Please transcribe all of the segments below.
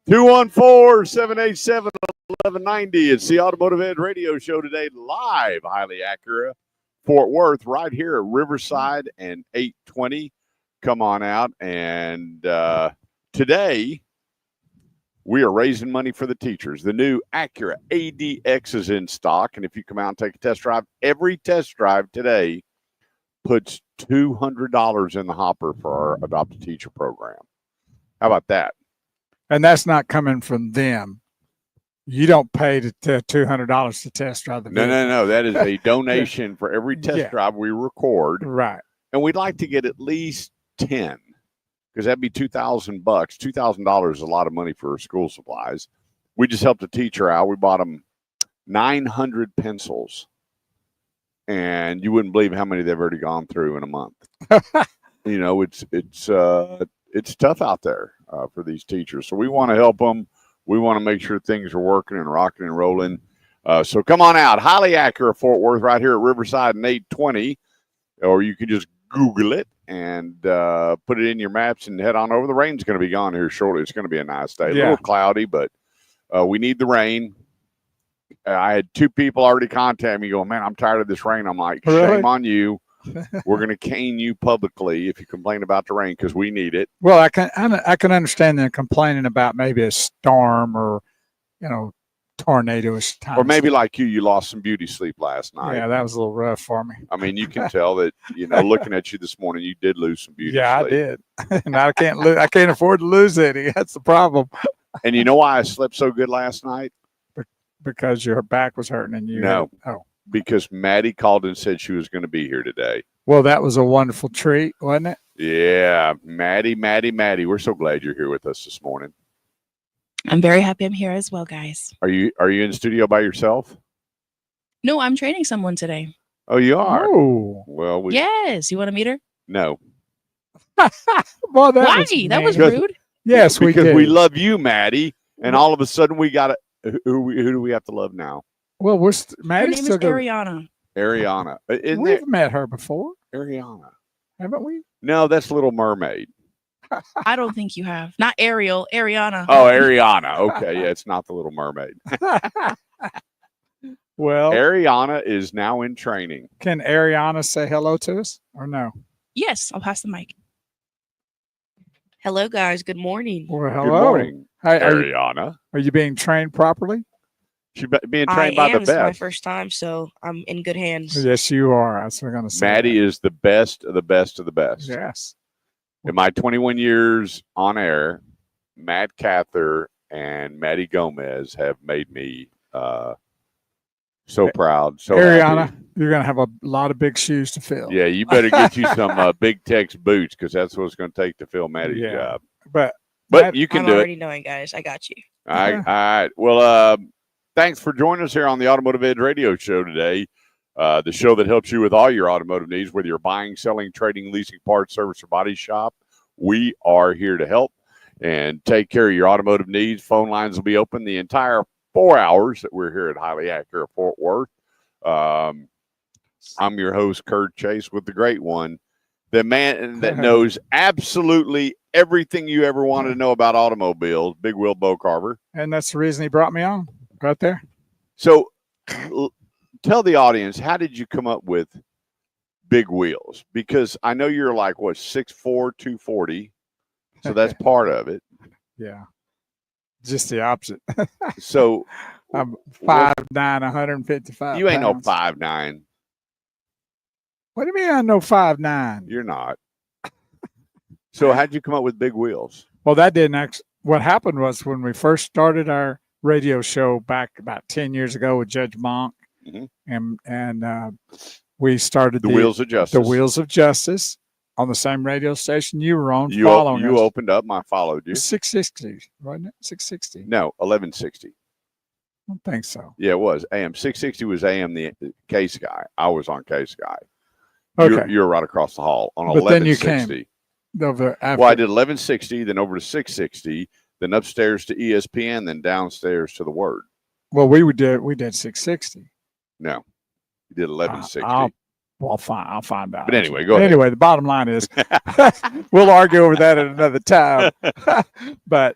214-787-1190. It's the Automotive Ed Radio Show today, live, highly accurate, Fort Worth, right here at Riverside and 820. Come on out. And today, we are raising money for the teachers. The new Acura ADX is in stock. And if you come out and take a test drive, every test drive today puts $200 in the hopper for our Adopt a Teacher program. How about that? And that's not coming from them. You don't pay to $200 to test drive the vehicle. No. That is a donation for every test drive we record. Right. And we'd like to get at least 10, because that'd be $2,000. $2,000 is a lot of money for school supplies. We just helped a teacher out. We bought them 900 pencils. And you wouldn't believe how many they've already gone through in a month. You know, it's tough out there for these teachers. So we want to help them. We want to make sure things are working and rocking and rolling. So come on out. Highly accurate Fort Worth right here at Riverside and 820. Or you can just Google it and put it in your maps and head on over. The rain's going to be gone here shortly. It's going to be a nice day. A little cloudy, but we need the rain. I had 2 people already contact me going, man, I'm tired of this rain. I'm like, shame on you. We're going to cane you publicly if you complain about the rain, because we need it. Well, I can understand them complaining about maybe a storm or, tornado-ish time. Or maybe like you lost some beauty sleep last night. Yeah, that was a little rough for me. I mean, you can tell that, looking at you this morning, you did lose some beauty sleep. Yeah, I did. And I can't afford to lose any. That's the problem. And you know why I slept so good last night? Because your back was hurting and you. No. Because Maddie called and said she was going to be here today. Well, that was a wonderful treat, wasn't it? Yeah. Maddie. We're so glad you're here with us this morning. I'm very happy I'm here as well, guys. Are you in the studio by yourself? No, I'm training someone today. Oh, you are? Oh. Well, yes. You want to meet her? No. Well, why? That was rude. Yes, because we love you, Maddie. And all of a sudden we got to. Who do we have to love now? Well, Her name is Ariana. Ariana. We've met her before. Ariana. Haven't we? No, that's Little Mermaid. I don't think you have. Not Ariel, Ariana. Oh, Ariana. Okay, yeah, it's not the Little Mermaid. Well, Ariana is now in training. Can Ariana say hello to us or no? Yes, I'll pass the mic. Hello, guys. Good morning. Well, hello. Good morning, Ariana. Are you being trained properly? She's being trained by the best. This is my first time, so I'm in good hands. Yes, you are. That's what I'm going to say. Maddie is the best of the best of the best. Yes. In my 21 years on air, Matt Cather and Maddie Gomez have made me so proud. So Ariana, happy. you're going to have a lot of big shoes to fill. Yeah, you better get you some Big Tex boots, because that's what it's going to take to fill Maddie's job. But you can I'm do it. I'm already knowing, guys. I got you. All right. Well, thanks for joining us here on the Automotive Ed Radio Show today. The show that helps you with all your automotive needs, whether you're buying, selling, trading, leasing, parts, service, or body shop. We are here to help and take care of your automotive needs. Phone lines will be open the entire 4 hours that we're here at Highly Accurate Fort Worth. I'm your host, Kurt Chase, with the great one, the man that knows absolutely everything you ever wanted to know about automobiles, Big Will Bo Carver. And that's the reason he brought me on, right there. So tell the audience, how did you come up with big wheels? Because I know you're like, 6'4", 240. So that's part of it. Yeah. Just the opposite. So I'm 5'9", 155 You ain't pounds. no 5'9". What do you mean I know 5'9"? You're not. So how'd you come up with big wheels? Well, that didn't actually. What happened was when we first started our radio show back about 10 years ago with Judge Monk, and we started the Wheels of Justice. The Wheels of Justice on the same radio station you were on. You us. opened up, I followed you. 660, wasn't it? 660. No, 1160. I don't think so. Yeah, it was AM. 660 was AM. The K-Sky. I was on K-Sky. Okay, You're right across the hall on but 1160. Then you came over after. Well, I did 1160, then over to 660, then upstairs to ESPN, then downstairs to the Word. Well, we did 660. No, you did 1160. I'll find out. But anyway, go ahead. Anyway, the bottom line is we'll argue over that at another time. But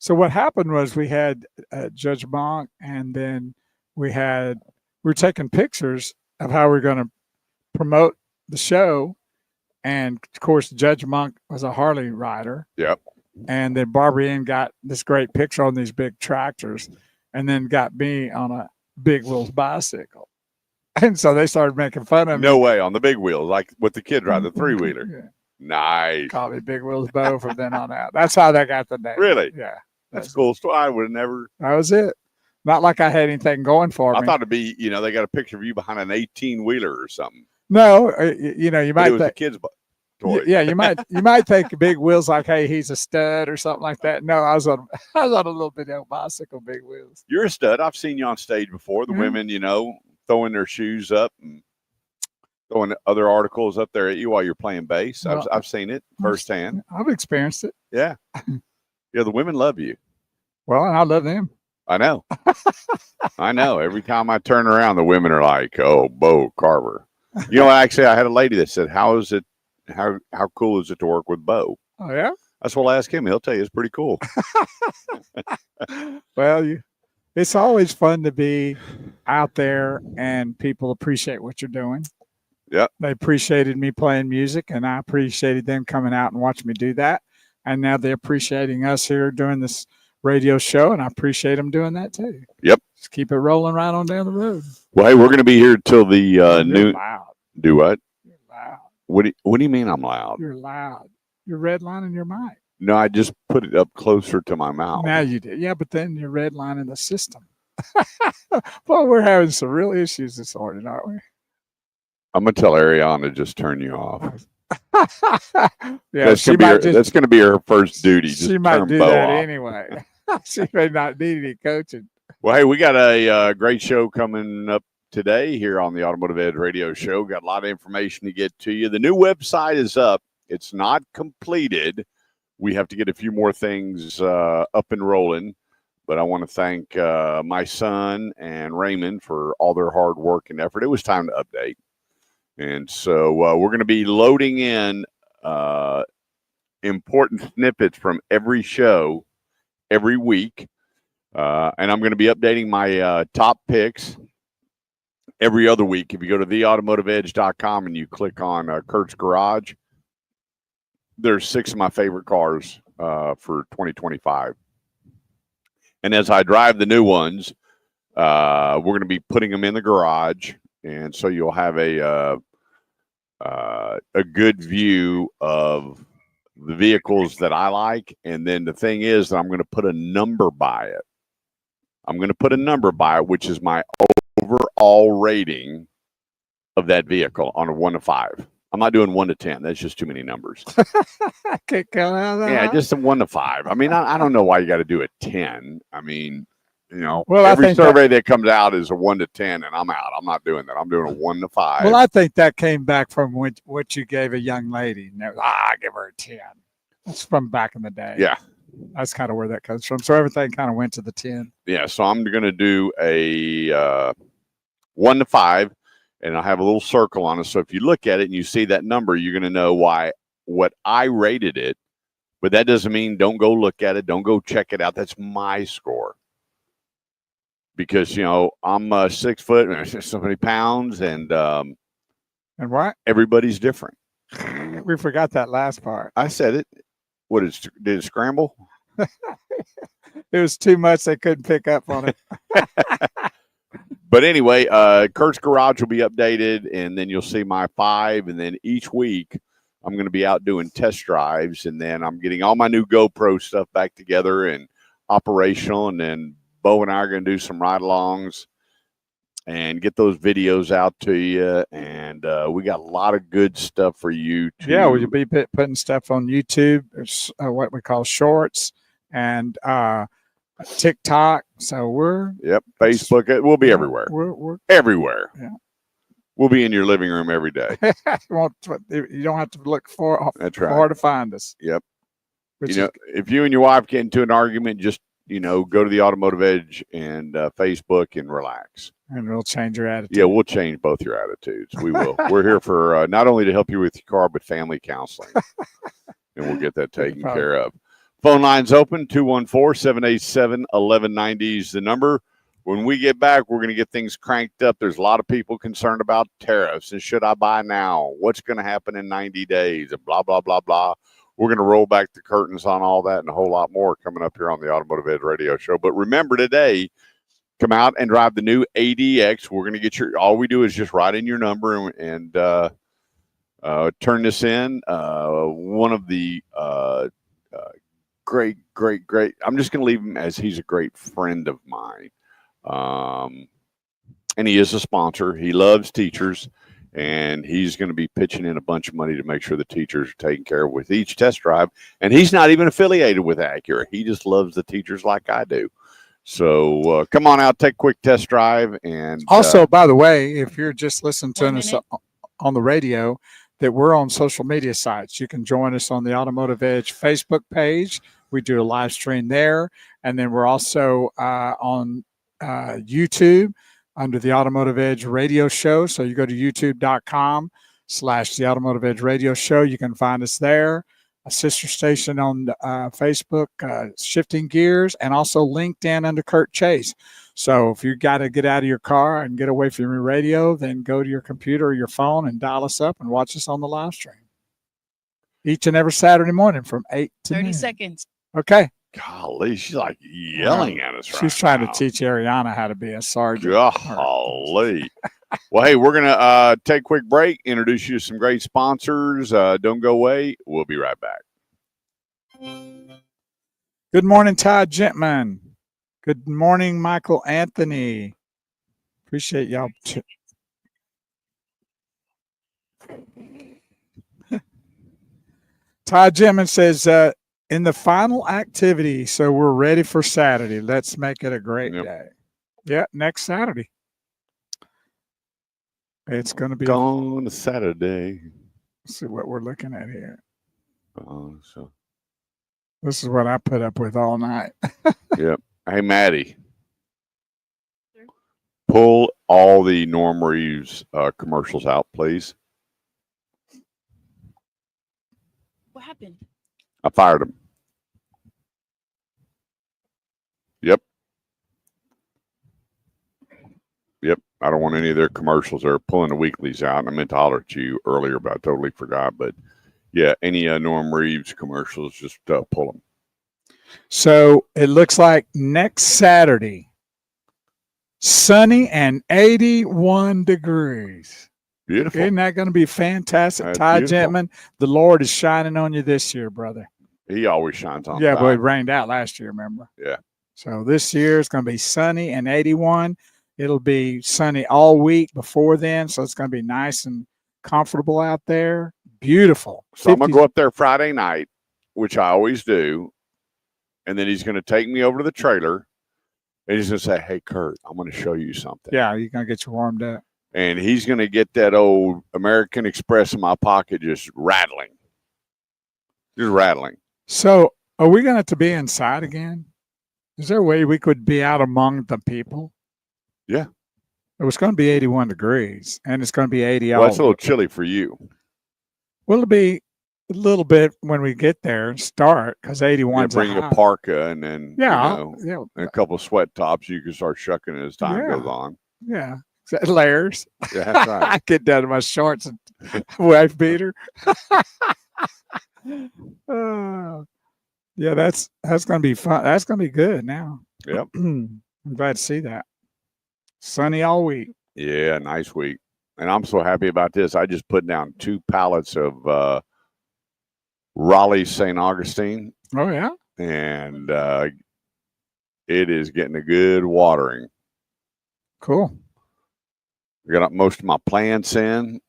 So what happened was we had Judge Monk, and then we were taking pictures of how we are going to promote the show. And of course, Judge Monk was a Harley rider. Yep. And then Barbara Ann got this great picture on these big tractors, and then got me on a big wheels bicycle. And so they started making fun of me. No way, on the big wheels, like what the kid ride, the 3-wheeler. Yeah. Nice. Call me Big Wheels Bo from then on out. That's how they got the name. Really? Yeah. That's cool. So I would have never. That was it. Not like I had anything going for me. I thought it'd be, they got a picture of you behind an 18-wheeler or something. No, you But might it was a think. kid's toy. Yeah, you might think Big Wheels like, hey, he's a stud or something like that. No, I was on a little bitty bicycle, Big Wheels. You're a stud. I've seen you on stage before. The Yeah. women, throwing their shoes up and throwing other articles up there at you while you're playing bass. Well, I've seen it firsthand. I've experienced it. Yeah. Yeah, the women love you. Well, and I love them. I know. I know. Every time I turn around, the women are like, "Oh, Bo Carver." Actually, I had a lady that said, "How is it? How cool is it to work with Bo?" Oh yeah. That's what I'll ask him. He'll tell you it's pretty cool. Well, it's always fun to be out there, and people appreciate what you're doing. Yep. They appreciated me playing music, and I appreciated them coming out and watching me do that. And now they're appreciating us here doing this radio show, and I appreciate them doing that too. Yep. Just keep it rolling right on down the road. Well, hey, we're going to be here till the You're noon. loud. Do what? You're loud. What do you mean I'm loud? You're loud. You're redlining your mic. No, I just put it up closer to my mouth. Now you did. Yeah, but then you're redlining the system. Well, we're having some real issues this morning, aren't we? I'm going to tell Ariana to just turn you off. Yeah, that's going to be her first duty. Just she might turn do Bo that off. anyway. She may not need any coaching. Well, hey, we got a great show coming up today here on the Automotive Edge Radio Show. Got a lot of information to get to you. The new website is up. It's not completed. We have to get a few more things up and rolling. But I want to thank my son and Raymond for all their hard work and effort. It was time to update. And so we're going to be loading in important snippets from every show every week. And I'm going to be updating my top picks every other week. If you go to theautomotiveedge.com and you click on Kurt's Garage, there's 6 of my favorite cars for 2025. And as I drive the new ones, we're going to be putting them in the garage. And so you'll have a good view of the vehicles that I like. And then the thing is that I'm going to put a number by it. I'm going to put a number by it, which is my overall rating of that vehicle on a 1 to 5. I'm not doing 1 to 10. That's just too many numbers. I can't count out of that. Yeah, just a 1 to 5. I mean, I don't know why you got to do a 10. I mean, Well, every survey that comes out is a 1 to 10, and I'm out. I'm not doing that. I'm doing a 1 to 5. Well, I think that came back from what you gave a young lady. I give her a 10. That's from back in the day. Yeah. That's kind of where that comes from. So everything kind of went to the 10. Yeah, so I'm going to do a 1 to 5, and I'll have a little circle on it. So if you look at it and you see that number, you're going to know what I rated it. But that doesn't mean don't go look at it. Don't go check it out. That's my score. Because, I'm 6 foot and so many pounds, and what? everybody's different. We forgot that last part. I said it. Did it scramble? It was too much. They couldn't pick up on it. But anyway, Kurt's Garage will be updated, and then you'll see my 5. And then each week, I'm going to be out doing test drives, and then I'm getting all my new GoPro stuff back together and operational. And then Bo and I are going to do some ride-alongs and get those videos out to you. And we got a lot of good stuff for you. Yeah, we'll be putting stuff on YouTube. It's what we call shorts and TikTok. So Facebook. We'll be everywhere. We're everywhere. Yeah. We'll be in your living room every day. You don't have to look That's right. far to find us. Yep. If you and your wife get into an argument, just go to the Automotive Edge and Facebook and relax. And we'll change your attitude. Yeah, we'll change both your attitudes. We will. We're here for not only to help you with your car, but family counseling. And we'll get that taken care of. Phone lines open, 214-787-1190 is the number. When we get back, we're going to get things cranked up. There's a lot of people concerned about tariffs and should I buy now? What's going to happen in 90 days? And blah, blah, blah, blah. We're going to roll back the curtains on all that and a whole lot more coming up here on the Automotive Edge Radio Show. But remember today, come out and drive the new ADX. We're going to get all we do is just write in your number and turn this in. One of the great, I'm just going to leave him as he's a great friend of mine. And he is a sponsor. He loves teachers, and he's going to be pitching in a bunch of money to make sure the teachers are taken care of with each test drive. And he's not even affiliated with Acura. He just loves the teachers like I do. So come on out, take a quick test drive. And also, by the way, if you're just listening to us on the radio, that we're on social media sites. You can join us on the Automotive Edge Facebook page. We do a live stream there. And then we're also on YouTube under the Automotive Edge Radio Show. So you go to youtube.com/the Automotive Edge Radio Show. You can find us there. A sister station on Facebook, Shifting Gears, and also LinkedIn under Kurt Chase. So if you got to get out of your car and get away from your radio, then go to your computer or your phone and dial us up and watch us on the live stream. Each and every Saturday morning from 8 to 30 noon. seconds. Okay. Golly, she's like yelling at us right now. She's trying to teach Ariana how to be a sergeant. Golly. Well, hey, we're going to take a quick break, introduce you to some great sponsors. Don't go away. We'll be right back. Good morning, Todd Gentman. Good morning, Michael Anthony. Appreciate y'all. Todd Gentman says, in the final activity, so we're ready for Saturday. Let's make it a great day. Yeah, next Saturday. It's going to be on Saturday. Let's see what we're looking at here. So this is what I put up with all night. Yep. Hey, Maddie, pull all the Norm Reeves commercials out, please. What happened? I fired him. Yep. I don't want any of their commercials. They're pulling the weeklies out. And I meant to holler at you earlier, but I totally forgot. But yeah, any Norm Reeves commercials, just pull them. So it looks like next Saturday, sunny and 81 degrees. Beautiful. Isn't that going to be fantastic? That's Ty beautiful. Gentman, the Lord is shining on you this year, brother. He always shines on. Yeah, but it rained out last year, remember? Yeah. So this year it's going to be sunny and 81. It'll be sunny all week before then, so it's going to be nice and comfortable out there. Beautiful. So I'm going to go up there Friday night, which I always do, and then he's going to take me over to the trailer, and he's going to say, hey, Kurt, I'm going to show you something. Yeah, you're going to get you warmed up. And he's going to get that old American Express in my pocket just rattling. Just rattling. So are we going to have to be inside again? Is there a way we could be out among the people? Yeah. It was going to be 81 degrees, and it's going to be 80. Well, that's a little chilly for you. Well, it'll be a little bit when we get there and start, because 81 is bring a parka and then and a couple of sweat tops. You can start shucking as time goes on. Yeah. Layers. Yeah, that's right. I get down to my shorts and wife beater. Yeah, that's going to be fun. That's going to be good now. Yep. I'm glad to see that. Sunny all week. Yeah, nice week. And I'm so happy about this. I just put down 2 pallets of Raleigh St. Augustine. Oh, yeah? And it is getting a good watering. Cool. I got most of my plants in.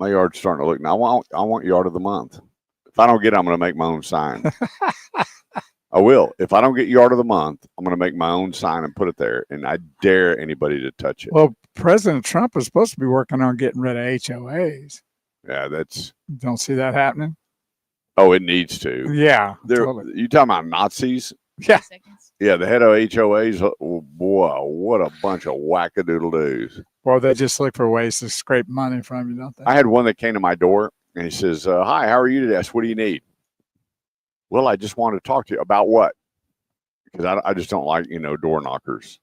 My yard's starting to look. Now, I want yard of the month. If I don't get it, I'm going to make my own sign. I will. If I don't get yard of the month, I'm going to make my own sign and put it there. And I dare anybody to touch it. Well, President Trump is supposed to be working on getting rid of HOAs. Yeah, that's. Don't see that happening? Oh, it needs to. Yeah. Totally. You talking about Nazis? Yeah. Yeah, the head of HOAs, oh boy, what a bunch of wackadoodle-doos. Well, they just look for ways to scrape money from you, don't they? I had one that came to my door, and he says, hi, how are you today? I said, what do you need? Well, I just wanted to talk to you about what? Because I just don't like, door knockers.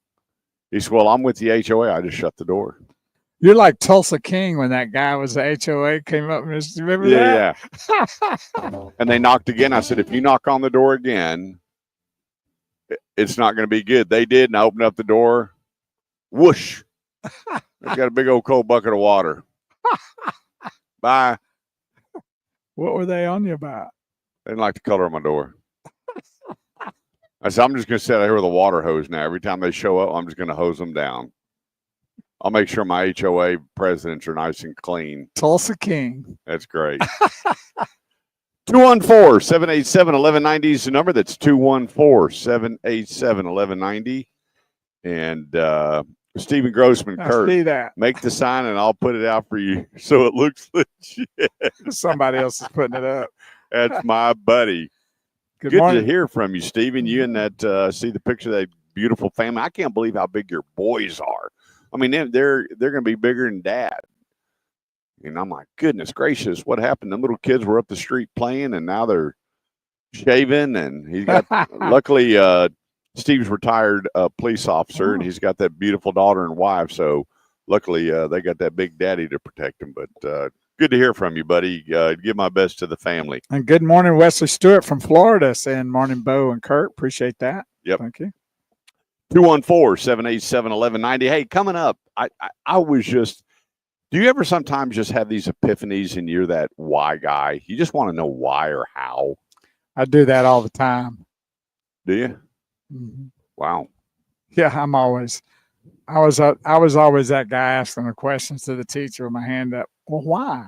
He said, well, I'm with the HOA. I just shut the door. You're like Tulsa King when that guy was the HOA came up. Remember that? Yeah. And they knocked again. I said, if you knock on the door again, it's not going to be good. They did, and I opened up the door. Whoosh. They've got a big old cold bucket of water. Bye. What were they on you about? They didn't like the color of my door. I said, I'm just going to sit out here with a water hose now. Every time they show up, I'm just going to hose them down. I'll make sure my HOA presidents are nice and clean. Tulsa King. That's great. 214-787-1190 is the number. That's 214-787-1190. And Stephen Grossman, Kurt, see that. make the sign and I'll put it out for you so it looks legit. Somebody else is putting it up. That's my buddy. Good morning. to hear from you, Stephen. You and that see the picture of that beautiful family. I can't believe how big your boys are. I mean, they're going to be bigger than Dad. And I'm like, goodness gracious, what happened? Them little kids were up the street playing, and now they're shaving. And he's got, luckily, Steve's retired police officer, and he's got that beautiful daughter and wife. So luckily, they got that big daddy to protect them. But good to hear from you, buddy. Give my best to the family. And good morning, Wesley Stewart from Florida, saying morning, Bo and Kurt. Appreciate that. Yep. Thank you. 214-787-1190. Hey, coming up, I was just, do you ever sometimes just have these epiphanies and you're that why guy? You just want to know why or how. I do that all the time. Do you? Mm-hmm. Wow. Yeah, I was always that guy asking the questions to the teacher with my hand up. Well, why?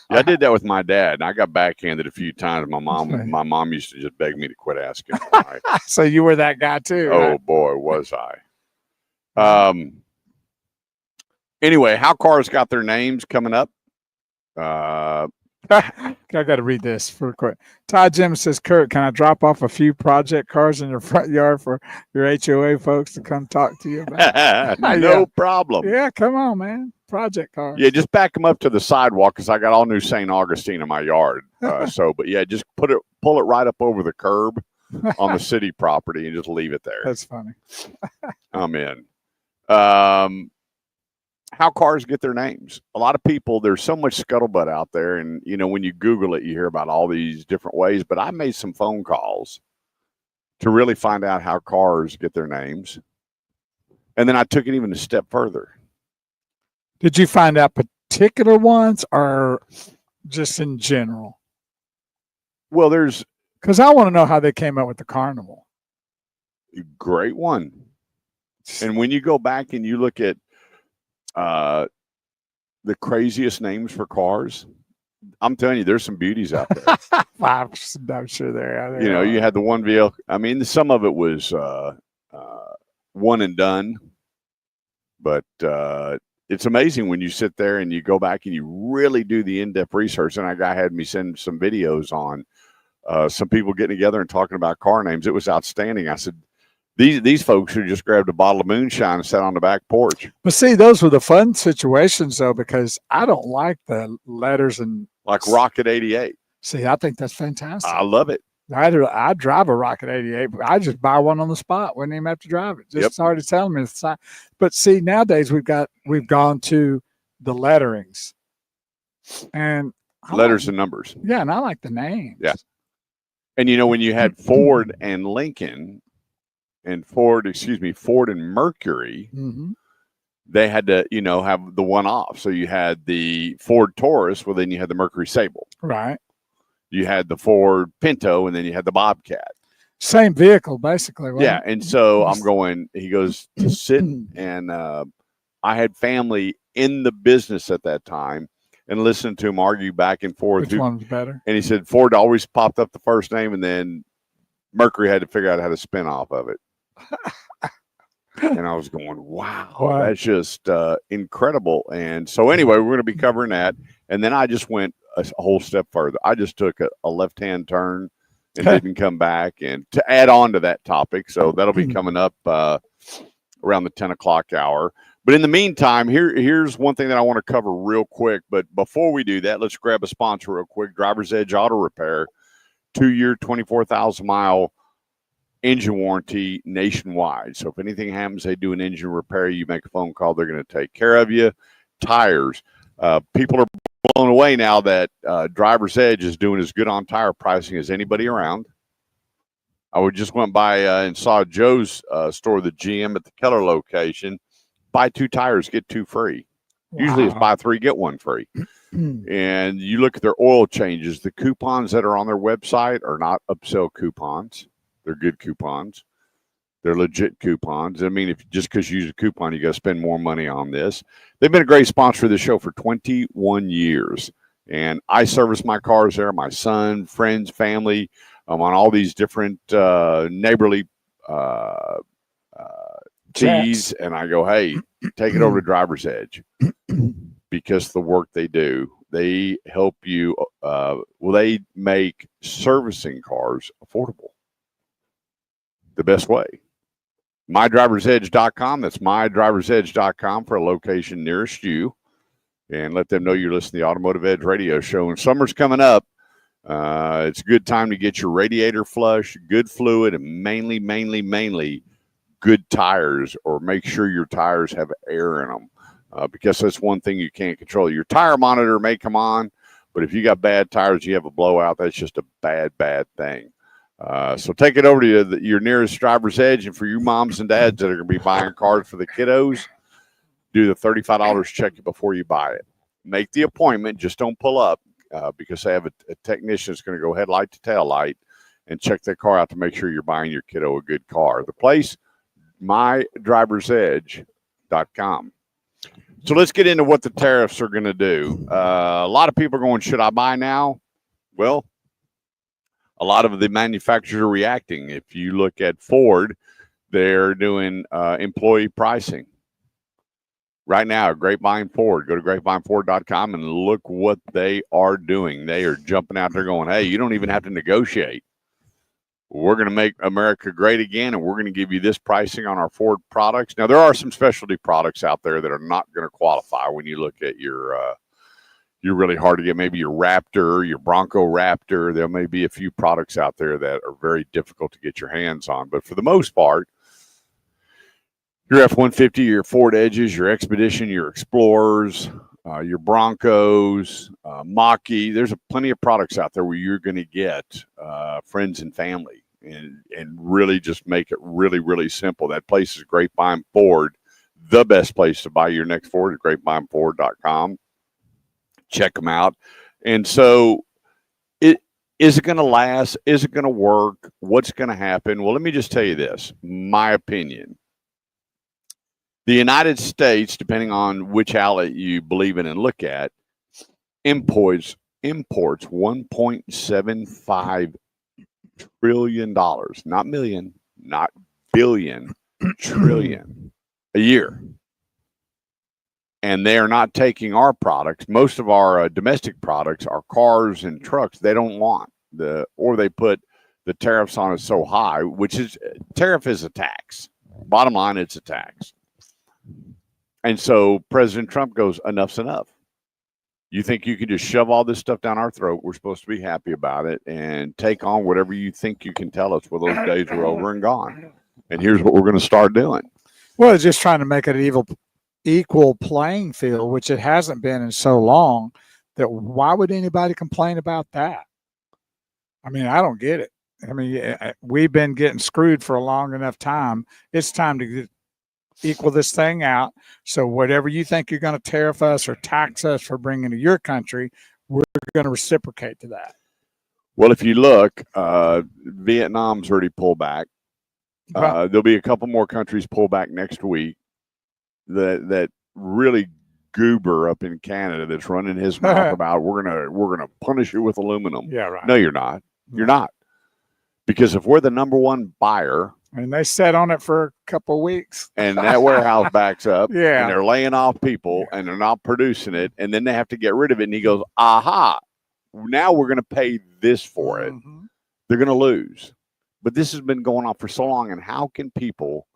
Yeah, I did that with my dad, and I got backhanded a few times. My mom used to just beg me to quit asking why. So you were that guy too. Oh right? boy, was I. Anyway, how cars got their names coming up. I got to read this for quick. Todd Jim says, Kurt, can I drop off a few project cars in your front yard for your HOA folks to come talk to you about? No problem. Yeah, come on, man. Project cars. Yeah, just back them up to the sidewalk because I got all new St. Augustine in my yard. But yeah, just pull it right up over the curb on the city property and just leave it there. That's funny. I'm in. How cars get their names. A lot of people, there's so much scuttlebutt out there. And, when you Google it, you hear about all these different ways. But I made some phone calls to really find out how cars get their names. And then I took it even a step further. Did you find out particular ones or just in general? Well, because I want to know how they came up with the carnival. Great one. And when you go back and you look at the craziest names for cars, I'm telling you, there's some beauties out there. I'm sure they're out there. You had the one vehicle. I mean, some of it was one and done, but it's amazing when you sit there and you go back and you really do the in-depth research. And that guy had me send some videos on some people getting together and talking about car names. It was outstanding. I said, these folks who just grabbed a bottle of moonshine and sat on the back porch. But see, those were the fun situations, though, because I don't like the letters and like Rocket 88. See, I think that's fantastic. I love it. I'd drive a Rocket 88, but I just buy one on the spot. Wouldn't even have to drive it. Just already telling me the sign. But see, nowadays we've gone to the letterings and letters and numbers. Yeah, and I like the names. Yeah. And when you had Ford and Lincoln and Ford and Mercury, they had to, have the one off. So you had the Ford Taurus, well, then you had the Mercury Sable. Right. You had the Ford Pinto, and then you had the Bobcat. Same vehicle, basically. Yeah. And so he goes to sit, and I had family in the business at that time and listened to him argue back and forth. Which one's better? And he said Ford always popped up the first name, and then Mercury had to figure out how to spin off of it. And I was going, wow, that's just incredible. And so anyway, we're going to be covering that. And then I just went a whole step further. I just took a left-hand turn and didn't come back. And to add on to that topic, so that'll be coming up around the 10 o'clock hour. But in the meantime, here's one thing that I want to cover real quick. But before we do that, let's grab a sponsor real quick. Driver's Edge Auto Repair. 2-year, 24,000-mile engine warranty nationwide. So if anything happens, they do an engine repair, you make a phone call, they're going to take care of you. Tires. People are blown away now that Driver's Edge is doing as good on tire pricing as anybody around. I just went by and saw Joe's store, the GM at the Keller location. Buy 2 tires, get 2 free. Wow. Usually it's buy 3, get 1 free. And you look at their oil changes. The coupons that are on their website are not upsell coupons. They're good coupons. They're legit coupons. I mean, if just because you use a coupon, you got to spend more money on this. They've been a great sponsor of the show for 21 years. And I service my cars there, my son, friends, family. I'm on all these different neighborly tees. And I go, hey, take it over to Driver's Edge. Because the work they do, they help you. They make servicing cars affordable the best way. MyDriversEdge.com. That's MyDriversEdge.com for a location nearest you. And let them know you're listening to the Automotive Edge radio show. And summer's coming up. It's a good time to get your radiator flush, good fluid, and mainly good tires, or make sure your tires have air in them. Because that's one thing you can't control. Your tire monitor may come on, but if you got bad tires, you have a blowout, that's just a bad thing. So take it over to your nearest Driver's Edge. And for you moms and dads that are going to be buying cars for the kiddos, do the $35 check it before you buy it. Make the appointment. Just don't pull up because they have a technician that's going to go headlight to tail light and check that car out to make sure you're buying your kiddo a good car. The place, MyDriversEdge.com. So let's get into what the tariffs are going to do. A lot of people are going, should I buy now? Well, a lot of the manufacturers are reacting. If you look at Ford, they're doing employee pricing. Right now, Grapevine Ford, go to grapevine.ford.com and look what they are doing. They are jumping out there going, hey, you don't even have to negotiate. We're going to make America great again, and we're going to give you this pricing on our Ford products. Now, there are some specialty products out there that are not going to qualify when you look at you're really hard to get, maybe your Raptor, your Bronco Raptor. There may be a few products out there that are very difficult to get your hands on. But for the most part, your F-150, your Ford Edges, your Expedition, your Explorers, your Broncos, Mach-E. There's plenty of products out there where you're going to get friends and family and really just make it really simple. That place is Grapevine Ford. The best place to buy your next Ford is grapevine.ford.com. Check them out. And so is it going to last? Is it going to work? What's going to happen? Well, let me just tell you this, my opinion. The United States, depending on which outlet you believe in and look at, imports $1.75 trillion, not million, not billion, trillion a year. And they are not taking our products. Most of our domestic products, our cars and trucks, they don't want or they put the tariffs on it so high, tariff is a tax. Bottom line, it's a tax. And so President Trump goes, enough's enough. You think you can just shove all this stuff down our throat? We're supposed to be happy about it and take on whatever you think you can tell us. Well, those days are over and gone. And here's what we're going to start doing. Well, it's just trying to make it an equal playing field, which it hasn't been in so long. That why would anybody complain about that? I mean, I don't get it. I mean, we've been getting screwed for a long enough time. It's time to equal this thing out. So whatever you think you're going to tariff us or tax us for bringing to your country, we're going to reciprocate to that. Well, if you look, Vietnam's already pulled back. There'll be a couple more countries pull back next week. That really goober up in Canada that's running his mouth about we're gonna punish you with aluminum. Yeah, right. No, you're not. You're not. Because if we're the number one buyer, and they sat on it for a couple of weeks, and that warehouse backs up, yeah, and they're laying off people, and they're not producing it, and then they have to get rid of it, and he goes, aha, now we're going to pay this for it. Mm-hmm. They're going to lose. But this has been going on for so long, and how can people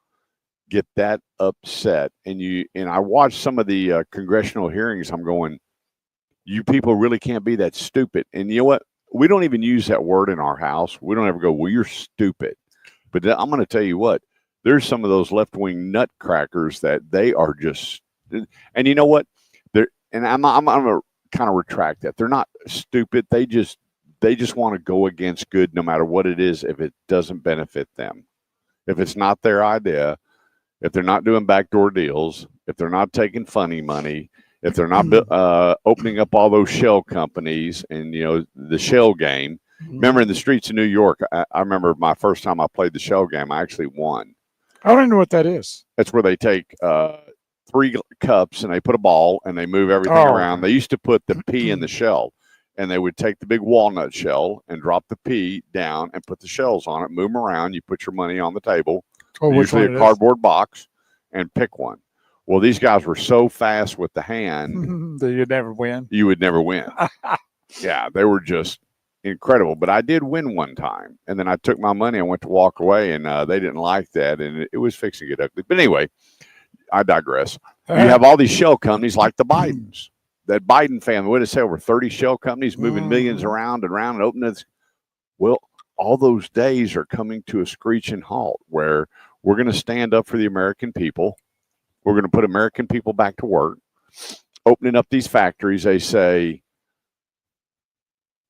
get that upset? And I watched some of the congressional hearings. I'm going, you people really can't be that stupid. And you know what? we don't even use that word in our house. We don't ever go, well, you're stupid. But I'm going to tell you what, there's some of those left-wing nutcrackers that they are just, and you know what? And I'm going to kind of retract that. They're not stupid. They just want to go against good no matter what it is if it doesn't benefit them. If it's not their idea, if they're not doing backdoor deals, if they're not taking funny money, if they're not opening up all those shell companies and, the shell game. Remember in the streets of New York, I remember my first time I played the shell game, I actually won. I don't know what that is. That's where they take 3 cups and they put a ball and they move everything around. They used to put the pea in the shell, and they would take the big walnut shell and drop the pea down and put the shells on it, move them around. You put your money on the table, usually a cardboard box, and pick one. Well, these guys were so fast with the hand that you'd never win. You would never win. Yeah, they were just incredible. But I did win one time, and then I took my money. I went to walk away, and they didn't like that, and it was fixing to get ugly. But anyway, I digress. You have all these shell companies like the Bidens. That Biden family, what did it say, over 30 shell companies moving millions around and around and opening this. Well, all those days are coming to a screeching halt where we're going to stand up for the American people. We're going to put American people back to work. Opening up these factories, they say,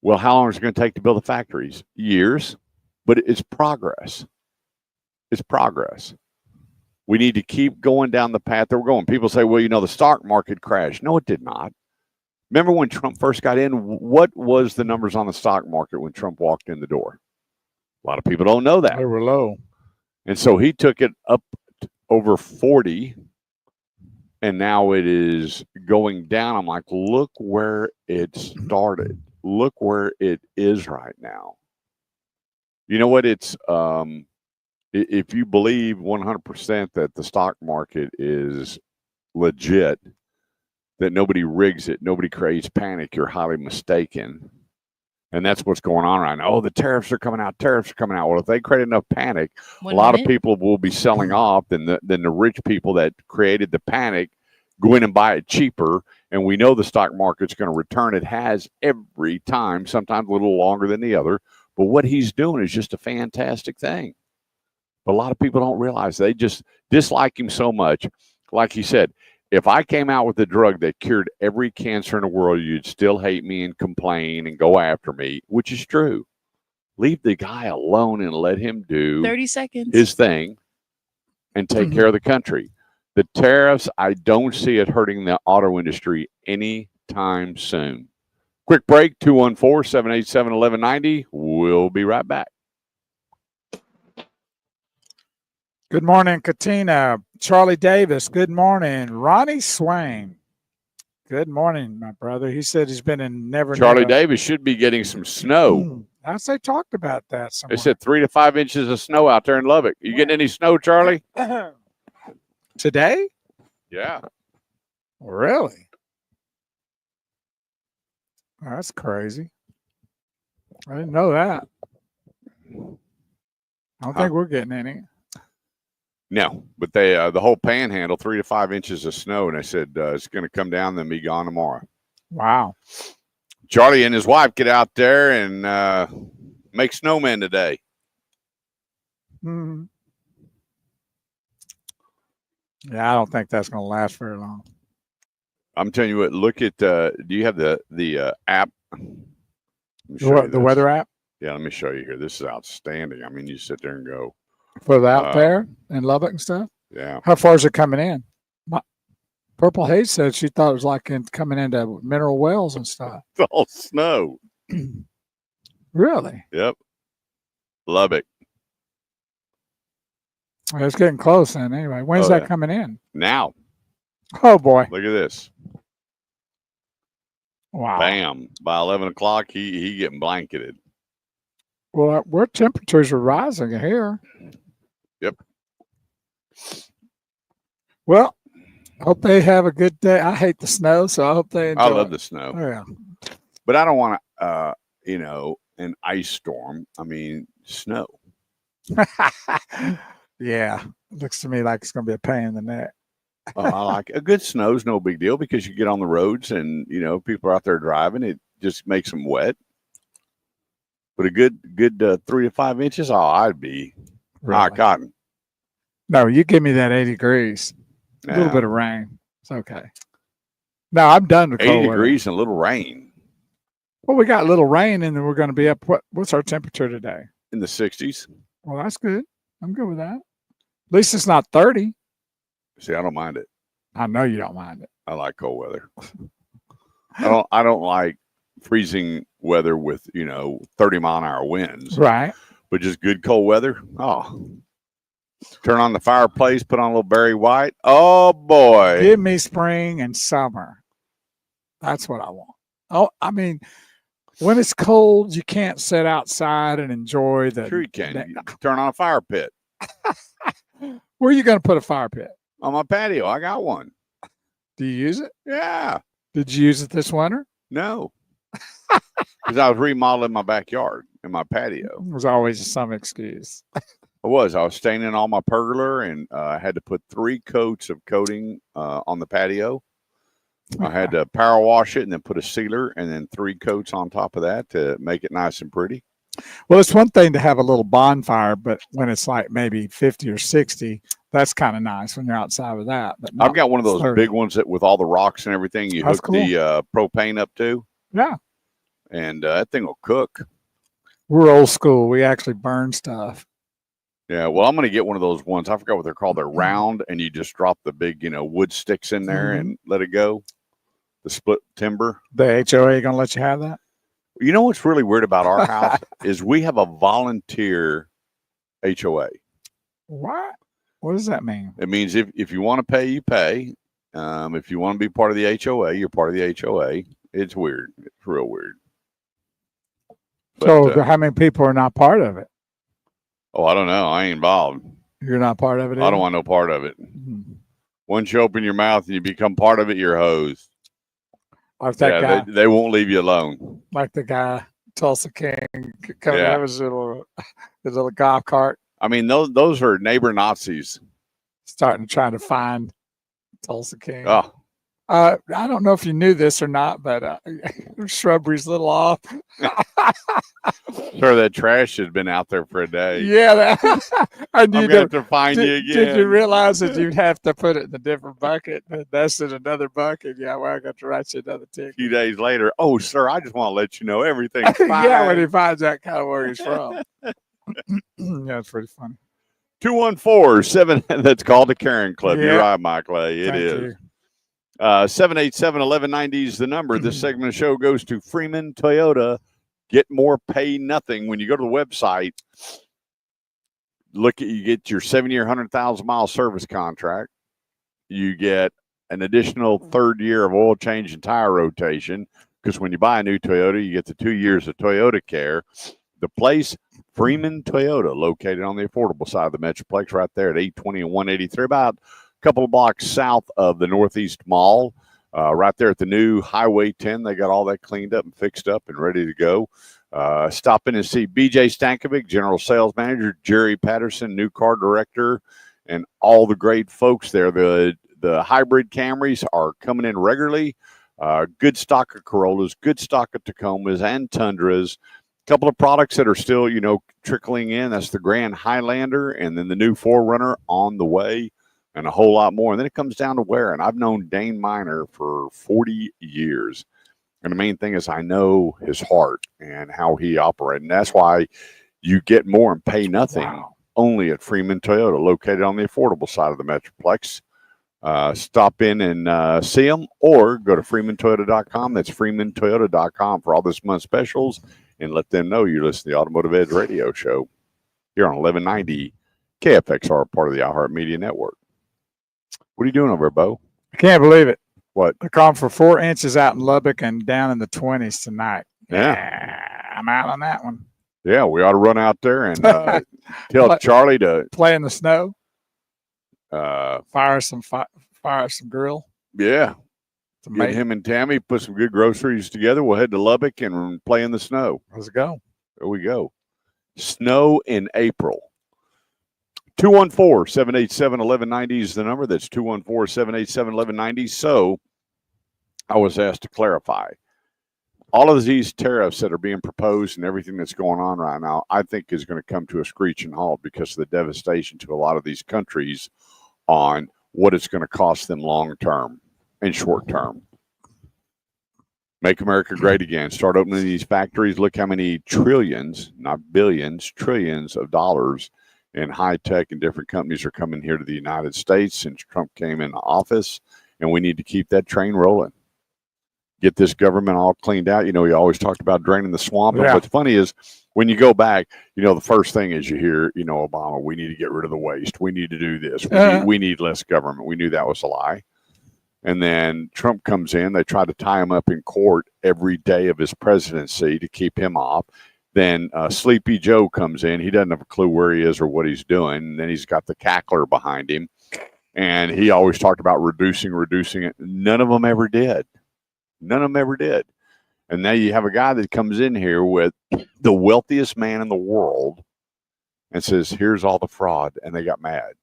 well, how long is it going to take to build the factories? Years, but it's progress. It's progress. We need to keep going down the path that we're going. People say, well, the stock market crashed. No, it did not. Remember when Trump first got in, what was the numbers on the stock market when Trump walked in the door? A lot of people don't know that. They were low. And so he took it up over 40, and now it is going down. I'm like, look where it started. Look where it is right now. You know what? It's if you believe 100% that the stock market is legit, that nobody rigs it, nobody creates panic, you're highly mistaken. And that's what's going on right now. Oh, the tariffs are coming out. Tariffs are coming out. Well, if they create enough panic, a lot of people will be selling off. Then the rich people that created the panic go in and buy it cheaper. And we know the stock market's going to return. It has every time, sometimes a little longer than the other. But what he's doing is just a fantastic thing. But a lot of people don't realize. They just dislike him so much. Like he said, if I came out with a drug that cured every cancer in the world, you'd still hate me and complain and go after me, which is true. Leave the guy alone and let him do 30 seconds his thing and take care of the country. The tariffs, I don't see it hurting the auto industry anytime soon. Quick break, 214-787-1190. We'll be right back. Good morning, Katina. Charlie Davis, good morning. Ronnie Swain, good morning, my brother. He said he's been in Never Charlie Davis should be getting some snow. As they talked about that somewhere. They said 3 to 5 inches of snow out there in Lubbock. You getting any snow, Charlie? Today? Yeah. Really? Oh, that's crazy. I didn't know that. I don't think we're getting any. No, but they the whole panhandle, 3 to 5 inches of snow, and they said it's going to come down, then be gone tomorrow. Wow. Charlie and his wife get out there and make snowmen today. Mm-hmm. Yeah, I don't think that's going to last very long. I'm telling you what. Look at. Do you have the app? The weather app? Yeah, let me show you here. This is outstanding. I mean, you sit there and go. For the out there in Lubbock and stuff? Yeah. How far is it coming in? Purple Haze said she thought it was like coming into mineral wells and stuff. It's all snow. Really? Yep. Lubbock. Well, it's getting close then anyway. When's that coming in? Now. Oh, boy. Look at this. Wow. Bam. By 11 o'clock, he getting blanketed. Well, our temperatures are rising here. Yep. Well, hope they have a good day. I hate the snow, so I hope they enjoy. I love the snow. Oh, yeah. But I don't want an ice storm. I mean, snow. Yeah. Looks to me like it's going to be a pain in the neck. I like a good snow's no big deal because you get on the roads and, people are out there driving. It just makes them wet. But a good 3 to 5 inches. Oh, I'd be high Really. cotton. No, you give me that 80 degrees. A little Yeah. bit of rain. It's okay. No, I'm done with 80 cold weather. degrees and a little rain Well, we got a little rain, and then we're going to be up. What's our temperature today? in the 60s. Well, that's good. I'm good with that. At least it's not 30. See, I don't mind it. I know you don't mind it. I like cold weather. I don't like freezing weather with 30-mile-an-hour winds. Right. But just good cold weather. Oh, turn on the fireplace, put on a little Barry White. Oh boy, Give me spring and summer. That's what I want. Oh, I mean, when it's cold, you can't sit outside and enjoy the. sure you can. You turn on a fire pit Where are you going to put a fire pit? on my patio. I got one. Do you use it? Yeah, Did you use it this winter? no, because I was remodeling my backyard and my patio. There's always some excuse. I was staining all my pergola, and I had to put 3 coats of coating on the patio. I had to power wash it and then put a sealer and then 3 coats on top of that to make it nice and pretty. Well, it's one thing to have a little bonfire, but when it's like maybe 50 or 60, that's kind of nice when you're outside with that. But I've got one of those 30. big ones that with all the rocks and everything you That's hook cool. the propane up to, Yeah. and that thing will cook. We're old school. We actually burn stuff. Yeah, well, I'm going to get one of those ones. I forgot what they're called. They're round, and you just drop the big, wood sticks in there and let it go. The split timber. The HOA going to let you have that? You know what's really weird about our house is we have a volunteer HOA. What? What does that mean? It means if you want to pay, you pay. If you want to be part of the HOA, you're part of the HOA. It's weird. It's real weird. But, So how many people are not part of it? oh, I don't know. I ain't involved. You're not part of it? I don't want no part of it. Mm-hmm. Once you open your mouth and you become part of it, you're hosed. Like that guy, they won't leave you alone. like the guy, Tulsa King, coming Yeah. out with his little golf cart, I mean, those are neighbor Nazis. starting trying to find Tulsa King. Oh, I don't know if you knew this or not, but shrubbery's a little off. sure, that trash has been out there for a day. Yeah, I I'm knew gonna have to find you again. Did you realize that you'd have to put it in a different bucket? And that's in another bucket. Yeah, well, I got to write you another A ticket. few days later, oh, sir, I just want to let you know everything's fine. Yeah, when he finds out kind of where he's from. Yeah, it's pretty funny. 214-7. That's called the Karen Club. Yeah. You're right, Mike Lay. It Thank is. you. 787-1190 is the number. This segment of the show goes to Freeman Toyota. Get more, pay nothing. When you go to the website, you get your 7-year, 100,000-mile service contract. You get an additional 3rd year of oil change and tire rotation, because when you buy a new Toyota, you get the 2 years of Toyota Care. The place, Freeman Toyota, located on the affordable side of the Metroplex, right there at 820 and 183, about a couple of blocks south of the Northeast Mall, right there at the new Highway 10. They got all that cleaned up and fixed up and ready to go. Stop in and see BJ Stankovic, General Sales Manager, Jerry Patterson, new car director, and all the great folks there. The hybrid Camrys are coming in regularly. Good stock of Corollas, good stock of Tacomas and Tundras. Couple of products that are still, trickling in. That's the Grand Highlander, and then the new 4Runner on the way, and a whole lot more. And then it comes down to wear. And I've known Dane Miner for 40 years. And the main thing is I know his heart and how he operates. And that's why you get more and pay nothing only at Freeman Toyota, located on the affordable side of the Metroplex. Stop in and see them, or go to freemantoyota.com. That's freemantoyota.com for all this month's specials. And let them know you listen to the Automotive Edge radio show here on 1190 KFXR, part of the iHeartMedia Network. What are you doing over there, Bo? I can't believe it. What? They're calling for 4 inches out in Lubbock and down in the 20s tonight. Yeah. I'm out on that one. Yeah, we ought to run out there and tell Charlie to play in the snow, fire fire some grill. Yeah. Get him and Tammy, put some good groceries together. We'll head to Lubbock and play in the snow. Let's go. There we go. Snow in April. 214-787-1190 is the number. That's 214-787-1190. So I was asked to clarify. all of these tariffs that are being proposed and everything that's going on right now, I think is going to come to a screeching halt because of the devastation to a lot of these countries on what it's going to cost them long term and short term. Make America great again. Start opening these factories. Look how many trillions, not billions, trillions of dollars in high tech and different companies are coming here to the United States since Trump came in office. And we need to keep that train rolling. Get this government all cleaned out. You know, he always talked about draining the swamp. Yeah. And what's funny is when you go back, you know, the first thing is you hear, you know, Obama, we need to get rid of the waste. We need to do this. We need less government. We knew that was a lie. And then Trump comes in. They try to tie him up in court every day of his presidency to keep him off. Then Sleepy Joe comes in. He doesn't have a clue where he is or what he's doing. And then he's got the cackler behind him. And he always talked about reducing it. None of them ever did. None of them ever did. And now you have a guy that comes in here with the wealthiest man in the world and says, here's all the fraud. And they got mad.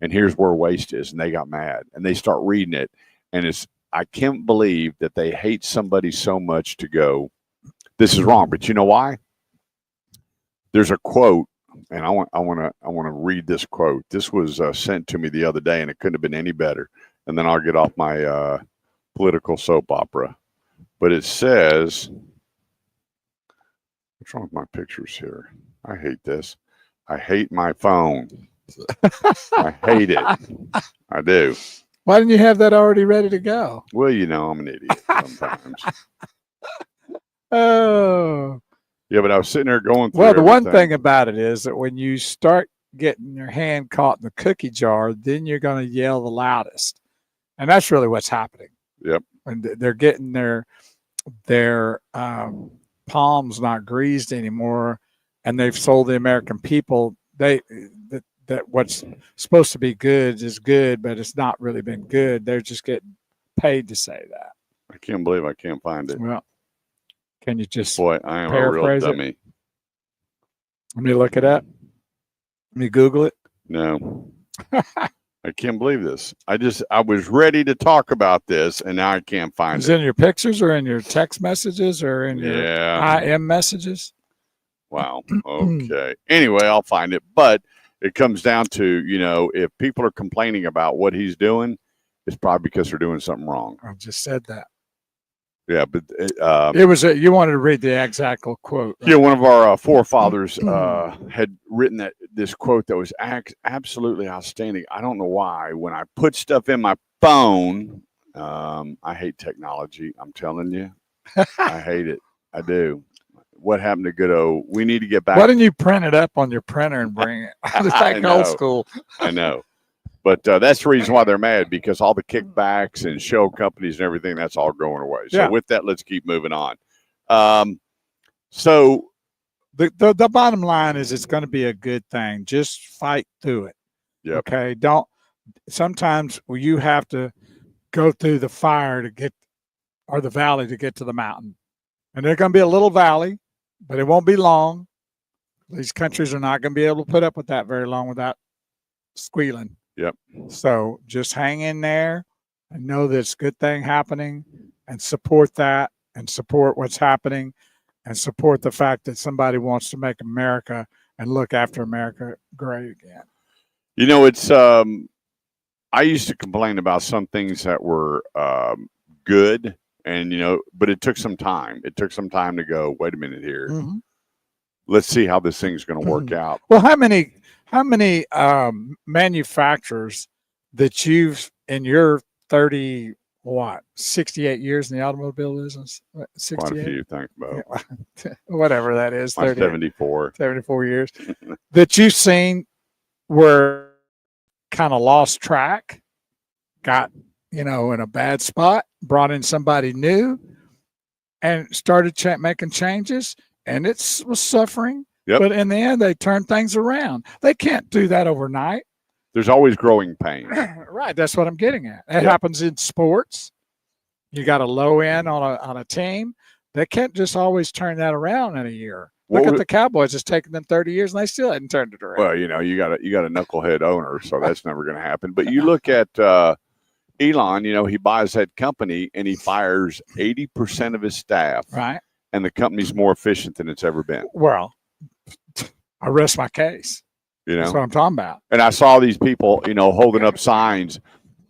And here's where waste is. And they got mad. And they start reading it. And I can't believe that they hate somebody so much to go, this is wrong. But you know why? There's a quote, and I want to read this quote. This was sent to me the other day, and it couldn't have been any better. And then I'll get off my political soap opera. But it says, what's wrong with my pictures here? I hate this. I hate my phone. I hate it. I do. Why didn't you have that already ready to go? Well, you know, I'm an idiot sometimes. Oh. Yeah, but I was sitting there going through Well, the one everything. thing about it is that when you start getting your hand caught in the cookie jar, then you're going to yell the loudest. And that's really what's happening. Yep. When they're getting their palms not greased anymore, and they've sold the American people that what's supposed to be good is good, but it's not really been good. They're just getting paid to say that. I can't believe I can't find it. Well, can you just Boy, I am a real paraphrase it? dummy. Let me look it up? Let me Google it. No. I can't believe this. I was ready to talk about this, and now I can't find Is it. it in your pictures or in your text messages or in your Yeah. IM messages? Wow. Okay. Anyway, I'll find it. But it comes down to, you know, if people are complaining about what he's doing, it's probably because they're doing something wrong. I just said that. Yeah, but It was you wanted to read the exact quote. Right? yeah, one of our forefathers had written this quote that was absolutely outstanding. I don't know why. When I put stuff in my phone, I hate technology. I'm telling you, I hate it. I do. What happened to good old? We need to get back. Why didn't you print it up on your printer and bring it? It's I like know. old school. I know. But that's the reason why they're mad, because all the kickbacks and shell companies and everything, that's all going away. So Yeah. with that, let's keep moving on. So The bottom line is it's going to be a good thing. Just fight through it. Yep. Okay. Sometimes you have to go through the fire or the valley to get to the mountain. And there's going to be a little valley, but it won't be long. These countries are not going to be able to put up with that very long without squealing. Yep. So just hang in there and know that it's a good thing happening, and support that, and support what's happening, and support the fact that somebody wants to make America and look after America great again. you know, it's I used to complain about some things that were good, and you know, but it took some time. It took some time to go, wait a minute here. Mm-hmm. Let's see how this thing's going to work out. Well, how many manufacturers that you've in your 68 years in the automobile business? Quite a 68, few, think about whatever that is, my 74 74. years that you've seen were kind of lost track, got in a bad spot, brought in somebody new, and started making changes, and it was suffering. Yep. But in the end, they turned things around. They can't do that overnight. There's always growing pains. Right. That's what I'm getting at. It Yep. happens in sports. You got a low end on a team. They can't just always turn that around in a year. Look at the Cowboys. It's taken them 30 years, and they still hadn't turned it around. Well, you know, you got a knucklehead owner, so that's never going to happen. But you look at Elon. You know, he buys that company and he fires 80% of his staff. Right. and the company's more efficient than it's ever been. Well, I rest my case. You That's know, what I'm talking about. and I saw these people, holding up signs.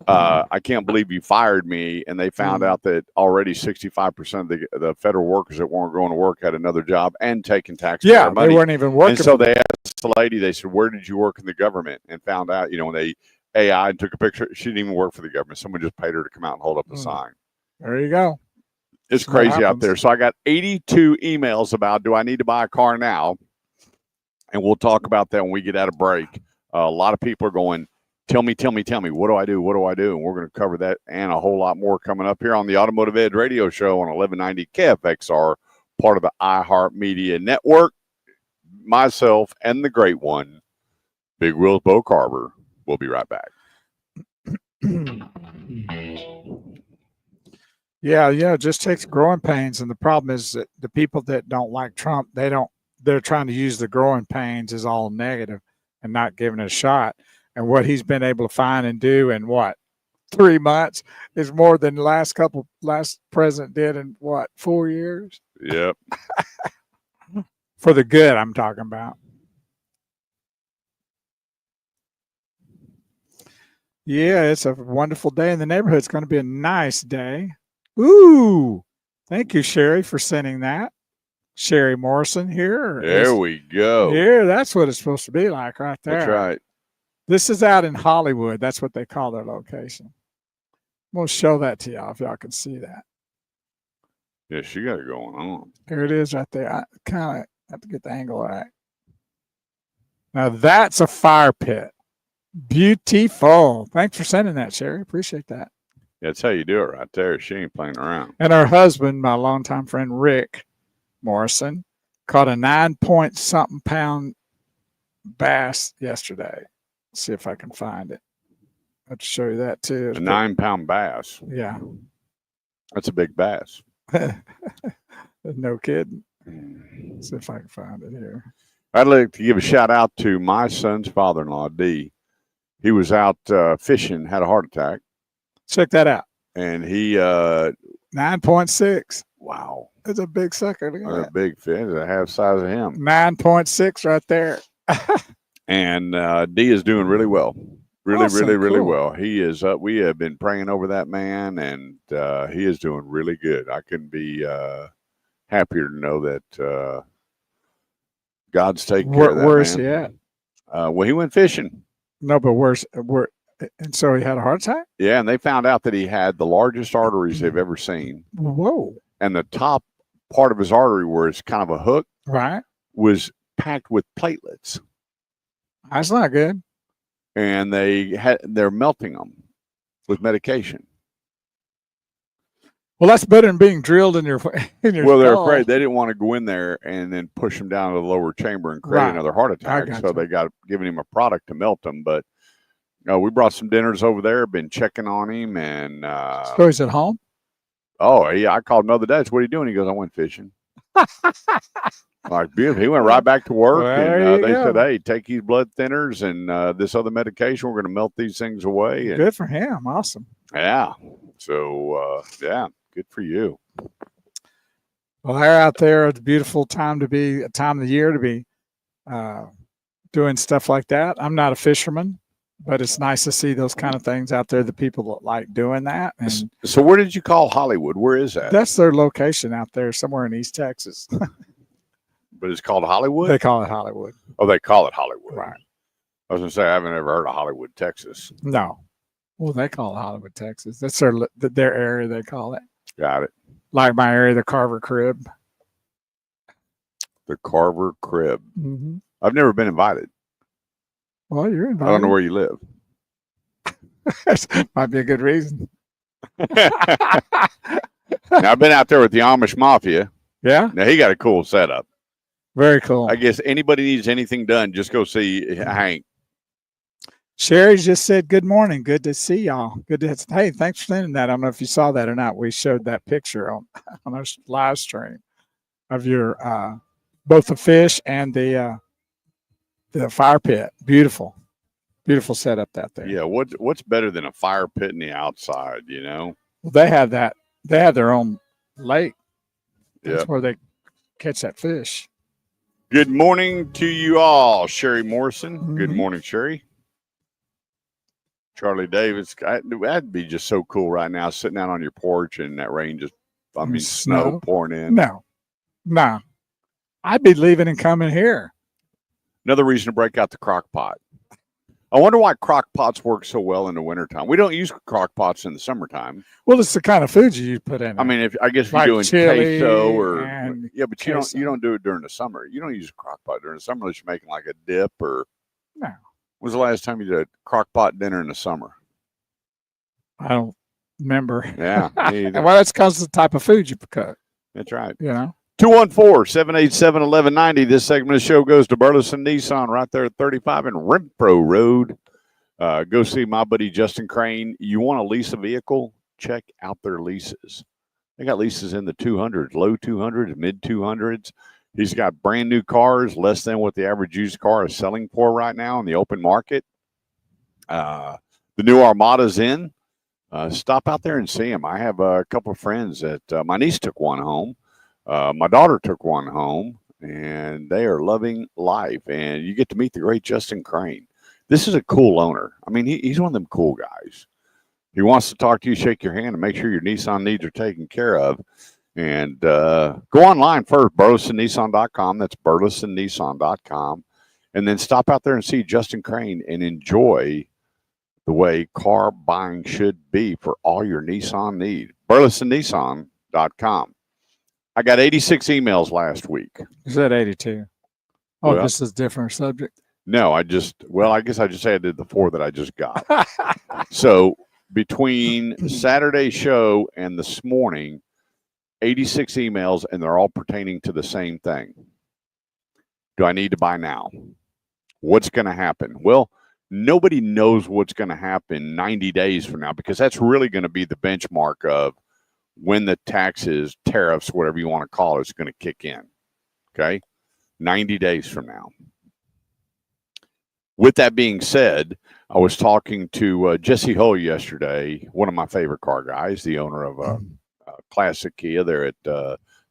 I can't believe you fired me, and they found out that already 65% of the federal workers that weren't going to work had another job and taking taxpayer money. They weren't even working. And so they asked the lady, they said, "Where did you work in the government?" And found out, when they AI and took a picture, she didn't even work for the government. Someone just paid her to come out and hold up a sign. There you go. It's crazy out there. So I got 82 emails about, do I need to buy a car now? And we'll talk about that when we get out of break. A lot of people are going, tell me. What do I do? What do I do? And we're going to cover that and a whole lot more coming up here on the Automotive Ed Radio Show on 1190 KFXR, part of the iHeartMedia Network. Myself and the great one, Big Wheels Bo Carver. We'll be right back. Yeah, it just takes growing pains. And the problem is that the people that don't like Trump, they're trying to use the growing pains as all negative and not giving it a shot. And what he's been able to find and do in 3 months is more than the last president did in 4 years? Yep. For the good, I'm talking about. Yeah, it's a wonderful day in the neighborhood. It's going to be a nice day. Ooh, thank you, Sherry, for sending that. Sherry Morrison here. There we go. Here, that's what it's supposed to be like right there. That's right. This is out in Hollywood. That's what they call their location. We'll show that to y'all if y'all can see that. Yeah, she got it going on. Here it is right there. I kind of have to get the angle right. Now that's a fire pit. Beautiful. Thanks for sending that, Sherry. Appreciate that. That's how you do it right there. She ain't playing around. And our husband, my longtime friend Rick Morrison, caught a 9-point-something pound bass yesterday. Let's see if I can find it. I'll show you that too. A 9-pound bass. Yeah. That's a big bass. No kidding. Let's see if I can find it here. I'd like to give a shout out to my son's father-in-law, D. He was out fishing, had a heart attack. Check that out. And he 9.6. Wow. That's a big sucker. Look at A that. big fish, a half size of him. 9.6 right there. And D is doing really well. Really, Awesome, really cool. well. He is we have been praying over that man, and he is doing really good. I couldn't be happier to know that God's taking care of that Where's man. he at? Well, he went fishing. No, but where? And so he had a heart attack? Yeah, and they found out that he had the largest arteries they've ever seen. Whoa. And the top part of his artery, where it's kind of a hook, Right. was packed with platelets. That's not good. And they're melting them with medication. Well, that's better than being drilled in your Well, they're skull. afraid they didn't want to go in there and then push him down to the lower chamber and create Right. another heart attack. gotcha. So they got giving him a product to melt him. But we brought some dinners over there, been checking on him, and So he's at home? oh yeah, I called him the other day. I said, "What are you doing?" He goes, "I went fishing." Like beautiful. He went right back to work, Well, and there you they go. said, "Hey, take these blood thinners and this other medication. We're going to melt these things away." And Good for him. Awesome. yeah, so yeah, good for you. Well, they're out there. It's a beautiful time of the year to be doing stuff like that. I'm not a fisherman, but it's nice to see those kind of things out there, the people that like doing that. And So where did you call Hollywood? Where is that? that's their location out there somewhere in East Texas. But it's called Hollywood? They call it Hollywood. Oh, they call it Hollywood. Right. I was going to say, I haven't ever heard of Hollywood, Texas. No. Well, they call it Hollywood, Texas. That's their area, they call it. Got it. Like my area, the Carver Crib. The Carver Crib. Mm-hmm. I've never been invited. Well, you're invited. I don't know where you live. Might be a good reason. Now, I've been out there with the Amish Mafia. Yeah, Now, he got a cool setup. very cool. I guess anybody needs anything done, just go see Hank. Sherry just said, good morning. Good to see y'all. Hey, thanks for sending that. I don't know if you saw that or not. We showed that picture on our live stream of your both the fish and the fire pit. Beautiful. Beautiful setup out there. Yeah, what's better than a fire pit in the outside, Well, they have that. They have their own lake. That's Yep. where they catch that fish. Good morning to you all. Sherry Morrison. Good Mhm. morning, Sherry. Charlie Davis. That'd be just so cool right now, sitting out on your porch and that rain just, snow pouring in. No. I'd be leaving and coming here. Another reason to break out the crock pot. I wonder why crock pots work so well in the wintertime. We don't use crock pots in the summertime. Well, it's the kind of food you put in it. I mean, I guess if Like you're doing chili queso or and but you queso. don't do it during the summer. You don't use a crock pot during the summer unless you're making like a dip or. No. When was the last time you did a crock pot dinner in the summer? I don't remember. Yeah. Me either. Well, that's because of the type of food you cook. That's right. 214-787-1190. This segment of the show goes to Burleson Nissan right there at 35 and Renfro Road. Go see my buddy Justin Crane. You want to lease a vehicle? Check out their leases. They got leases in the 200s, low 200s, mid 200s. He's got brand new cars, less than what the average used car is selling for right now in the open market. The new Armada's in. Stop out there and see him. I have a couple of friends that my niece took one home. My daughter took one home, and they are loving life. And you get to meet the great Justin Crane. This is a cool owner. I mean, he's one of them cool guys. He wants to talk to you, shake your hand, and make sure your Nissan needs are taken care of. And go online first, burlesonnissan.com. That's burlesonnissan.com. And then stop out there and see Justin Crane and enjoy the way car buying should be for all your Nissan need. burlesonnissan.com. I got 86 emails last week. Is that 82? Oh, Well, this is a different subject. No, I guess I just added the 4 that I just got. So between Saturday's show and this morning, 86 emails, and they're all pertaining to the same thing. Do I need to buy now? What's going to happen? Well, nobody knows what's going to happen 90 days from now, because that's really going to be the benchmark of when the taxes, tariffs, whatever you want to call it, is going to kick in. Okay? 90 days from now. With that being said, I was talking to Jesse Hull yesterday, one of my favorite car guys, the owner of a classic Kia there at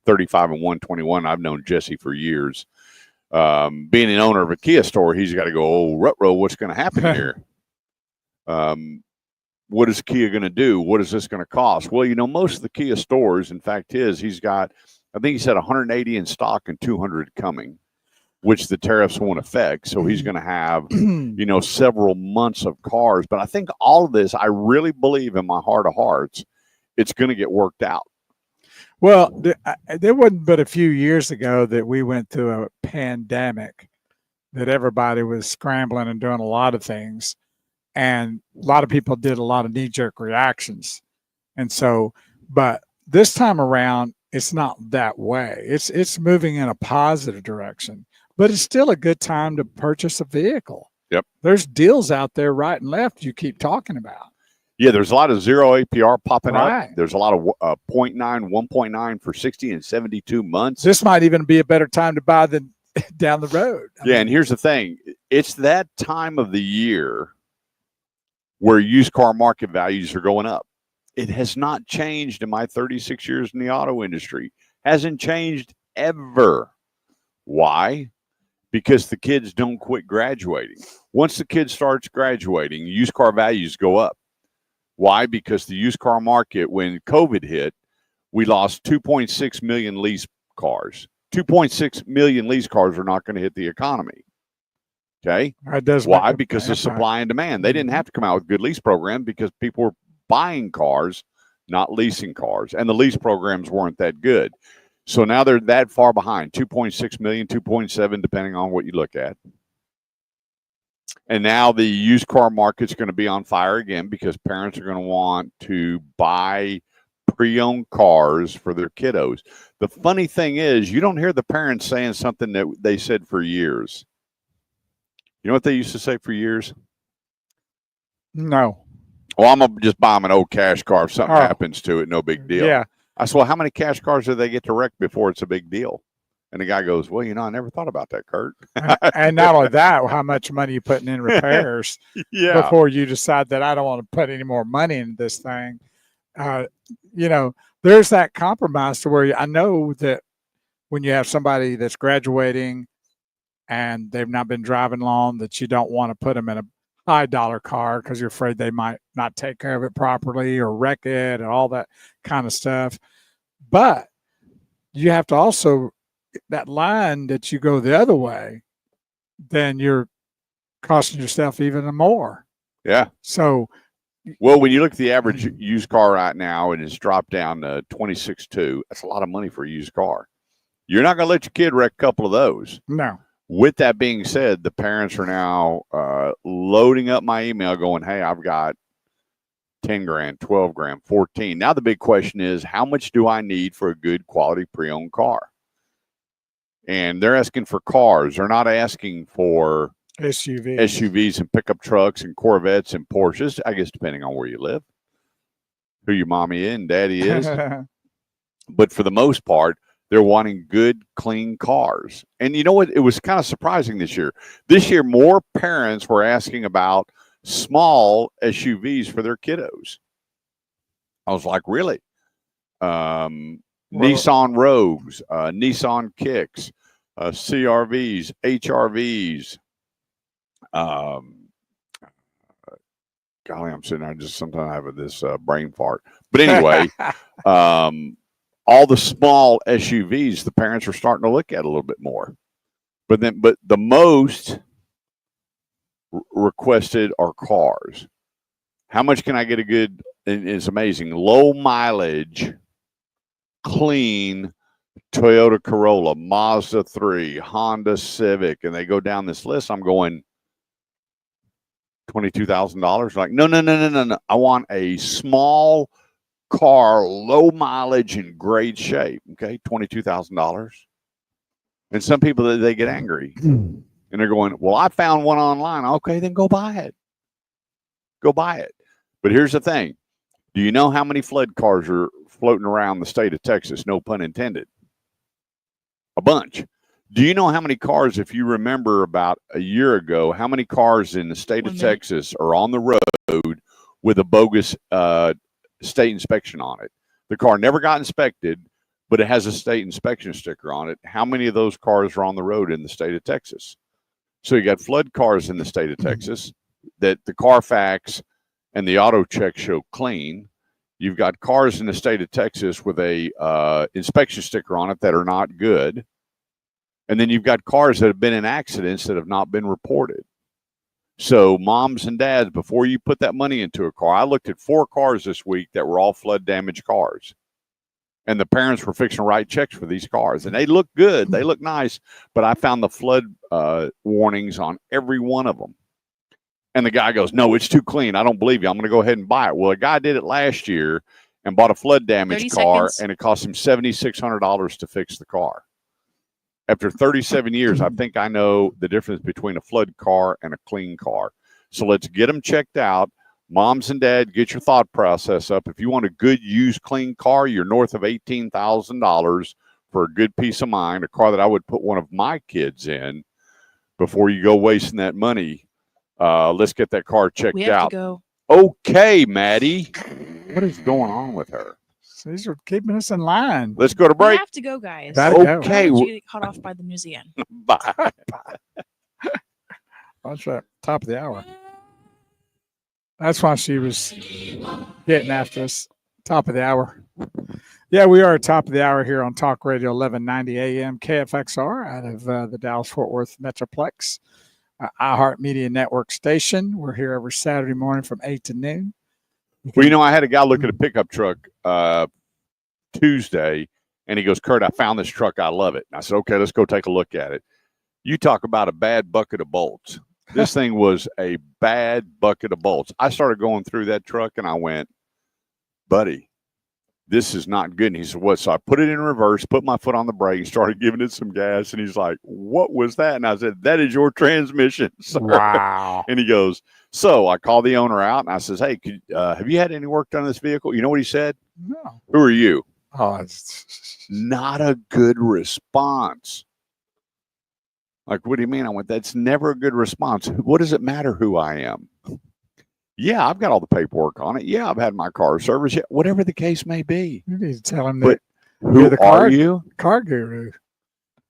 35 and 121. I've known Jesse for years. Being an owner of a Kia store, he's got to go, oh, Rutro, what's going to happen here? What is Kia going to do? What is this going to cost? Well, most of the Kia stores, in fact, he's got, I think he said 180 in stock and 200 coming, which the tariffs won't affect. So he's going to have, several months of cars. But I think all of this, I really believe in my heart of hearts, it's going to get worked out. Well, there wasn't but a few years ago that we went through a pandemic that everybody was scrambling and doing a lot of things. And a lot of people did a lot of knee-jerk reactions. And so, but this time around, it's not that way. It's moving in a positive direction. But it's still a good time to purchase a vehicle. Yep. There's deals out there right and left you keep talking about. Yeah, there's a lot of 0 APR popping Right. up. There's a lot of 0.9, 1.9 for 60 and 72 months. This might even be a better time to buy than down the road. And here's the thing. It's that time of the year where used car market values are going up. It has not changed in my 36 years in the auto industry. Hasn't changed ever. Why? Because the kids don't quit graduating. Once the kid starts graduating, used car values go up. Why? Because the used car market, when COVID hit, we lost 2.6 million lease cars. 2.6 million lease cars are not going to hit the economy. Okay? Why? Because of supply and demand. They didn't have to come out with good lease program because people were buying cars, not leasing cars. And the lease programs weren't that good. So now they're that far behind, 2.6 million, 2.7, depending on what you look at. And now the used car market's going to be on fire again because parents are going to want to buy pre-owned cars for their kiddos. The funny thing is, you don't hear the parents saying something that they said for years. You know what they used to say for years? No. Well, I'm going to just buy them an old cash car. If something happens to it, no big deal. Yeah. I said, well, how many cash cars do they get to wreck before it's a big deal? And the guy goes, well, I never thought about that, Kurt. And not only that, how much money you putting in repairs before you decide that I don't want to put any more money into this thing. There's that compromise to where I know that when you have somebody that's graduating and they've not been driving long, that you don't want to put them in a high dollar car because you're afraid they might not take care of it properly or wreck it and all that kind of stuff. But you have to also, that line that you go the other way, then you're costing yourself even more. Yeah. So, well, when you look at the average used car right now and it's dropped down to 26.2, that's a lot of money for a used car. You're not going to let your kid wreck a couple of those. No. With that being said, the parents are now loading up my email going, hey, I've got 10 grand, 12 grand, 14. Now the big question is, how much do I need for a good quality pre-owned car? And they're asking for cars. They're not asking for SUVs and pickup trucks and Corvettes and Porsches, I guess, depending on where you live, who your mommy and daddy is. But for the most part, they're wanting good, clean cars. And you know what? It was kind of surprising this year. This year, more parents were asking about small SUVs for their kiddos. I was like, really? Nissan Rogues, Nissan Kicks, CRVs, HRVs. Golly, I'm sitting there just sometimes I have this brain fart. But anyway, all the small SUVs, the parents are starting to look at a little bit more. But the most requested are cars. How much can I get a good? And it's amazing. Low mileage, clean Toyota Corolla, Mazda 3, Honda Civic, and they go down this list. I'm going $22,000. Like, no. I want a small car, low mileage, in great shape. Okay, $22,000. And some people, they get angry and they're going, well, I found one online. Okay, then go buy it. Go buy it. But here's the thing. Do you know how many flood cars are floating around the state of Texas? No pun intended. A bunch. Do you know how many cars, if you remember about a year ago, how many cars in the state of Texas are on the road with a bogus state inspection on it? The car never got inspected, but it has a state inspection sticker on it. How many of those cars are on the road in the state of Texas? So you got flood cars in the state of Texas that the Carfax and the auto check show clean. You've got cars in the state of Texas with a inspection sticker on it that are not good. And then you've got cars that have been in accidents that have not been reported. So moms and dads, before you put that money into a car, I looked at 4 cars this week that were all flood damaged cars. And the parents were fixing to write checks for these cars. And they look good. They look nice. But I found the flood warnings on every one of them. And the guy goes, no, it's too clean. I don't believe you. I'm going to go ahead and buy it. Well, a guy did it last year and bought a flood damaged car, and it cost him $7,600 to fix the car. After 37 years, I think I know the difference between a flood car and a clean car. So let's get them checked out. Moms and dad, get your thought process up. If you want a good, used, clean car, you're north of $18,000 for a good peace of mind, a car that I would put one of my kids in before you go wasting that money. Let's get that car checked We have out. to go. Okay, Maddie. What is going on with her? These are keeping us in line. Let's go to We break. have to go, guys. Okay. Don't you get caught off by the news again. Bye. That's right. Top of the hour. That's why she was getting after us. Top of the hour. Yeah, we are at top of the hour here on Talk Radio 1190 AM KFXR out of the Dallas-Fort Worth Metroplex, iHeartMedia Network station. We're here every Saturday morning from 8 to noon. Well, you know, I had a guy look at a pickup truck Tuesday, and he goes, Kurt, I found this truck. I love it. And I said, okay, let's go take a look at it. You talk about a bad bucket of bolts. This thing was a bad bucket of bolts. I started going through that truck, and I went, buddy, this is not good. And he said, what? So I put it in reverse, put my foot on the brake, and started giving it some gas. And he's like, what was that? And I said, that is your transmission, sir. Wow. And he goes, so I called the owner out, and I says, hey, have you had any work done on this vehicle? You know what he said? No. Who are you? Oh, it's Not a good response. Like, what do you mean? I went, that's never a good response. What does it matter who I am? Yeah, I've got all the paperwork on it. Yeah, I've had my car serviced. Yeah, whatever the case may be. You need to tell him But that who you're the are you? car guru.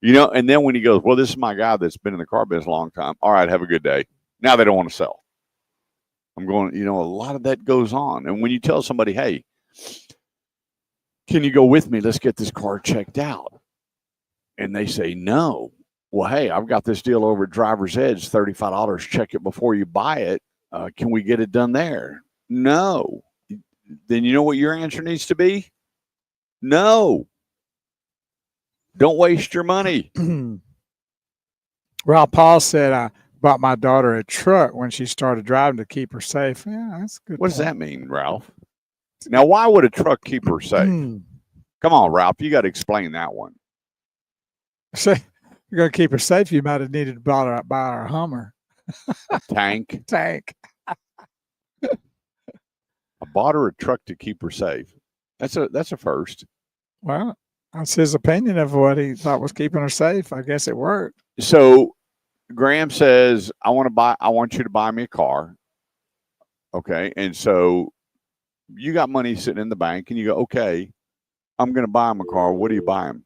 You know, and then when he goes, well, this is my guy that's been in the car business a long time. All right, have a good day. Now they don't want to sell. I'm going, you know, a lot of that goes on. And when you tell somebody, hey, can you go with me? Let's get this car checked out. And they say no. Well, hey, I've got this deal over at Driver's Edge, $35. Check it before you buy it. Can we get it done there? No. Then you know what your answer needs to be? No. Don't waste your money. Well, Paul said I bought my daughter a truck when she started driving to keep her safe. Yeah, that's a good. What does that mean, Ralph? Now, why would a truck keep her safe? Come on, Ralph. You got to explain that one. So you're going to keep her safe. You might have needed to buy her a Hummer. Tank. Tank. I bought her a truck to keep her safe. That's a first. Well, that's his opinion of what he thought was keeping her safe. I guess it worked. So Graham says, I want you to buy me a car. Okay. And so you got money sitting in the bank and you go, okay, I'm going to buy him a car. What do you buy him?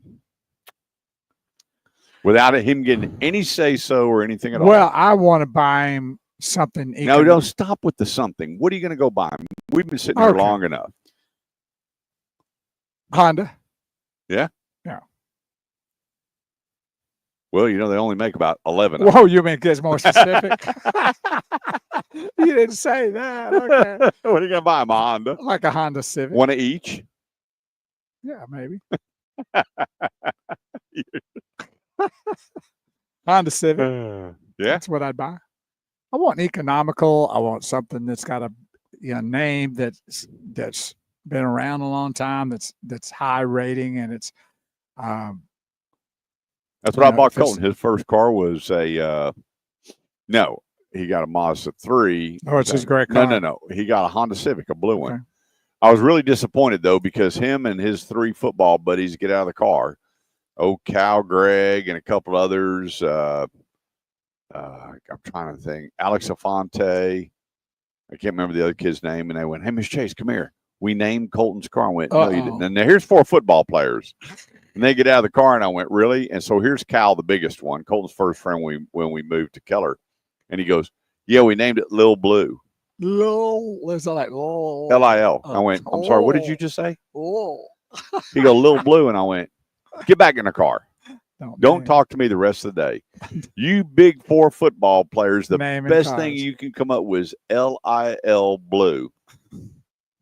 Without him getting any say so or anything at all. Well, I want to buy him something. No, don't stop with the something. What are you going to go buy him? We've been sitting here long enough. Honda. Yeah? Yeah. Well, you know, they only make about 11. Whoa, you mean get more specific? You didn't say that. Okay. What are you going to buy him? A Honda? Like a Honda Civic. One of each? Yeah, maybe. Honda Civic. Yeah. That's what I'd buy. I want economical. I want something that's got a name that's been around a long time. That's high rating, and it's. That's what I bought Colton. His first car was a. No, he got a Mazda 3. Oh, it's his great car. No. He got a Honda Civic, a blue one. Okay. I was really disappointed though because him and his 3 football buddies get out of the car. Oh, Cal, Greg, and a couple others. I'm trying to think. Alex Afonte. I can't remember the other kid's name. And they went, hey, Miss Chase, come here. We named Colton's car. I went, no, you didn't. And now here's 4 football players. And they get out of the car, and I went, really? And so here's Cal, the biggest one, Colton's first friend when we moved to Keller. And he goes, yeah, we named it Lil Blue. Lil. It's like Lil. L-I-L. I went, I'm sorry, what did you just say? Lil. He goes, Lil Blue. And I went, get back in the car. Don't talk to me the rest of the day. You big 4 football players, the best thing you can come up with is L-I-L Blue.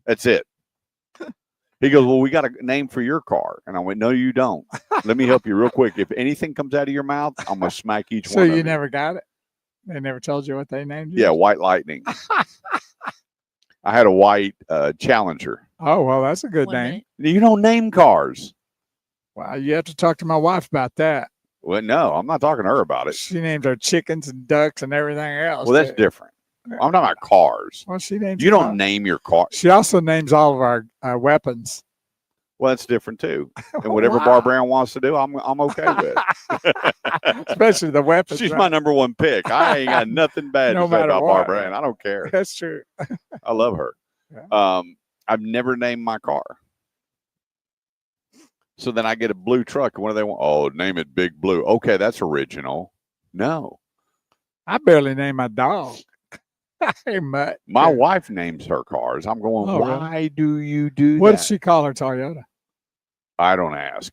That's it. He goes, well, we got a name for your car. And I went, no, you don't. Let me help you real quick. If anything comes out of your mouth, I'm going to smack each one of you. So you never got it? They never told you what they named you? Yeah, White Lightning. I had a white Challenger. Oh, well, that's a good name. You don't name cars. Well, you have to talk to my wife about that. Well, no, I'm not talking to her about it. She named her chickens and ducks and everything else. Well, that's different. I'm talking about cars. Well, she names. You don't name your car. She also names all of our weapons. Well, that's different too. And whatever Bar Brown wants to do, I'm okay with. Especially the weapons. She's my number 1 pick. I ain't got nothing bad to say about Bar Brown. I don't care. That's true. I love her. Yeah. I've never named my car. So then I get a blue truck, and what do they want? Oh, name it Big Blue. Okay, that's original. No. I barely name my dog. Hey, Mutt. My wife names her cars. I'm going, why do you do that? What does she call her Toyota? I don't ask.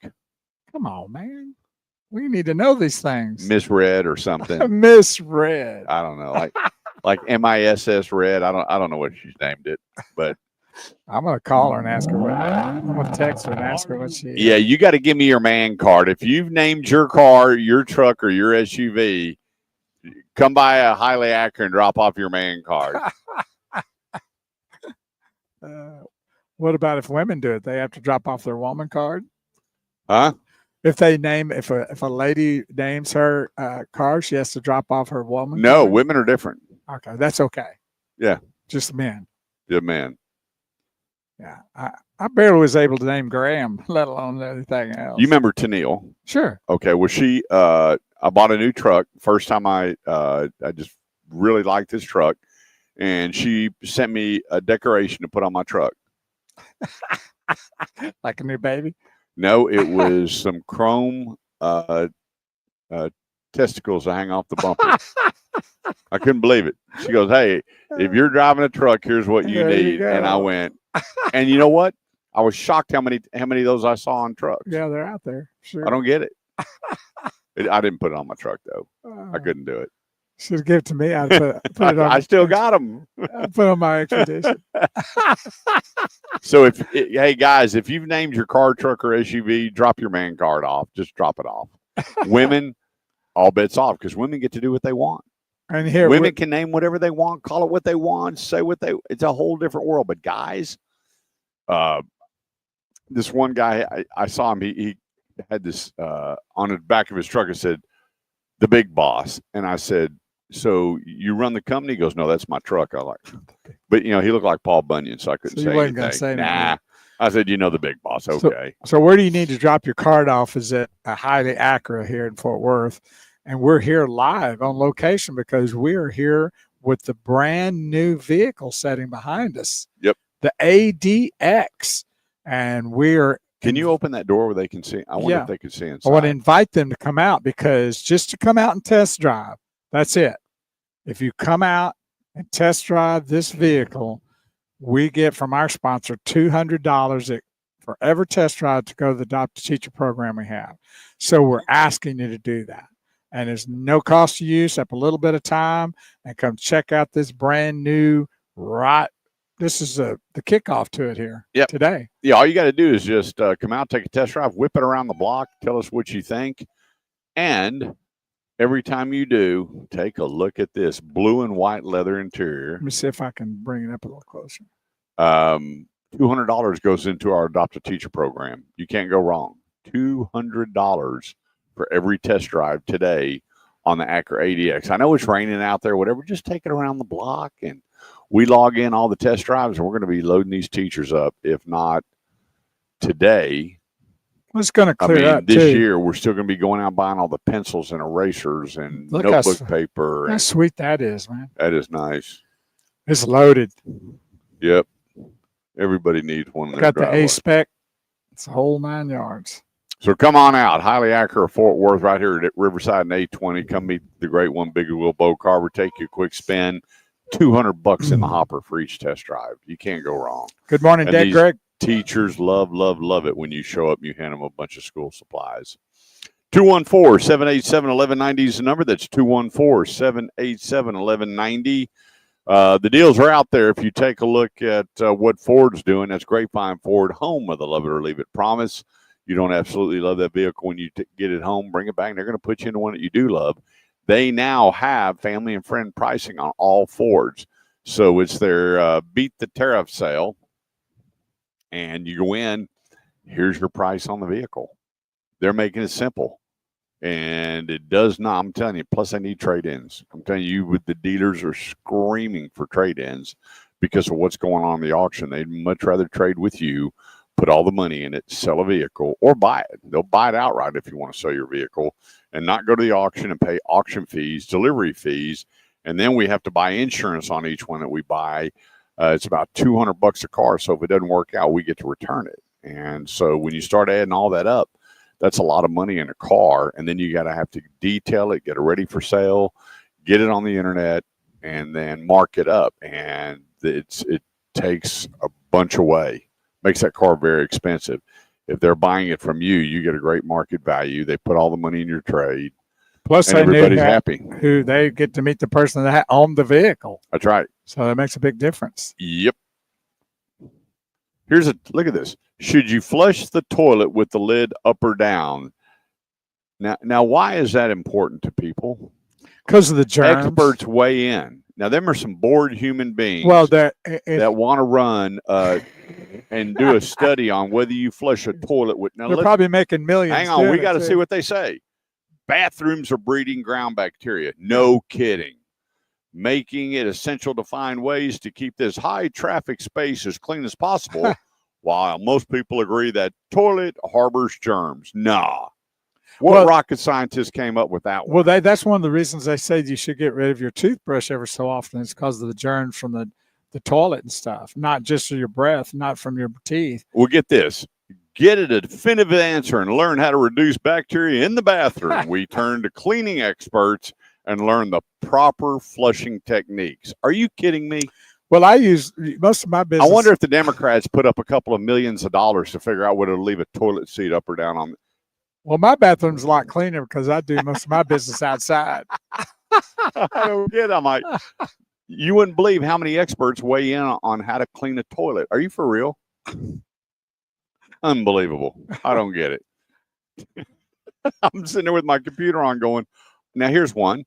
Come on, man. We need to know these things. Miss Red or something. Miss Red. I don't know. Like MISS Red. I don't know what she's named it, but I'm gonna call her and ask her what. I'm gonna text her and ask her what she is. Yeah, you got to give me your man card. If you've named your car, your truck, or your SUV, come by a Highly Acura and drop off your man card. What about if women do it? They have to drop off their woman card? Huh? If a lady names her car, she has to drop off her woman No, card? women are different. Okay, that's okay. Yeah. Just men. Yeah, men. Yeah. I barely was able to name Graham, let alone anything else. You remember Tennille? Sure. Okay. Well, I bought a new truck. First time I just really liked this truck. And she sent me a decoration to put on my truck. Like a new baby? No, it was some chrome testicles to hang off the bumper. I couldn't believe it. She goes, "Hey, if you're driving a truck, here's what you There you need." And I go. went, and you know what? I was shocked how many of those I saw on trucks. Yeah, they're out there. Sure. I don't get it. I didn't put it on my truck though. I Uh, couldn't do it. Should give it to me. I'd put it on. I still got them. I'd put on my expedition. So hey guys, if you've named your car, truck, or SUV, drop your man card off. Just drop it off. Women, all bets off because women get to do what they want. And here, Women can name whatever they want, call it what they want, say what they. It's a whole different world. But guys, this one guy I saw him. He had this on the back of his truck. It said, "The Big Boss," and I said, "So you run the company?" He goes, "No, that's my truck." I like, but he looked like Paul Bunyan, so I couldn't So say you wasn't gonna anything. say Nah, anything. I said, "The Big Boss." Okay. So where do you need to drop your card off? Is at a Highly Acura here in Fort Worth, and we're here live on location because we are here with the brand new vehicle sitting behind us. Yep. The ADX, and we're. Can you open that door where they can see? I wonder Yeah. if they could see inside. I want to invite them to come out because just to come out and test drive, that's it. If you come out and test drive this vehicle, we get from our sponsor $200 for every test drive to go to the Adopt a Teacher program we have. So we're asking you to do that. And there's no cost to you, except a little bit of time, and come check out this brand new This is the kickoff to it here today. Yeah, all you got to do is just come out, take a test drive, whip it around the block, tell us what you think. And every time you do, take a look at this blue and white leather interior. Let me see if I can bring it up a little closer. $200 goes into our Adopt a Teacher program. You can't go wrong. $200 for every test drive today on the Acura ADX. I know it's raining out there, whatever. Just take it around the block, and we log in all the test drives, and we're going to be loading these teachers up. If not today, Well, it's going to clear up this too. year, we're still going to be going out buying all the pencils and erasers and Look notebook paper. How sweet that is, man. That is nice. It's loaded. Yep. Everybody needs one. Got the A-Spec. It's a whole 9 yards. So come on out. Highly Acura Fort Worth right here at Riverside and 820. Come meet the great one, Big Will Bo Carver. Take you a quick spin. $200 in the hopper for each test drive. You can't go wrong. Good morning, And Dad these Greg. Teachers love it when you show up and you hand them a bunch of school supplies. 214-787-1190 is the number. That's 214-787-1190. The deals are out there. If you take a look at what Ford's doing, that's Grapevine Ford, home of the love it or leave it promise. You don't absolutely love that vehicle when you get it home, bring it back, and they're going to put you into one that you do love. They now have family and friend pricing on all Fords. So it's their beat the tariff sale, and you go in, here's your price on the vehicle. They're making it simple. And it does not, I'm telling you, plus I need trade-ins. I'm telling you, the dealers are screaming for trade-ins because of what's going on in the auction. They'd much rather trade with you, put all the money in it, sell a vehicle, or buy it. They'll buy it outright if you want to sell your vehicle and not go to the auction and pay auction fees, delivery fees, and then we have to buy insurance on each one that we buy. It's about $200 a car, so if it doesn't work out, we get to return it. And so when you start adding all that up, that's a lot of money in a car, and then you got to have to detail it, get it ready for sale, get it on the internet, and then mark it up. And it takes a bunch away. Makes that car very expensive. If they're buying it from you, you get a great market value. They put all the money in your trade. Plus, and everybody's happy. Who they get to meet the person that owned the vehicle. That's right. So that makes a big difference. Yep. Look at this. Should you flush the toilet with the lid up or down? Now, why is that important to people? Because of the germs. Experts weigh in. Now, them are some bored human beings that want to run and do a study on whether you flush a toilet with. Now, they're probably making millions. Hang on, we got to see what they say. Bathrooms are breeding ground bacteria. No kidding. Making it essential to find ways to keep this high traffic space as clean as possible, while most people agree that toilet harbors germs. Nah. What rocket scientist came up with that one? Well, that's one of the reasons they say you should get rid of your toothbrush every so often. It's because of the germs from the toilet and stuff, not just from your breath, not from your teeth. Well, get this. get a definitive answer and learn how to reduce bacteria in the bathroom, we turn to cleaning experts and learn the proper flushing techniques. Are you kidding me? Well, I use most of my business. I wonder if the Democrats put up a couple of millions of dollars to figure out whether to leave a toilet seat up or down on. Well, my bathroom's a lot cleaner because I do most of my business outside. I don't get it. I'm like, you wouldn't believe how many experts weigh in on how to clean a toilet. Are you for real? Unbelievable. I don't get it. I'm sitting there with my computer on going, now here's one.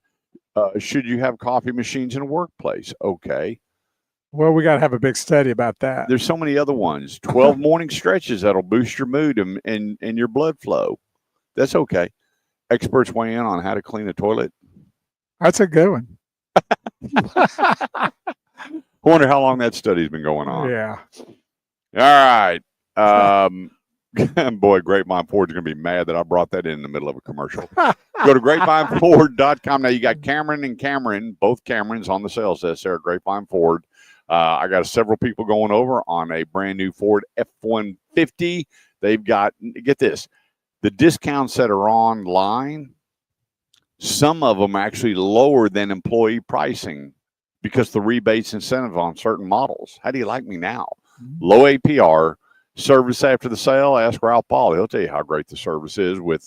Should you have coffee machines in a workplace? Okay. Well, we got to have a big study about that. There's so many other ones. 12 morning stretches that'll boost your mood and your blood flow. That's okay. Experts weigh in on how to clean a toilet. That's a good one. I wonder how long that study's been going on. Yeah. All right. Boy, Grapevine Ford's going to be mad that I brought that in the middle of a commercial. Go to grapevineford.com. Now, you got Cameron and Cameron, both Camerons on the sales desk there at Grapevine Ford. I got several people going over on a brand new Ford F-150. They've got, get this, the discounts that are online, some of them actually lower than employee pricing because the rebates incentive on certain models. How do you like me now? Low APR, service after the sale. Ask Ralph Paul. He'll tell you how great the service is with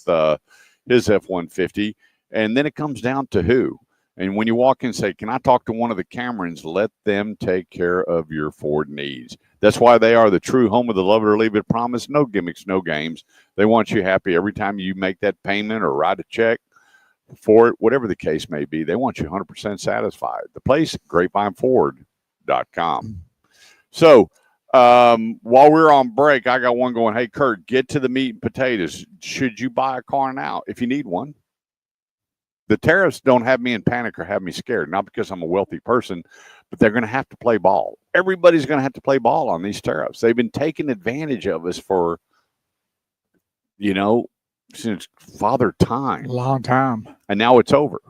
his F-150. And then it comes down to who. And when you walk in and say, can I talk to one of the Camerons? Let them take care of your Ford needs. That's why they are the true home of the love it or leave it promise. No gimmicks, no games. They want you happy every time you make that payment or write a check for it, whatever the case may be. They want you 100% satisfied. The place, grapevineford.com. So while we're on break, I got one going, hey, Kurt, get to the meat and potatoes. Should you buy a car now if you need one? The tariffs don't have me in panic or have me scared, not because I'm a wealthy person, but they're going to have to play ball. Everybody's going to have to play ball on these tariffs. They've been taking advantage of us for, since father time. Long time. And now it's over.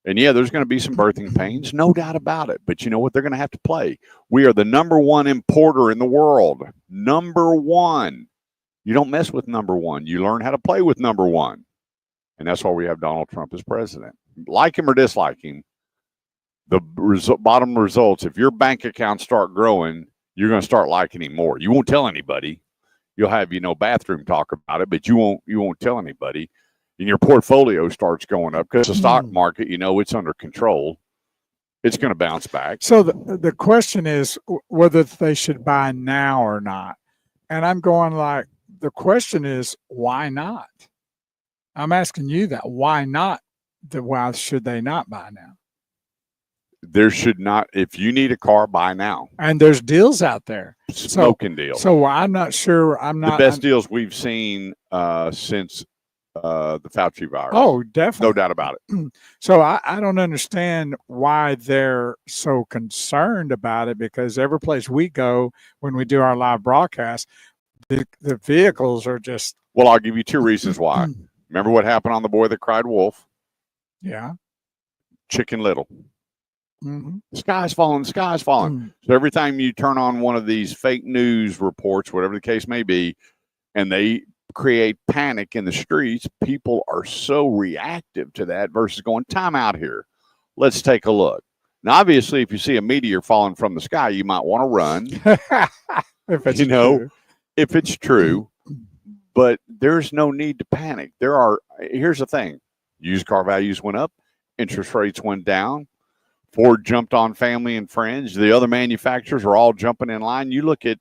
And yeah, there's going to be some birthing pains, no doubt about it. But you know what? They're going to have to play. We are the number one importer in the world. Number one. You don't mess with number one. You learn how to play with number one. And that's why we have Donald Trump as president. Like him or dislike him, the bottom results, if your bank accounts start growing, you're going to start liking him more. You won't tell anybody. You'll have, bathroom talk about it, but you won't tell anybody. And your portfolio starts going up because the stock market, it's under control. It's going to bounce back. So the question is whether they should buy now or not. And I'm going like, the question is, why not? I'm asking you that. Why not? Why should they not buy now? There should not. If you need a car, buy now. And there's deals out there. Smoking deals. So I'm not sure. The best deals we've seen since the Fauci virus. Oh, definitely. No doubt about it. So I don't understand why they're so concerned about it, because every place we go when we do our live broadcast, the vehicles are just. Well, I'll give you two reasons why. Remember what happened on The Boy That Cried Wolf? Yeah. Chicken Little. Mm-hmm. The sky's falling, the sky's falling. Mm-hmm. So every time you turn on one of these fake news reports, whatever the case may be, and they create panic in the streets, people are so reactive to that versus going, time out here. Let's take a look. Now, obviously, if you see a meteor falling from the sky, you might want to run. If it's true. If it's true. But there's no need to panic. Here's the thing. Used car values went up. Interest rates went down. Ford jumped on family and friends. The other manufacturers are all jumping in line. You look at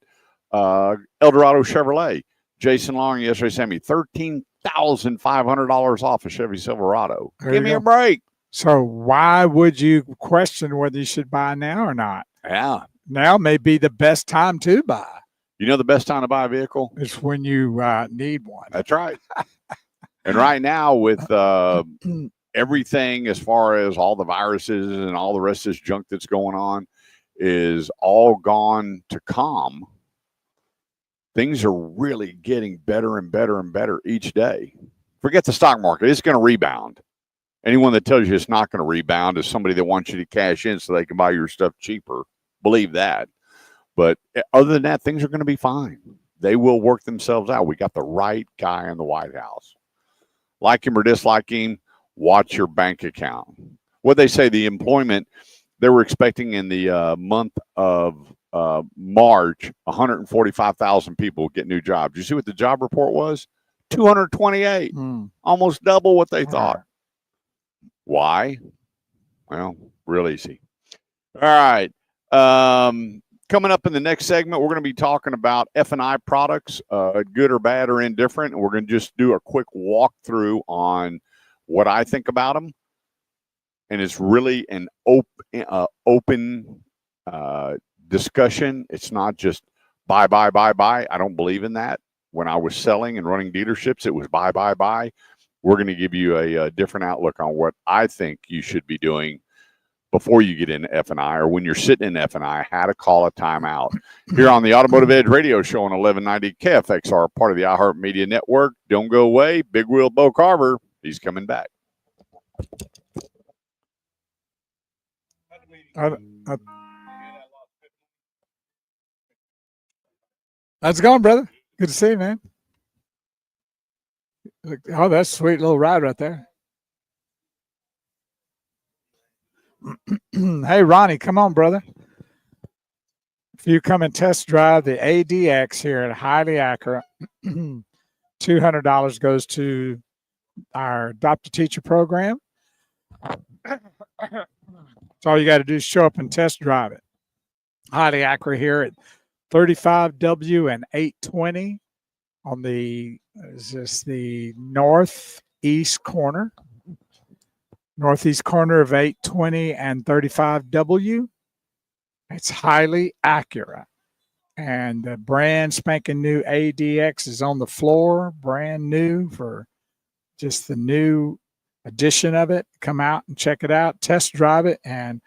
Eldorado Chevrolet. Jason Long yesterday sent me $13,500 off a Chevy Silverado. Give me a break. So why would you question whether you should buy now or not? Yeah. Now may be the best time to buy. You know the best time to buy a vehicle? It's when you need one. That's right. And right now with everything as far as all the viruses and all the rest of this junk that's going on is all gone to calm. Things are really getting better and better and better each day. Forget the stock market. It's going to rebound. Anyone that tells you it's not going to rebound is somebody that wants you to cash in so they can buy your stuff cheaper. Believe that. But other than that, things are going to be fine. They will work themselves out. We got the right guy in the White House. Like him or dislike him, watch your bank account. What they say, the employment, they were expecting in the month of March, 145,000 people get new jobs. You see what the job report was? 228, almost double what they thought. Why? Well, real easy. All right. Coming up in the next segment, we're going to be talking about F&I products, good or bad or indifferent. And we're going to just do a quick walkthrough on what I think about them. And it's really an open discussion. It's not just buy. I don't believe in that. When I was selling and running dealerships, it was buy. We're going to give you a different outlook on what I think you should be doing before you get into F&I, or when you're sitting in F&I, how to call a timeout. Here on the Automotive Edge radio show on 1190 KFXR, part of the iHeartMedia Network. Don't go away. Big Wheel Bo Carver, he's coming back. How's it going, brother? Good to see you, man. Oh, that's a sweet little ride right there. Hey, Ronnie, come on, brother. If you come and test drive the ADX here at Highly Accurate, $200 goes to our Adopt a Teacher program. So all you got to do is show up and test drive it. Highly Accurate here at 35W and 820 on the northeast corner of 820 and 35W. It's Highly Accurate. And the brand spanking new ADX is on the floor, brand new for just the new edition of it. Come out and check it out, test drive it, and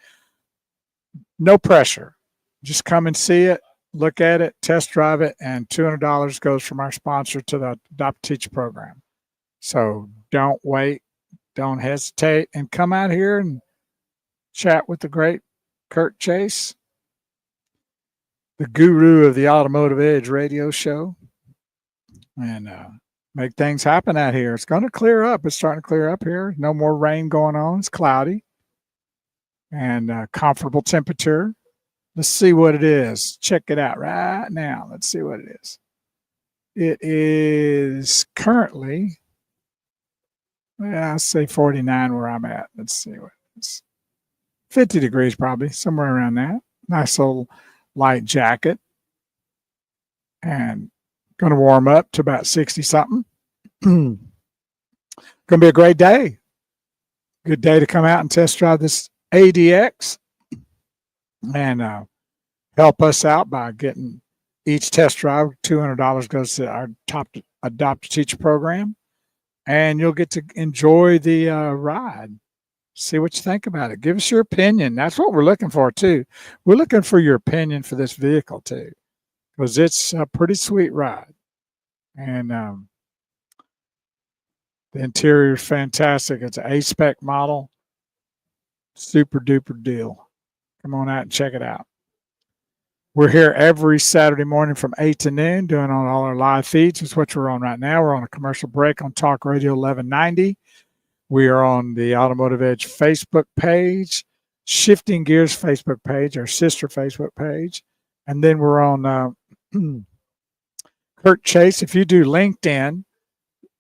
no pressure. Just come and see it, look at it, test drive it, and $200 goes from our sponsor to the Adopt a Teacher program. So don't wait, don't hesitate, and come out here and chat with the great Kurt Chase, the guru of the Automotive Edge radio show, and make things happen out here. It's going to clear up. It's starting to clear up here. No more rain going on. It's cloudy and comfortable temperature. Let's see what it is. Check it out right now. Let's see what it is. It is currently, I'll say 49 where I'm at. Let's see what it's 50 degrees probably, somewhere around that. Nice little light jacket. And going to warm up to about 60 something. Going to be a great day. Good day to come out and test drive this ADX and help us out by getting each test drive. $200 goes to our top Adopt a Teacher program, and you'll get to enjoy the ride. See what you think about it. Give us your opinion. That's what we're looking for too. We're looking for your opinion for this vehicle too, because it's a pretty sweet ride. And the interior is fantastic. It's an A-spec model. Super duper deal. Come on out and check it out. We're here every Saturday morning from 8 to noon doing on all our live feeds. It's what we're on right now. We're on a commercial break on Talk Radio 1190. We are on the Automotive Edge Facebook page, Shifting Gears Facebook page, our sister Facebook page. And then we're on Kurt Chase. If you do LinkedIn,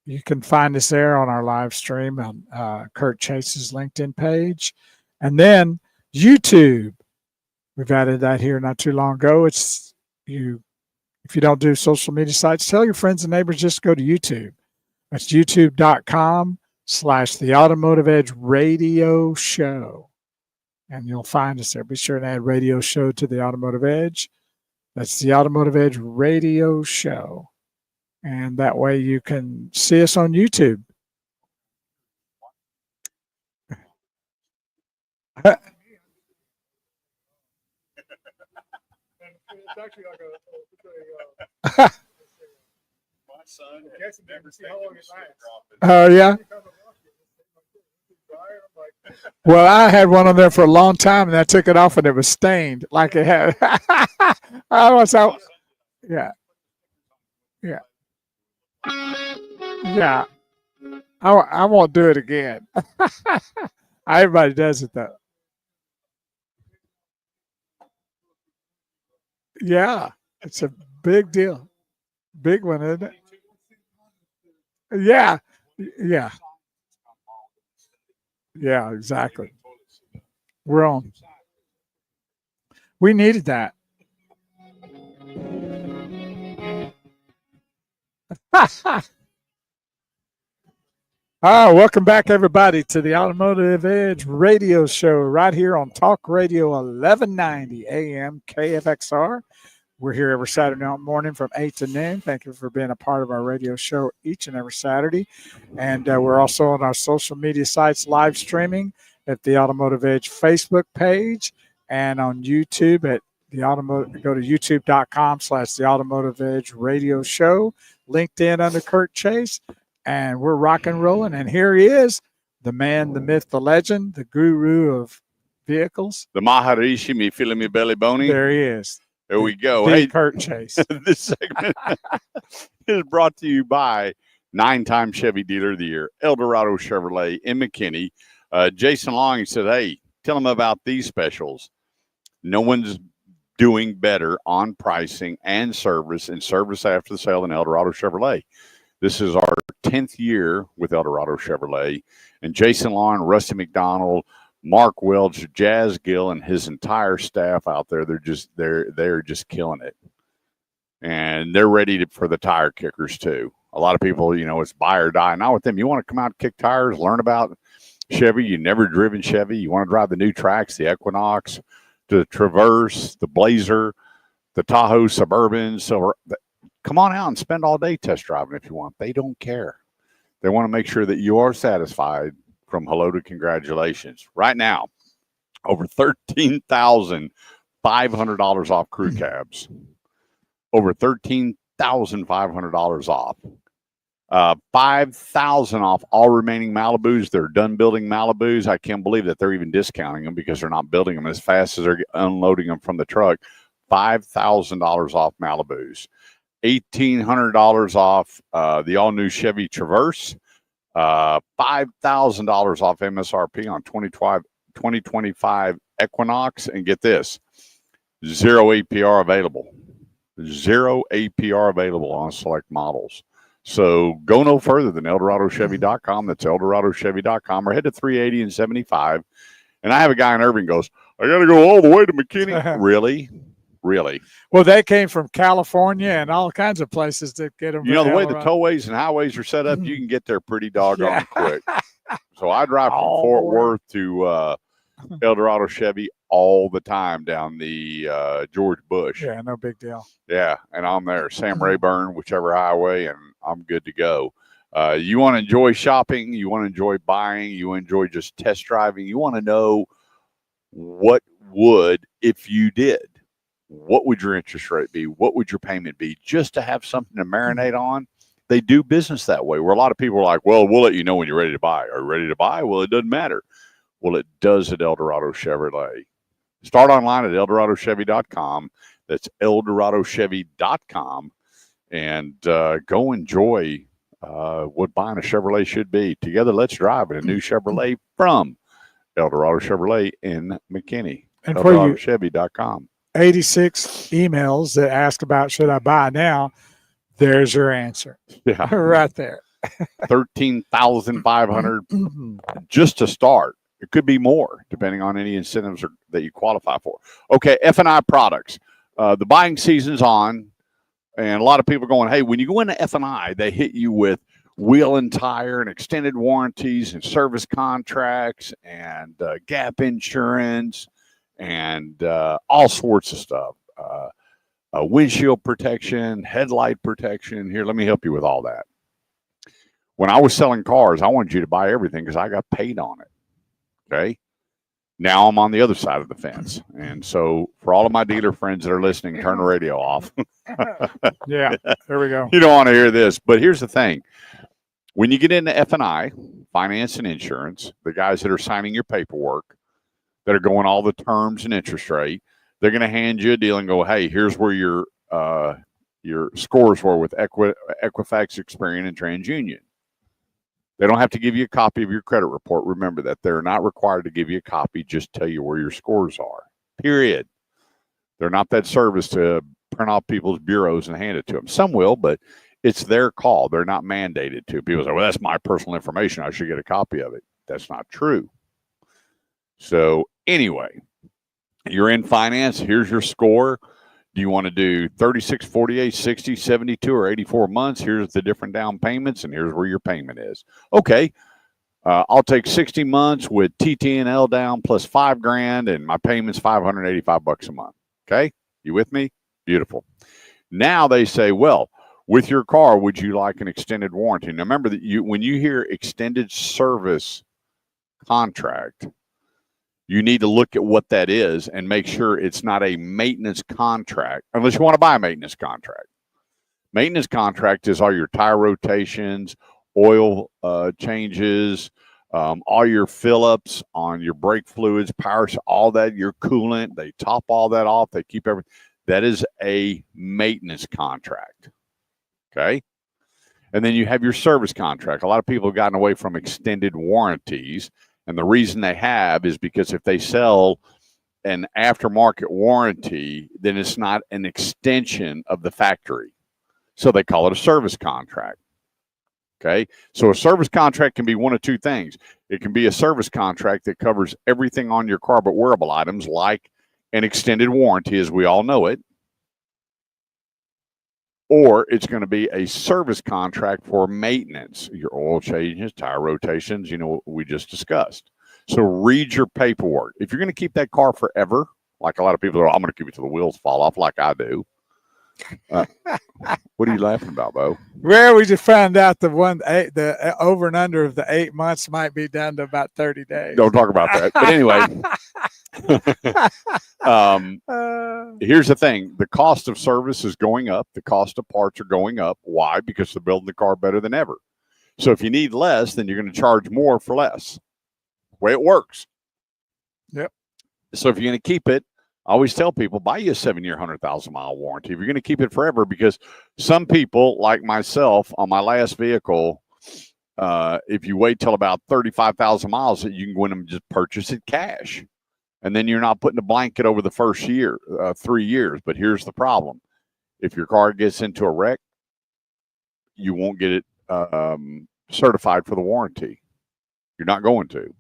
you can find us there on our live stream on Kurt Chase's LinkedIn page. And then YouTube. We've added that here not too long ago. If you don't do social media sites, tell your friends and neighbors just go to YouTube. That's youtube.com/The Automotive Edge Radio Show. And you'll find us there. Be sure to add Radio Show to the Automotive Edge. That's the Automotive Edge Radio Show. And that way you can see us on YouTube. Oh, yeah. Well, I had one on there for a long time, and I took it off, and it was stained like it had. I was out. Yeah. Yeah, I won't do it again. Everybody does it though. Yeah, it's a big deal. Big one, isn't it? Yeah, yeah, yeah, exactly. We're on. We needed that. Welcome back, everybody, to the Automotive Edge radio show right here on Talk Radio 1190 AM KFXR. We're here every Saturday morning from 8 to noon. Thank you for being a part of our radio show each and every Saturday. And we're also on our social media sites live streaming at the Automotive Edge Facebook page and on YouTube at the Automotive. Go to youtube.com/the Automotive Edge radio show. LinkedIn under Kurt Chase. And we're rock and rolling. And here he is, the man, the myth, the legend, the guru of vehicles. The Maharishi, me feeling me belly bony. There he is. There we go. The Hey, Kurt Chase. this segment is brought to you by 9-time Chevy Dealer of the Year, Eldorado Chevrolet in McKinney. Jason Long, he said, hey, tell them about these specials. No one's doing better on pricing and service after the sale than Eldorado Chevrolet. This is our 10th year with Eldorado Chevrolet, and Jason Long, Rusty McDonald, Mark Welch, Jazz Gill, and his entire staff out there, they're just killing it. And they're ready for the tire kickers too. A lot of people, it's buy or die. Not with them. You want to come out and kick tires, learn about Chevy. You've never driven Chevy. You want to drive the new tracks, the Equinox, the Traverse, the Blazer, the Tahoe Suburban, Silver. Come on out and spend all day test driving if you want. They don't care. They want to make sure that you are satisfied from hello to congratulations. Right now, over $13,500 off crew cabs. Over $13,500 off. $5,000 off all remaining Malibus. They're done building Malibus. I can't believe that they're even discounting them because they're not building them as fast as they're unloading them from the truck. $5,000 off Malibus. $1,800 off the all-new Chevy Traverse, $5,000 off MSRP on 2025 Equinox, and get this, zero APR available. Zero APR available on select models. So go no further than EldoradoChevy.com. That's EldoradoChevy.com, or head to 380 and 75. And I have a guy in Irving goes, I got to go all the way to McKinney. Really? Really? Well, they came from California and all kinds of places to get them. The way the tollways and highways are set up, you can get there pretty doggone quick. So I drive from Fort Worth to Eldorado Chevy all the time down the George Bush. Yeah, no big deal. Yeah, and I'm there. Sam Rayburn, whichever highway, and I'm good to go. You want to enjoy shopping, you want to enjoy buying, you enjoy just test driving, you want to know what would if you did. What would your interest rate be? What would your payment be? Just to have something to marinate on. They do business that way, where a lot of people are like, well, we'll let you know when you're ready to buy. Are you ready to buy? Well, it doesn't matter. Well, it does at Eldorado Chevrolet. Start online at EldoradoChevy.com. That's EldoradoChevy.com. And go enjoy what buying a Chevrolet should be. Together, let's drive in a new Chevrolet from Eldorado Chevrolet in McKinney. And for you, EldoradoChevy.com. 86 emails that ask about should I buy now, there's your answer. Yeah. Right there. 13,500 just to start. It could be more depending on any incentives that you qualify for. Okay, F&I products. The buying season's on, and a lot of people are going, hey, when you go into F&I, they hit you with wheel and tire and extended warranties and service contracts and gap insurance and all sorts of stuff. Windshield protection, headlight protection. Here, let me help you with all that. When I was selling cars, I wanted you to buy everything because I got paid on it. Okay. Now I'm on the other side of the fence. And so for all of my dealer friends that are listening, turn the radio off. Yeah, there we go. You don't want to hear this. But here's the thing. When you get into F&I, finance and insurance, the guys that are signing your paperwork, that are going all the terms and interest rate, they're going to hand you a deal and go, hey, here's where your your scores were with Equifax, Experian, and TransUnion. They don't have to give you a copy of your credit report. Remember that. They're not required to give you a copy, just tell you where your scores are, period. They're not that service to print off people's bureaus and hand it to them. Some will, but it's their call. They're not mandated to. People say, well, that's my personal information. I should get a copy of it. That's not true. So anyway, you're in finance. Here's your score. Do you want to do 36, 48, 60, 72, or 84 months? Here's the different down payments, and here's where your payment is. Okay, I'll take 60 months with TT&L down plus $5,000, and my payment's $585 a month. Okay, you with me? Beautiful. Now they say, well, with your car, would you like an extended warranty? Now remember that when you hear extended service contract, you need to look at what that is and make sure it's not a maintenance contract, unless you want to buy a maintenance contract. Maintenance contract is all your tire rotations, oil changes, all your fill-ups on your brake fluids, power, all that, your coolant. They top all that off. They keep everything. That is a maintenance contract. Okay? And then you have your service contract. A lot of people have gotten away from extended warranties. And the reason they have is because if they sell an aftermarket warranty, then it's not an extension of the factory. So they call it a service contract. Okay. So a service contract can be one of two things. It can be a service contract that covers everything on your car but wearable items, like an extended warranty as we all know it. Or it's going to be a service contract for maintenance, your oil changes, tire rotations, what we just discussed. So read your paperwork. If you're going to keep that car forever, like a lot of people are, I'm going to keep it till the wheels fall off, like I do. What are you laughing about, Bo? Well, we just found out the over and under of the 8 months might be down to about 30 days. Don't talk about that. But anyway, here's the thing. The cost of service is going up. The cost of parts are going up. Why? Because they're building the car better than ever. So if you need less, then you're going to charge more for less. The way it works. Yep. So if you're going to keep it, I always tell people, buy you a 7-year, 100,000-mile warranty. If you're going to keep it forever, because some people, like myself, on my last vehicle, if you wait till about 35,000 miles, you can go in and just purchase it cash. And then you're not putting a blanket over the first year, 3 years. But here's the problem. If your car gets into a wreck, you won't get it certified for the warranty. You're not going to.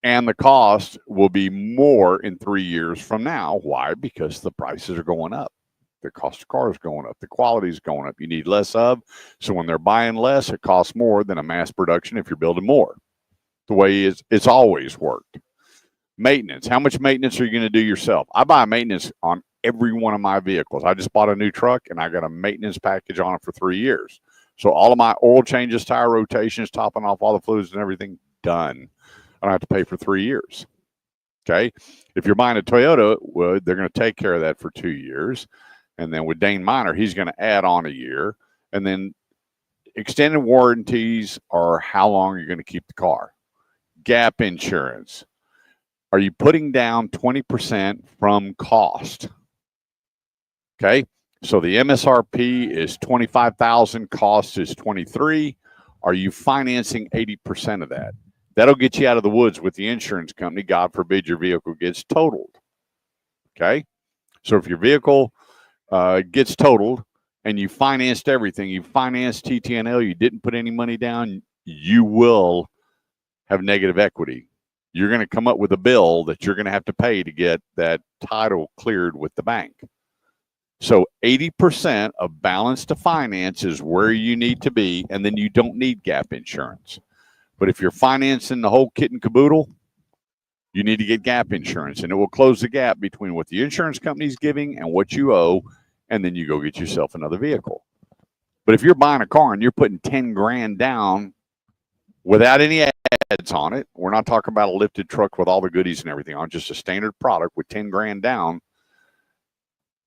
And the cost will be more in 3 years from now. Why? Because the prices are going up. The cost of cars is going up. The quality is going up. You need less of. So when they're buying less, it costs more than a mass production if you're building more. The way it's always worked. Maintenance. How much maintenance are you going to do yourself? I buy maintenance on every one of my vehicles. I just bought a new truck, and I got a maintenance package on it for 3 years. So all of my oil changes, tire rotations, topping off all the fluids and everything, done. I don't have to pay for 3 years. Okay. If you're buying a Toyota, well, they're going to take care of that for 2 years. And then with Dane Minor, he's going to add on a year. And then extended warranties are how long you're going to keep the car. Gap insurance. Are you putting down 20% from cost? Okay. So the MSRP is $25,000, cost is $23,000. Are you financing 80% of that? That'll get you out of the woods with the insurance company. God forbid your vehicle gets totaled. Okay? So if your vehicle gets totaled and you financed everything, you financed TT&L, you didn't put any money down, you will have negative equity. You're going to come up with a bill that you're going to have to pay to get that title cleared with the bank. So 80% of balance to finance is where you need to be, and then you don't need gap insurance. But if you're financing the whole kit and caboodle, you need to get gap insurance, and it will close the gap between what the insurance company is giving and what you owe, and then you go get yourself another vehicle. But if you're buying a car and you're putting 10 grand down without any ads on it, we're not talking about a lifted truck with all the goodies and everything on, just a standard product with 10 grand down,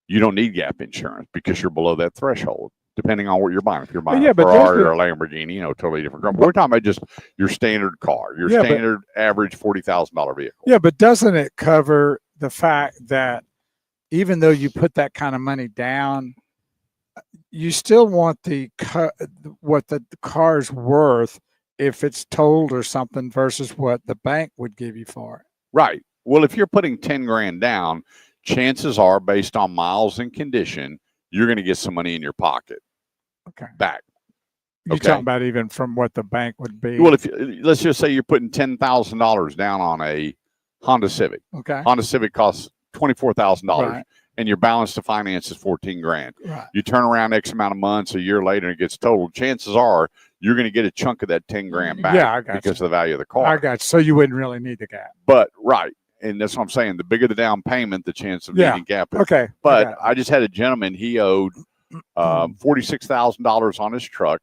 you don't need gap insurance because you're below that threshold. Depending on what you're buying. If you're buying a Ferrari or a Lamborghini, totally different car. But we're talking about just your standard car, your standard average $40,000 vehicle. Yeah, but doesn't it cover the fact that even though you put that kind of money down, you still want what the car's worth if it's totaled or something versus what the bank would give you for it. Right. Well, if you're putting 10 grand down, chances are, based on miles and condition, you're going to get some money in your pocket Okay. back. You're Okay. talking about even from what the bank would be. Well, let's just say you're putting $10,000 down on a Honda Civic. Okay. Honda Civic costs $24,000, Right. and your balance to finance is 14 grand. Right. You turn around X amount of months, a year later, and it gets totaled. Chances are you're going to get a chunk of that 10 grand back. Yeah, I got because you. of the value of the car. I got you. So you wouldn't really need the gap. But right, and that's what I'm saying. The bigger the down payment, the chance of needing gap. Okay. But I just had a gentleman. He owed $46,000 on his truck.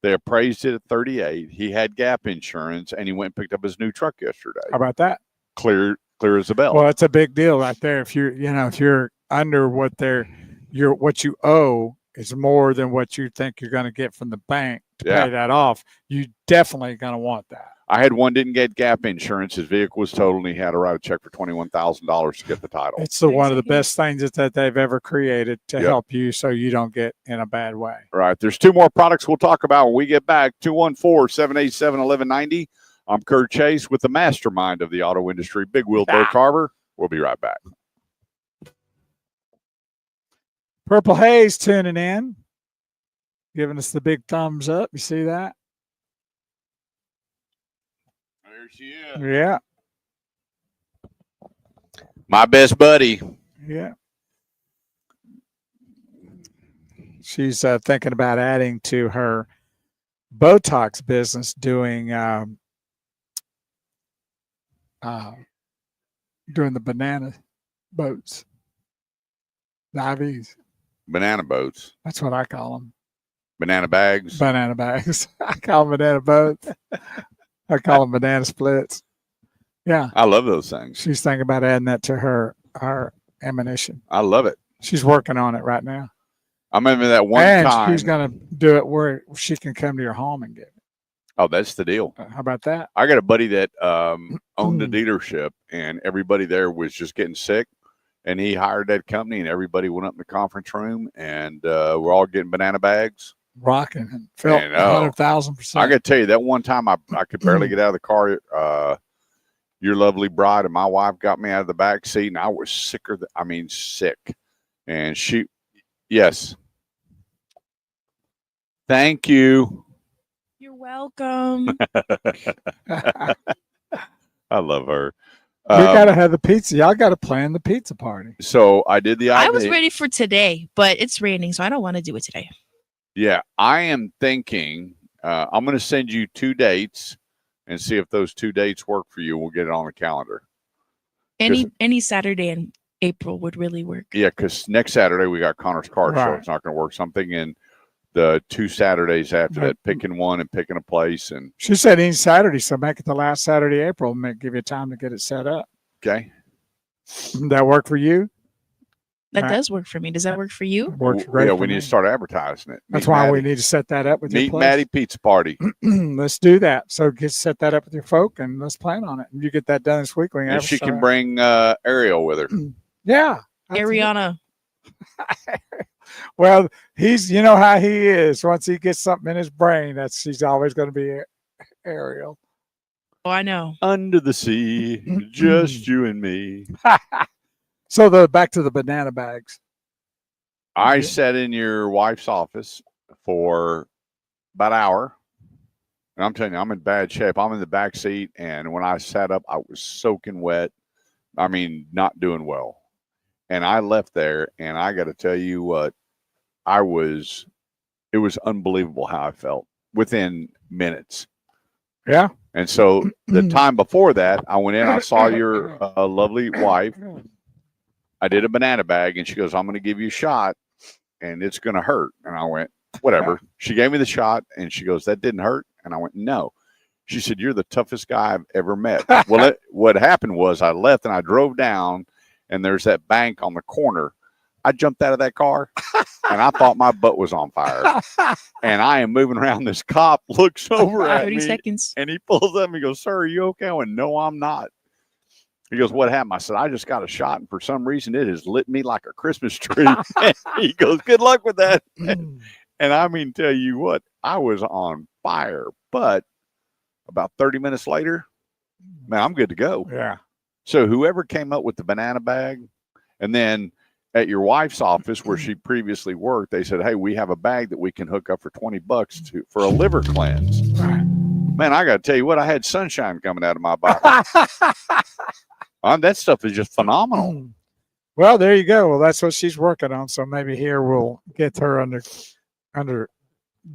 They appraised it at 38. He had gap insurance, and he went and picked up his new truck yesterday. How about that? Clear as a bell. Well, it's a big deal right there. If you're under what what you owe is more than what you think you're going to get from the bank to pay that off, you definitely going to want that. I had one didn't get gap insurance. His vehicle was totaled, and he had to write a check for $21,000 to get the title. It's one of the best things that they've ever created to help you so you don't get in a bad way. Right. There's two more products we'll talk about when we get back. 214-787-1190. I'm Kurt Chase with the mastermind of the auto industry, Big Wheel Burke Harbor. We'll be right back. Purple Haze tuning in, giving us the big thumbs up. You see that? There she is. Yeah. My best buddy. Yeah. She's thinking about adding to her Botox business, doing the banana boats, the IVs. Banana boats. That's what I call them. Banana bags. Banana bags. I call them banana boats. I call them banana splits. Yeah. I love those things. She's thinking about adding that to her ammunition. I love it. She's working on it right now. I remember that one time. And she's going to do it where she can come to your home and get it. Oh, that's the deal. How about that? I got a buddy that owned a dealership, and everybody there was just getting sick. And he hired that company, and everybody went up in the conference room, and we're all getting banana bags. Rocking and felt 100,000%. I got to tell you, that one time I could barely get out of the car. Your lovely bride and my wife got me out of the back seat, and I was sick. And yes. Thank you. You're welcome. I love her. We got to have the pizza. Y'all got to plan the pizza party. So I did the idea. I was ready for today, but it's raining, so I don't want to do it today. Yeah, I am thinking I'm going to send you 2 dates and see if those 2 dates work for you. We'll get it on the calendar. Any Saturday in April would really work. Yeah, because next Saturday we got Connor's car show. It's not going to work. Something in the 2 Saturdays after that, picking one and picking a place. And she said any Saturday, so make it the last Saturday April and give you time to get it set up. Okay. Does that work for you? That does work for me. Does that work for you? Works great. Yeah, we need to start advertising it. That's why we need to set that up with your Meet place. Maddie Pizza Party. Let's do that. So set that up with your folk and let's plan on it. And you get that done this week. And she can bring Ariel with her. Yeah. Ariana. Well, you know how he is. Once he gets something in his brain, she's always going to be Ariel. Oh, I know. Under the sea, just you and me. So back to the banana bags. I sat in your wife's office for about an hour. And I'm telling you, I'm in bad shape. I'm in the back seat. And when I sat up, I was soaking wet. I mean, not doing well. And I left there, and I got to tell you what, it was unbelievable how I felt within minutes. Yeah. And so the time before that, I went in, I saw your lovely wife. I did a banana bag, and she goes, I'm going to give you a shot, and it's going to hurt. And I went, whatever. She gave me the shot, and she goes, that didn't hurt? And I went, no. She said, you're the toughest guy I've ever met. Well, what happened was I left, and I drove down, and there's that bank on the corner. I jumped out of that car, and I thought my butt was on fire. And I am moving around. This cop looks over at 30 me, seconds. and he pulls up and he goes, sir, are you okay? I went, no, I'm not. He goes, what happened? I said, I just got a shot, and for some reason it has lit me like a Christmas tree. He goes, good luck with that. And I mean, tell you what, I was on fire. But about 30 minutes later, man, I'm good to go. Yeah. So whoever came up with the banana bag, and then at your wife's office where she previously worked, they said, hey, we have a bag that we can hook up for $20 for a liver cleanse. Right. Man, I got to tell you what, I had sunshine coming out of my body. That stuff is just phenomenal. Well, there you go. Well, that's what she's working on. So maybe here we'll get her under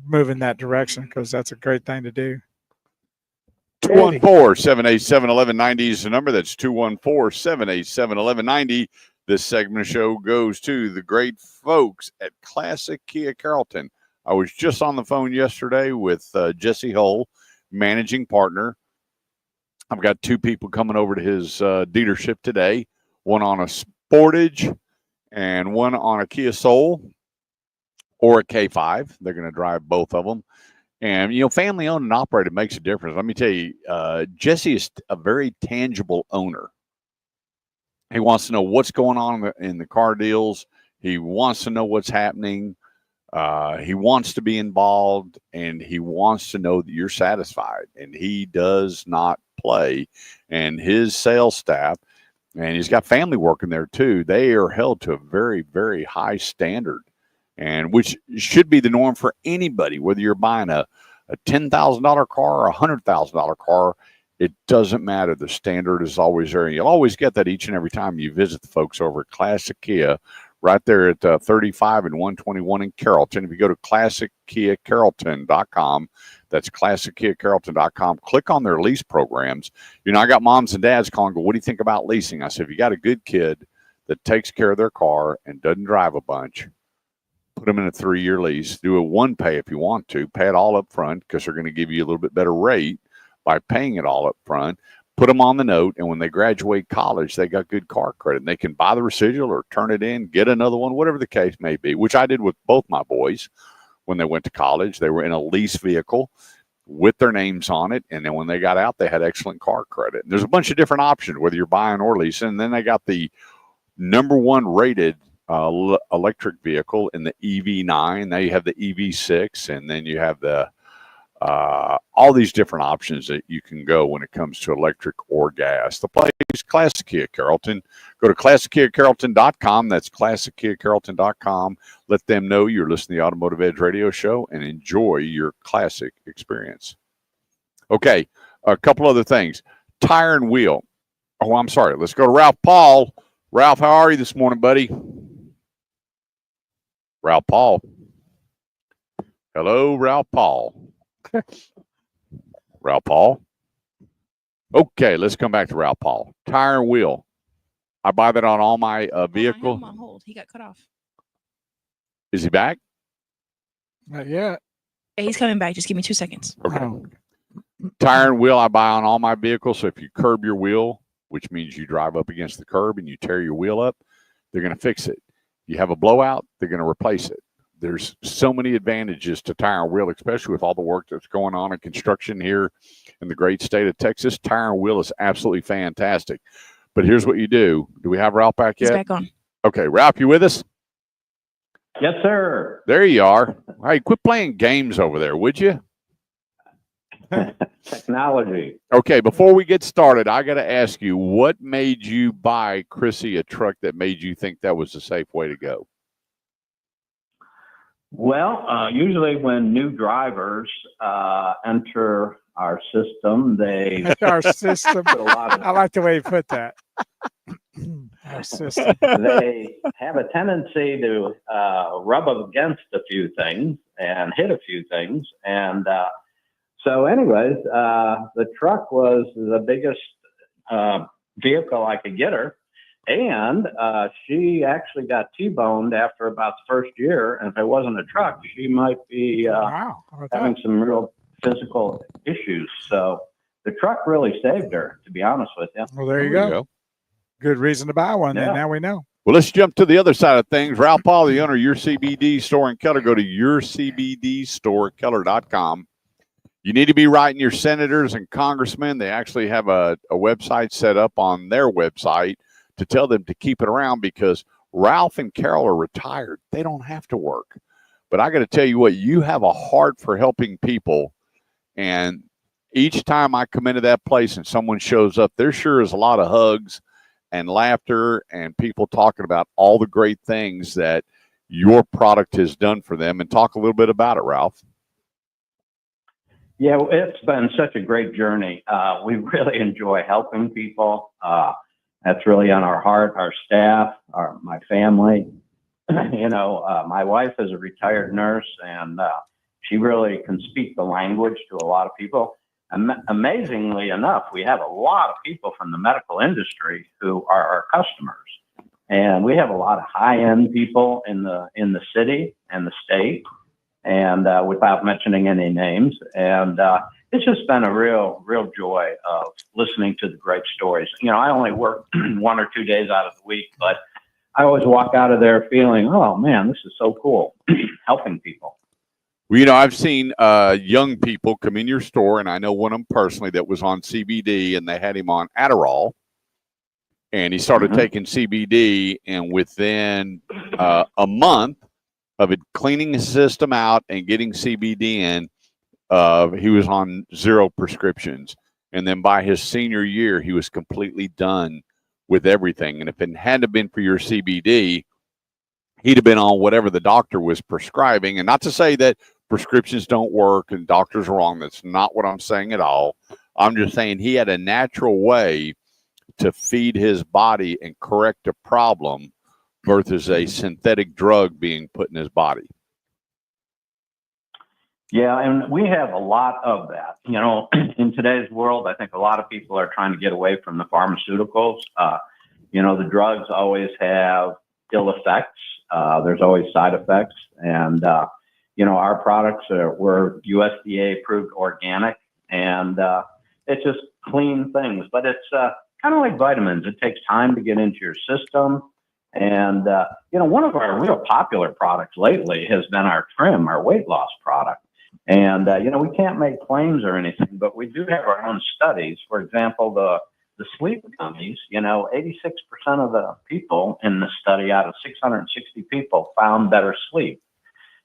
moving that direction, because that's a great thing to do. 214-787-1190 is the number. That's 214-787-1190. This segment of show goes to the great folks at Classic Kia Carrollton. I was just on the phone yesterday with Jesse Hull, managing partner. I've got two people coming over to his dealership today, one on a Sportage and one on a Kia Soul or a K5. They're going to drive both of them. And, you know, family owned and operated makes a difference. Let me tell you, Jesse is a very tangible owner. He wants to know what's going on in the car deals. He wants to know what's happening. He wants to be involved, and he wants to know that you're satisfied. And he does not play. And his sales staff, and he's got family working there too, they are held to a very, very high standard, and which should be the norm for anybody, whether you're buying a $10,000 car or a $100,000 car. It doesn't matter. The standard is always there. You'll always get that each and every time you visit the folks over at Classic Kia, right there at 35 and 121 in Carrollton. If you go to ClassicKiaCarrollton.com, that's ClassicKiaCarrollton.com, click on their lease programs. You know, I got moms and dads calling, go, what do you think about leasing? I said, if you got a good kid that takes care of their car and doesn't drive a bunch, put them in a 3-year lease. Do a one pay if you want to. Pay it all up front, because they're going to give you a little bit better rate by paying it all up front. Put them on the note, and when they graduate college, they got good car credit, and they can buy the residual or turn it in, get another one, whatever the case may be, which I did with both my boys when they went to college. They were in a lease vehicle with their names on it, and then when they got out, they had excellent car credit. And there's a bunch of different options, whether you're buying or leasing. And then they got the #1 rated electric vehicle in the EV9. Now you have the EV6, and then you have the all these different options that you can go when it comes to electric or gas. The place is Classic Kia Carrollton. Go to ClassicKiaCarrollton.com. That's ClassicKiaCarrollton.com. Let them know you're listening to the Automotive Edge Radio Show, and enjoy your classic experience. Okay, a couple other things. Tire and wheel. Oh, I'm sorry. Let's go to Ralph Paul. Ralph, how are you this morning, buddy? Ralph Paul. Hello, Ralph Paul. Ralph Paul. Okay, let's come back to Ralph Paul. Tire and wheel. I buy that on all my vehicle. I have him on hold. He got cut off. Is he back? Not yet. Yeah, he's coming back. Just give me 2 seconds. Okay. Oh. Tire and wheel I buy on all my vehicles. So if you curb your wheel, which means you drive up against the curb and you tear your wheel up, they're going to fix it. You have a blowout, they're going to replace it. There's so many advantages to tire and wheel, especially with all the work that's going on in construction here in the great state of Texas. Tire and wheel is absolutely fantastic. But here's what you do. Do we have Ralph back yet? He's back on. Okay, Ralph, you with us? Yes, sir. There you are. Hey, quit playing games over there, would you? Technology. Okay, before we get started, I got to ask you, what made you buy Chrissy a truck that made you think that was a safe way to go? Well, usually when new drivers enter our system, they Our system. put a lot of, I like the way you put that. Our system. they have a tendency to rub up against a few things and hit a few things. And so anyways, the truck was the biggest vehicle I could get her. And she actually got T-boned after about the first year. And if it wasn't a truck, she might be Wow. How about having that? some real physical issues. So the truck really saved her, to be honest with you. Well, there you go. Good reason to buy one. Yeah. Then now we know. Well, let's jump to the other side of things. Ralph Paul, the owner of Your CBD store in Keller. Go to YourCBDstore@Keller.com. You need to be writing your senators and congressmen. They actually have a website set up on their website to tell them to keep it around, because Ralph and Carol are retired. They don't have to work. But I got to tell you what, you have a heart for helping people. And each time I come into that place and someone shows up, there sure is a lot of hugs and laughter and people talking about all the great things that your product has done for them. And talk a little bit about it, Ralph. Yeah, it's been such a great journey. We really enjoy helping people. That's really on our heart, our staff, my family. My wife is a retired nurse, and she really can speak the language to a lot of people. Amazingly enough, we have a lot of people from the medical industry who are our customers. And we have a lot of high-end people in the city and the state, and without mentioning any names. And it's just been a real joy of listening to the great stories. I only work 1 or 2 days out of the week, but I always walk out of there feeling, oh man, this is so cool, helping people. Well, I've seen young people come in your store, and I know one of them personally that was on CBD, and they had him on Adderall, and he started taking CBD, and within a month of it cleaning his system out and getting CBD in, he was on 0 prescriptions. And then by his senior year, he was completely done with everything. And if it hadn't been for your CBD, he'd have been on whatever the doctor was prescribing. And not to say that prescriptions don't work and doctors are wrong. That's not what I'm saying at all. I'm just saying he had a natural way to feed his body and correct a problem versus a synthetic drug being put in his body. Yeah, and we have a lot of that. In today's world, I think a lot of people are trying to get away from the pharmaceuticals. The drugs always have ill effects. There's always side effects. And, our products were USDA approved organic, and it's just clean things. But it's kind of like vitamins. It takes time to get into your system. And, one of our real popular products lately has been our trim, our weight loss product. And, we can't make claims or anything, but we do have our own studies. For example, the sleep gummies, 86% of the people in the study out of 660 people found better sleep.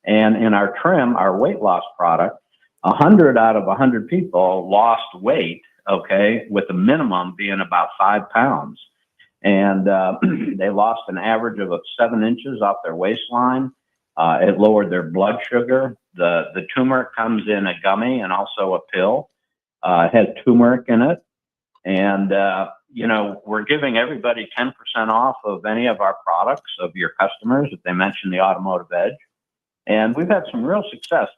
And in our trim, our weight loss product, 100 out of 100 people lost weight, okay, with the minimum being about 5 pounds. And they lost an average of 7 inches off their waistline. It lowered their blood sugar. The turmeric comes in a gummy and also a pill. It has turmeric in it. And, we're giving everybody 10% off of any of our products of your customers if they mention the Automotive Edge. And we've had some real success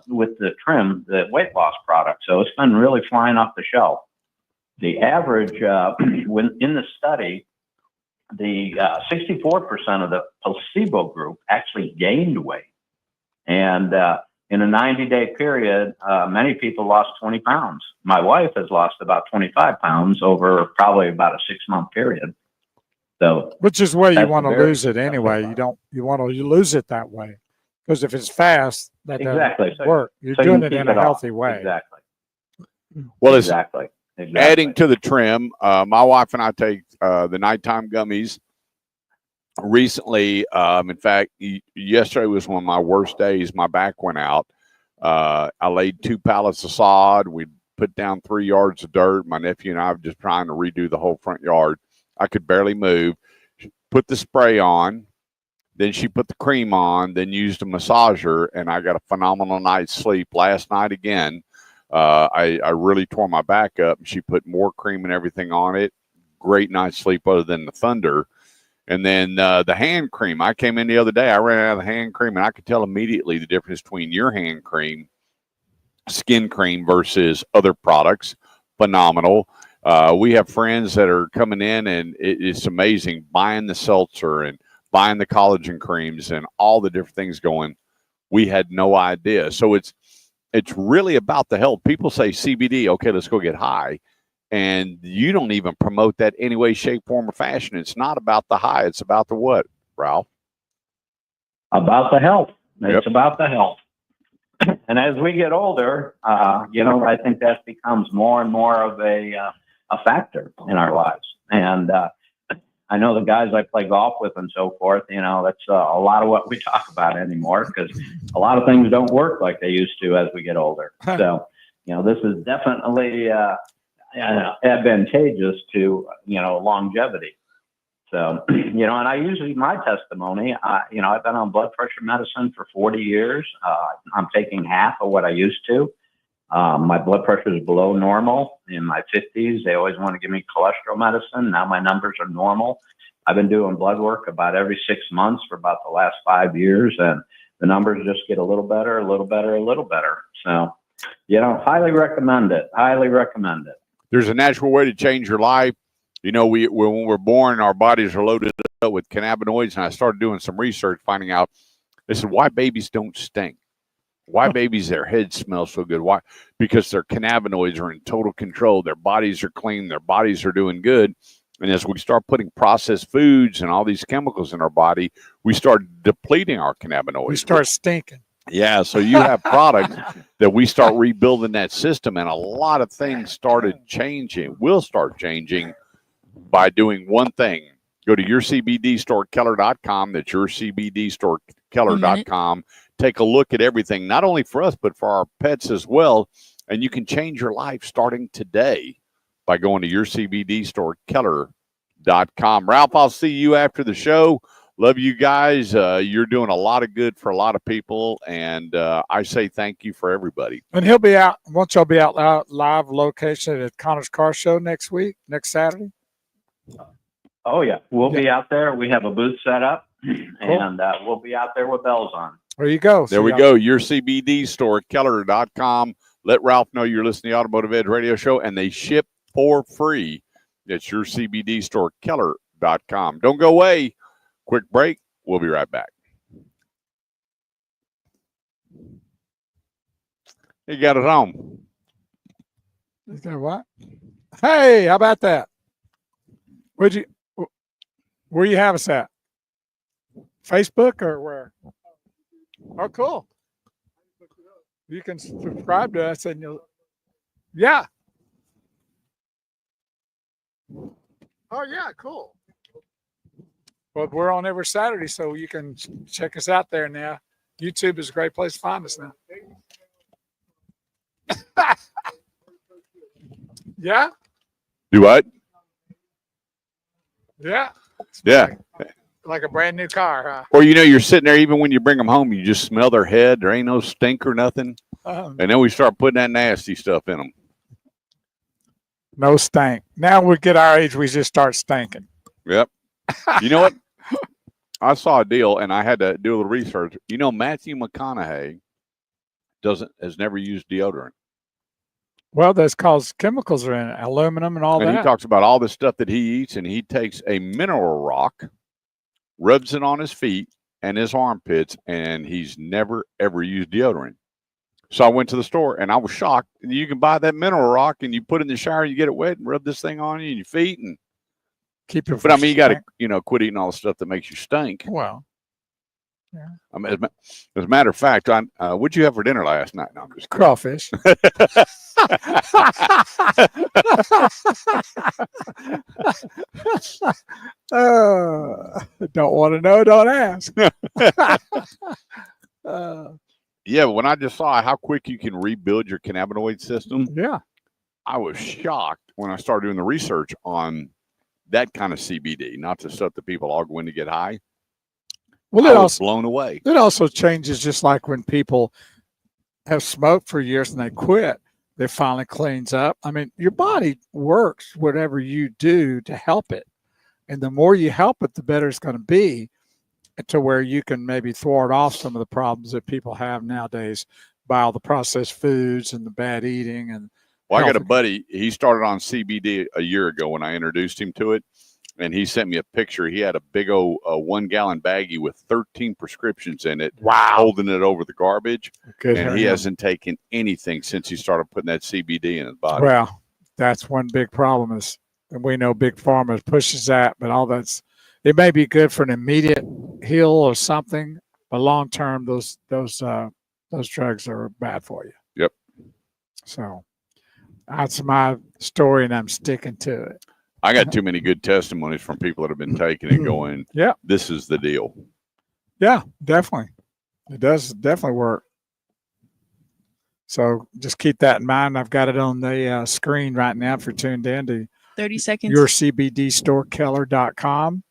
with the trim, the weight loss product. So it's been really flying off the shelf. The average, when in the study, the 64% of the placebo group actually gained weight. And in a 90-day period, many people lost 20 pounds. My wife has lost about 25 pounds over probably about a 6-month period. So, which is where you want to lose it anyway. You want to lose it that way, because if it's fast, that doesn't work. You're doing it in a healthy way. Exactly. Well, exactly. Adding to the trim, my wife and I take the nighttime gummies. Recently, in fact, yesterday was one of my worst days. My back went out. I laid 2 pallets of sod. We put down 3 yards of dirt. My nephew and I were just trying to redo the whole front yard. I could barely move. Put the spray on. Then she put the cream on, then used a massager, and I got a phenomenal night's sleep. Last night again, I really tore my back up. She put more cream and everything on it. Great night's sleep other than the thunder. And then the hand cream. I came in the other day. I ran out of the hand cream, and I could tell immediately the difference between your hand cream, skin cream versus other products. Phenomenal. We have friends that are coming in, and it's amazing, buying the seltzer and buying the collagen creams and all the different things going. We had no idea. So it's really about the health. People say CBD, okay, let's go get high. And you don't even promote that any way, shape, form, or fashion. It's not about the high. It's about the what, Ralph? About the health. It's about the health. And as we get older, I think that becomes more and more of a factor in our lives. And I know the guys I play golf with and so forth, that's a lot of what we talk about anymore, because a lot of things don't work like they used to as we get older. So, this is definitely advantageous to, longevity. So, and I usually, my testimony, I've been on blood pressure medicine for 40 years. I'm taking half of what I used to. My blood pressure is below normal. In my 50s, they always want to give me cholesterol medicine. Now my numbers are normal. I've been doing blood work about every 6 months for about the last 5 years, and the numbers just get a little better, a little better, a little better. So, highly recommend it. Highly recommend it. There's a natural way to change your life. When we're born, our bodies are loaded up with cannabinoids, and I started doing some research, finding out this is why babies don't stink. Why babies, their heads smell so good? Why? Because their cannabinoids are in total control. Their bodies are clean. Their bodies are doing good. And as we start putting processed foods and all these chemicals in our body, we start depleting our cannabinoids. We start stinking. Yeah, so you have products that we start rebuilding that system, and a lot of things started changing, will start changing by doing one thing. Go to yourcbdstorekeller.com. That's yourcbdstorekeller.com. Take a look at everything, not only for us, but for our pets as well. And you can change your life starting today by going to yourcbdstorekeller.com. Ralph, I'll see you after the show. Love you guys. You're doing a lot of good for a lot of people. And I say thank you for everybody. And he'll be out. Won't y'all be out live location at Connor's Car Show next Saturday? Oh, yeah. We'll be out there. We have a booth set up, and we'll be out there with bells on. There you go. There we go. yourcbdstorekeller.com. Let Ralph know you're listening to the Automotive Edge radio show, and they ship for free. That's yourcbdstorekeller.com. Don't go away. Quick break. We'll be right back. You got it on. You got what? Hey, how about that? Where you have us at? Facebook or where? Oh, cool. You can subscribe to us and yeah. Oh, yeah, cool. Well, we're on every Saturday, so you can check us out there now. YouTube is a great place to find us now. Yeah? Do what? Yeah. Yeah. Like a brand new car, huh? Or, you're sitting there, even when you bring them home, you just smell their head. There ain't no stink or nothing. And then we start putting that nasty stuff in them. No stink. Now we get our age, we just start stinking. Yep. You know what? I saw a deal, and I had to do a little research. Matthew McConaughey has never used deodorant. Well, that's because chemicals are in it, aluminum and all that. And he talks about all the stuff that he eats, and he takes a mineral rock, rubs it on his feet and his armpits, and he's never, ever used deodorant. So I went to the store, and I was shocked. You can buy that mineral rock, and you put it in the shower, you get it wet, and rub this thing on you and your feet, and keep it. But I mean, you got to, quit eating all the stuff that makes you stink. Well, yeah. I mean, as a matter of fact, what'd you have for dinner last night? No, I'm just kidding. Crawfish. Don't want to know, don't ask. Yeah, when I just saw how quick you can rebuild your cannabinoid system, yeah, I was shocked when I started doing the research on that kind of CBD, not the stuff that people all go in to get high. Well, I was blown away. It also changes, just like when people have smoked for years and they quit, it finally cleans up. I mean, your body works whatever you do to help it. And the more you help it, the better it's going to be, to where you can maybe thwart off some of the problems that people have nowadays by all the processed foods and the bad eating. And well, I got a buddy, he started on CBD a year ago when I introduced him to it. And he sent me a picture. He had a big old 1 gallon baggie with 13 prescriptions in it. Wow. Holding it over the garbage. Good. And he hasn't taken anything since he started putting that CBD in his body. Well, that's one big problem is, and we know Big Pharma pushes that, but all it may be good for an immediate heal or something, but long term, those those drugs are bad for you. Yep. So that's my story, and I'm sticking to it. I got too many good testimonies from people that have been taking it going, Yeah. this is the deal. Yeah, definitely. It does definitely work. So just keep that in mind. I've got it on the screen right now if you're tuned in to 30 seconds. yourcbdstorekeller.com.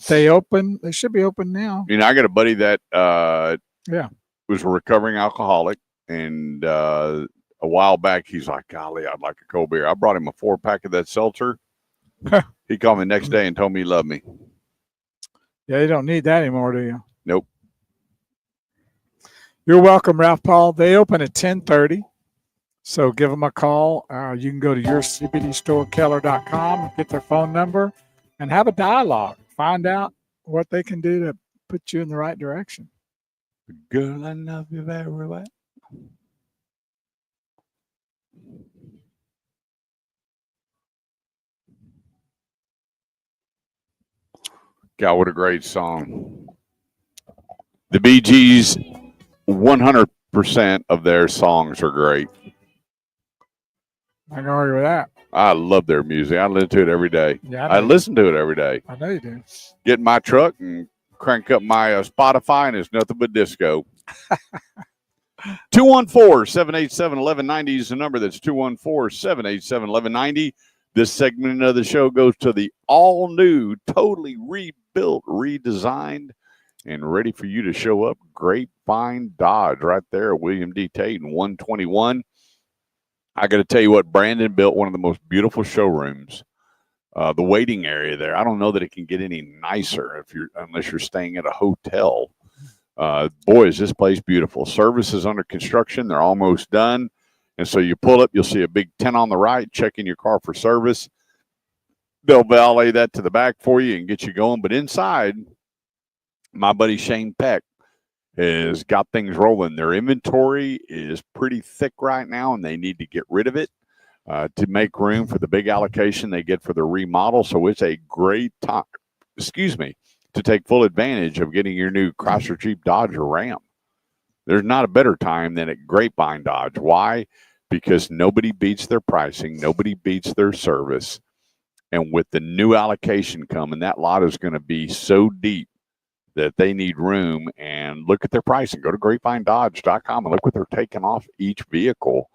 They should be open now. You know, I got a buddy that Yeah. was a recovering alcoholic, and a while back he's like, golly, I'd like a cold beer. I brought him a 4-pack of that seltzer. He called me the next day and told me he loved me. Yeah, you don't need that anymore, do you? Nope. You're welcome, Ralph Paul. They open at 10:30. So give them a call. You can go to yourcbdstorekeller.com, get their phone number, and have a dialogue. Find out what they can do to put you in the right direction. Girl, I love you very well. God, what a great song. The Bee Gees, 100% of their songs are great. I can argue with that. I love their music. I listen to it every day. Yeah, I listen to it every day. I know you do. Get in my truck and crank up my Spotify, and it's nothing but disco. 214-787-1190 is the number. That's 214-787-1190. This segment of the show goes to the all-new, totally rebuilt, redesigned, and ready for you to show up Grapevine Dodge right there at William D. Tate in 121. I got to tell you what, Brandon built one of the most beautiful showrooms. The waiting area there, I don't know that it can get any nicer unless you're staying at a hotel. Boy, is this place beautiful. Service is under construction. They're almost done. And so you pull up, you'll see a big tent on the right, check in your car for service. They'll valet that to the back for you and get you going. But inside, my buddy Shane Peck has got things rolling. Their inventory is pretty thick right now, and they need to get rid of it to make room for the big allocation they get for the remodel. So it's a great time, to take full advantage of getting your new Chrysler Jeep Dodge or Ram. There's not a better time than at Grapevine Dodge. Why? Because nobody beats their pricing. Nobody beats their service. And with the new allocation coming, that lot is going to be so deep that they need room. And look at their pricing. Go to grapevinedodge.com and look what they're taking off each vehicle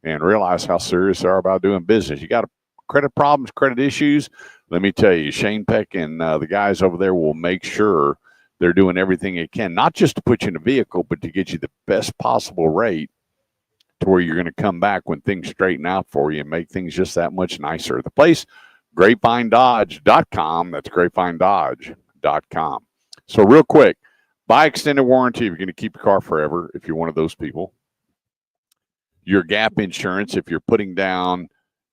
and realize how serious they are about doing business. You got credit problems, credit issues. Let me tell you, Shane Peck and the guys over there will make sure they're doing everything they can, not just to put you in a vehicle, but to get you the best possible rate to where you're going to come back when things straighten out for you and make things just that much nicer. The place, grapevinedodge.com. That's grapevinedodge.com. So real quick, buy extended warranty if you're going to keep your car forever, if you're one of those people. Your gap insurance, if you're putting down,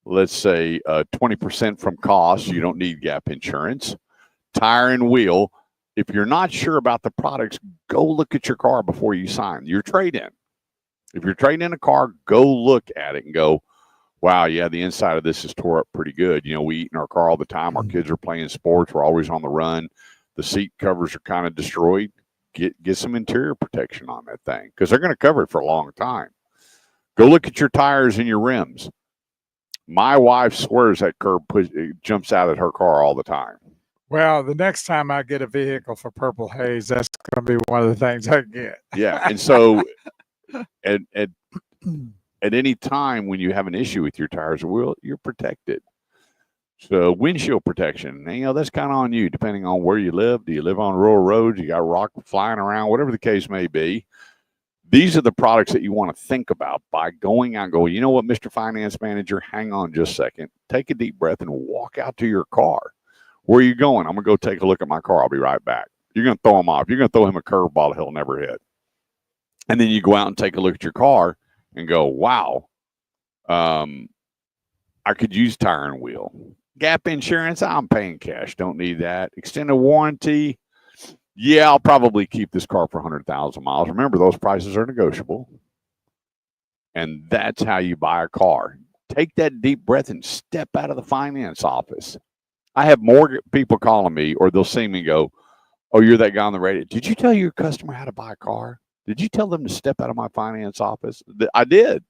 let's say, 20% from cost, you don't need gap insurance. Tire and wheel. If you're not sure about the products, go look at your car before you sign your trade-in. If you're trading in a car, go look at it and go, wow, yeah, the inside of this is tore up pretty good. You know, we eat in our car all the time. Our kids are playing sports. We're always on the run. The seat covers are kind of destroyed. Get some interior protection on that thing because they're going to cover it for a long time. Go look at your tires and your rims. My wife swears that curb jumps out at her car all the time. Well, the next time I get a vehicle for Purple Haze, that's going to be one of the things I get. Yeah, and so at any time when you have an issue with your tires or wheel, you're protected. So windshield protection, you know, that's kind of on you, depending on where you live. Do you live on rural roads? You got rock flying around, whatever the case may be. These are the products that you want to think about by going out and go, you know what, Mr. Finance Manager, hang on just a second. Take a deep breath and walk out to your car. Where are you going? I'm going to go take a look at my car. I'll be right back. You're going to throw him off. You're going to throw him a curveball he'll never hit. And then you go out and take a look at your car and go, wow, I could use tire and wheel. Gap insurance, I'm paying cash. Don't need that. Extended warranty, yeah, I'll probably keep this car for 100,000 miles. Remember, those prices are negotiable. And that's how you buy a car. Take that deep breath and step out of the finance office. I have more people calling me, or they'll see me and go, oh, you're that guy on the radio. Did you tell your customer how to buy a car? Did you tell them to step out of my finance office? I did.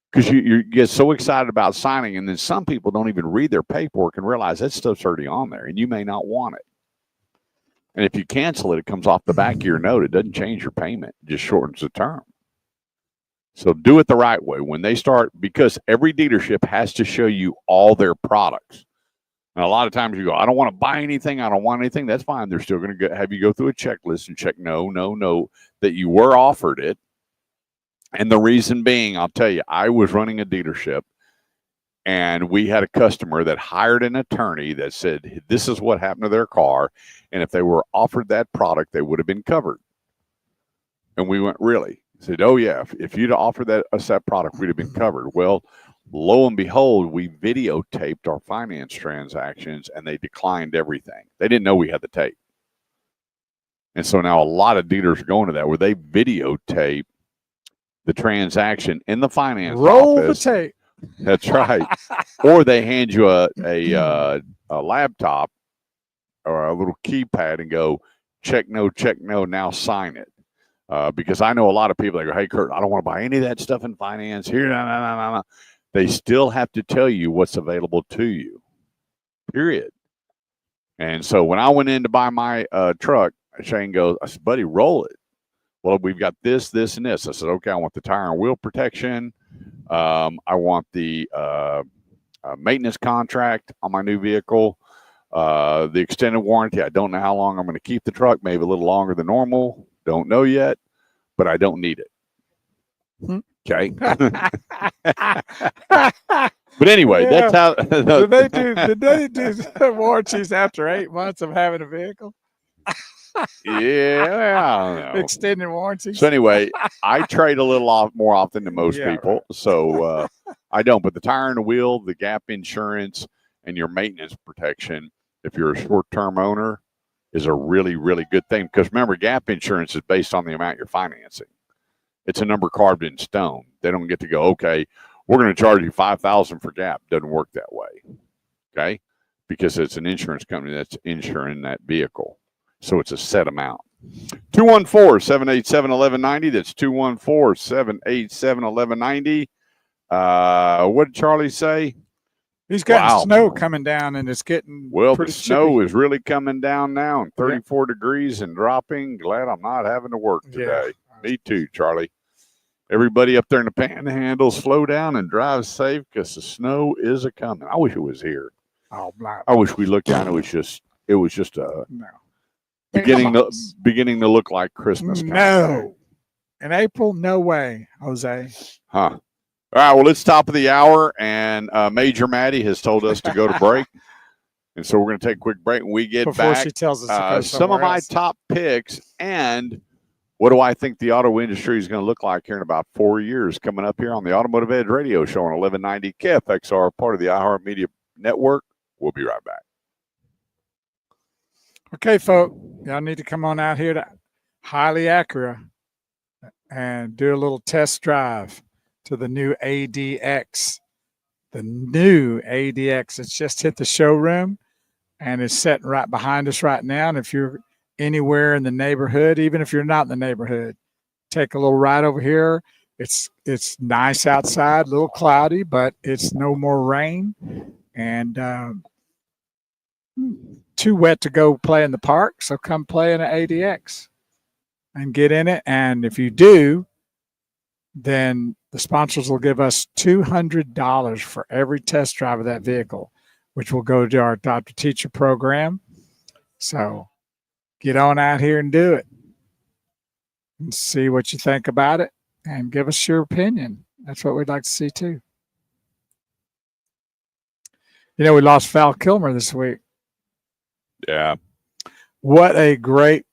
Because you get so excited about signing, and then some people don't even read their paperwork and realize that stuff's already on there, and you may not want it. And if you cancel it, it comes off the back of your note. It doesn't change your payment. It just shortens the term. So do it the right way. When they start, because every dealership has to show you all their products. And a lot of times you go, I don't want to buy anything. I don't want anything. That's fine. They're still going to have you go through a checklist and check no, that you were offered it. And the reason being, I'll tell you, I was running a dealership, and we had a customer that hired an attorney that said, this is what happened to their car. And if they were offered that product, they would have been covered. And we went, really? He said, oh, yeah. If you'd offered us that product, we'd have been covered. Well, lo and behold, we videotaped our finance transactions, and they declined everything. They didn't know we had the tape. And so now a lot of dealers are going to that where they videotape the transaction in the finance Roll office. the tape. That's right. Or they hand you a laptop or a little keypad and go, check no, now sign it. Because I know a lot of people that go, hey, Kurt, I don't want to buy any of that stuff in finance. Here, no. They still have to tell you what's available to you, period. And so when I went in to buy my truck, Shane goes, I said, buddy, roll it. Well, we've got this, and this. I said, okay, I want the tire and wheel protection. I want the maintenance contract on my new vehicle, the extended warranty. I don't know how long I'm going to keep the truck, maybe a little longer than normal. Don't know yet, but I don't need it. Okay. But anyway, Yeah. that's how. Did they do warranties after 8 months of having a vehicle? Yeah, I don't know. Extended warranties. So anyway, I trade a little more often than most people. Right. So I don't. But the tire and the wheel, the gap insurance, and your maintenance protection, if you're a short-term owner, is a really, really good thing. Because remember, gap insurance is based on the amount you're financing. It's a number carved in stone. They don't get to go, okay, we're going to charge you $5,000 for gap. Doesn't work that way. Okay? Because it's an insurance company that's insuring that vehicle. So it's a set amount. 214-787-1190. That's 214-787-1190. What did Charlie say? He's got snow coming down, and it's getting the snow chippy. is really coming down now, and 34 degrees and dropping. Glad I'm not having to work today. Yeah. Me too, Charlie. Everybody up there in the panhandle, slow down and drive safe because the snow is a coming. I wish it was here. Oh, I wish we looked down. It was just a no. beginning to look like Christmas. No. In April, no way, Jose. Huh. All right, well, it's top of the hour, and Major Maddie has told us to go to break. And so we're going to take a quick break. When we get Before back, she tells us to go some of my else. top picks and what do I think the auto industry is going to look like here in about 4 years, coming up here on the Automotive Edge radio show on 1190 KFXR, part of the iHeartMedia network. We'll be right back. Okay, folks, y'all need to come on out here to Highly Acura and do a little test drive to the new ADX. The new ADX. It's just hit the showroom, and it's sitting right behind us right now. And if you're anywhere in the neighborhood, even if you're not in the neighborhood, take a little ride over here. It's nice outside, a little cloudy, but it's no more rain, and too wet to go play in the park. So come play in an ADX and get in it. And if you do, then the sponsors will give us $200 for every test drive of that vehicle, which will go to our Doctor Teacher program. So get on out here and do it and see what you think about it and give us your opinion. That's what we'd like to see too. You know, we lost Val Kilmer this week. Yeah. What a great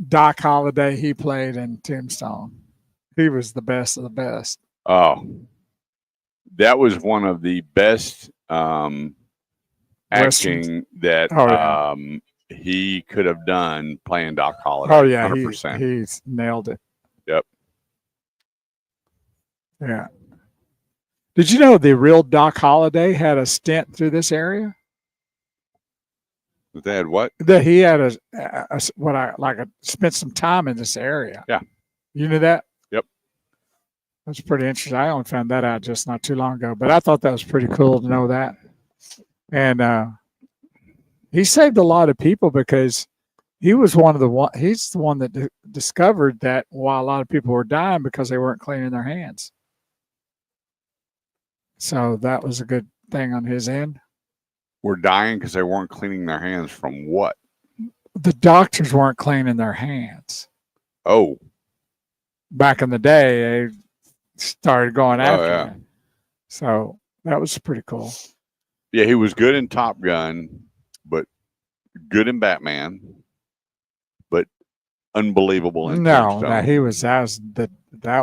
Doc Holliday he played in Tombstone. He was the best of the best. Oh, that was one of the best acting that he could have done playing Doc Holliday. Oh, yeah. 100%. He's nailed it. Yep. Yeah. Did you know the real Doc Holliday had a stint through this area? That they had what? That he had spent some time in this area. Yeah. You knew that? Yep. That's pretty interesting. I only found that out just not too long ago, but I thought that was pretty cool to know that. And he saved a lot of people because he was he's the one that discovered that while a lot of people were dying because they weren't cleaning their hands. So that was a good thing on his end. Were dying because they weren't cleaning their hands from what? The doctors weren't cleaning their hands. Oh. Back in the day, they started going after yeah. it. So that was pretty cool. Yeah, he was good in Top Gun, but good in Batman, but unbelievable in Tombstone. He was that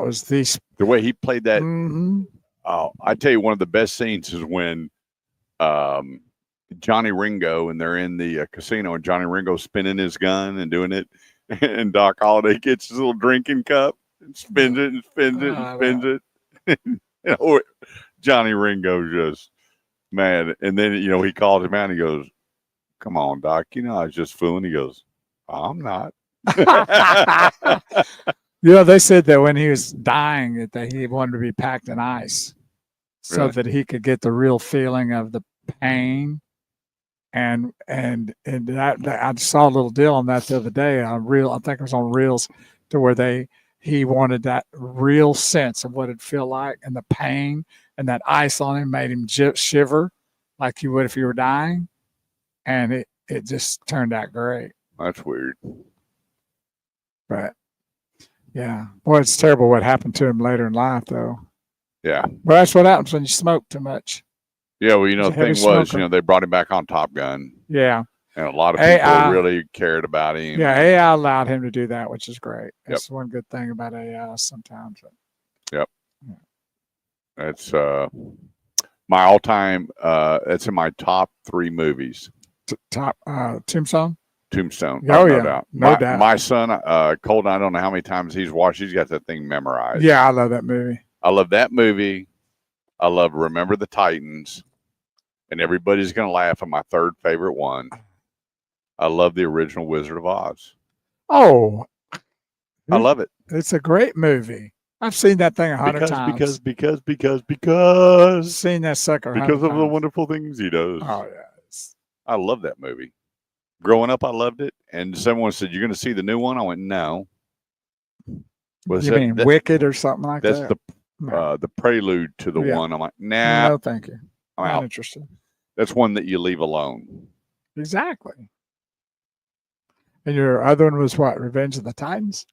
was the way he played that. Mm-hmm. Oh, I tell you, one of the best scenes is when Johnny Ringo and they're in the casino and Johnny Ringo's spinning his gun and doing it, and Doc Holliday gets his little drinking cup and spins it and spins it and spins it. Johnny Ringo just mad, and then he calls him out and he goes, "Come on, Doc, I was just fooling." He goes, "I'm not." They said that when he was dying that he wanted to be packed in ice so Really? that he could get the real feeling of the pain. And that I saw a little deal on that the other day on I think it was on Reels, to where he wanted that real sense of what it'd feel like and the pain, and that ice on him made him shiver like you would if you were dying. And it just turned out great. That's weird. But yeah, boy, it's terrible what happened to him later in life, though. Yeah. Well, that's what happens when you smoke too much. Yeah, well, the thing was, smoker. they brought him back on Top Gun. Yeah. And a lot of people really cared about him. Yeah, AI allowed him to do that, which is great. That's one good thing about AI sometimes. Yep. Yeah. That's my all-time, it's in my top 3 movies. Top Tombstone? Tombstone. Oh, no yeah. doubt. No doubt. My son, Colton, I don't know how many times he's watched. He's got that thing memorized. Yeah, I love that movie. I love that movie. I love Remember the Titans. And everybody's going to laugh at my third favorite one. I love the original Wizard of Oz. Oh. I love it. It's a great movie. I've seen that thing 100 times. Because. Seen that sucker 100 Because of times. the wonderful things he does. Oh, yes. I love that movie. Growing up, I loved it. And someone said, "You're going to see the new one?" I went, "No." You mean Wicked or something like that? That's the prelude to the one. I'm like, nah. No, thank you. I'm not out. interested. That's one that you leave alone. Exactly. And your other one was what? Revenge of the Titans?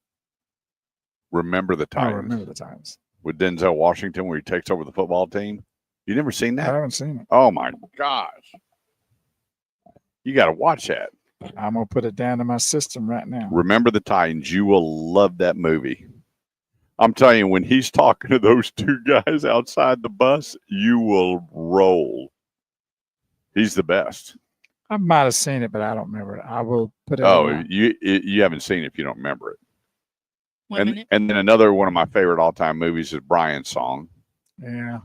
Remember the Titans. Oh, Remember the Titans. With Denzel Washington, where he takes over the football team. You never seen that? I haven't seen it. Oh my gosh. You got to watch that. I'm going to put it down in my system right now. Remember the Titans. You will love that movie. I'm telling you, when he's talking to those 2 guys outside the bus, you will roll. He's the best. I might have seen it, but I don't remember it. I will put it. Oh, you haven't seen it if you don't remember it. And then another one of my favorite all-time movies is Brian's Song. Yeah,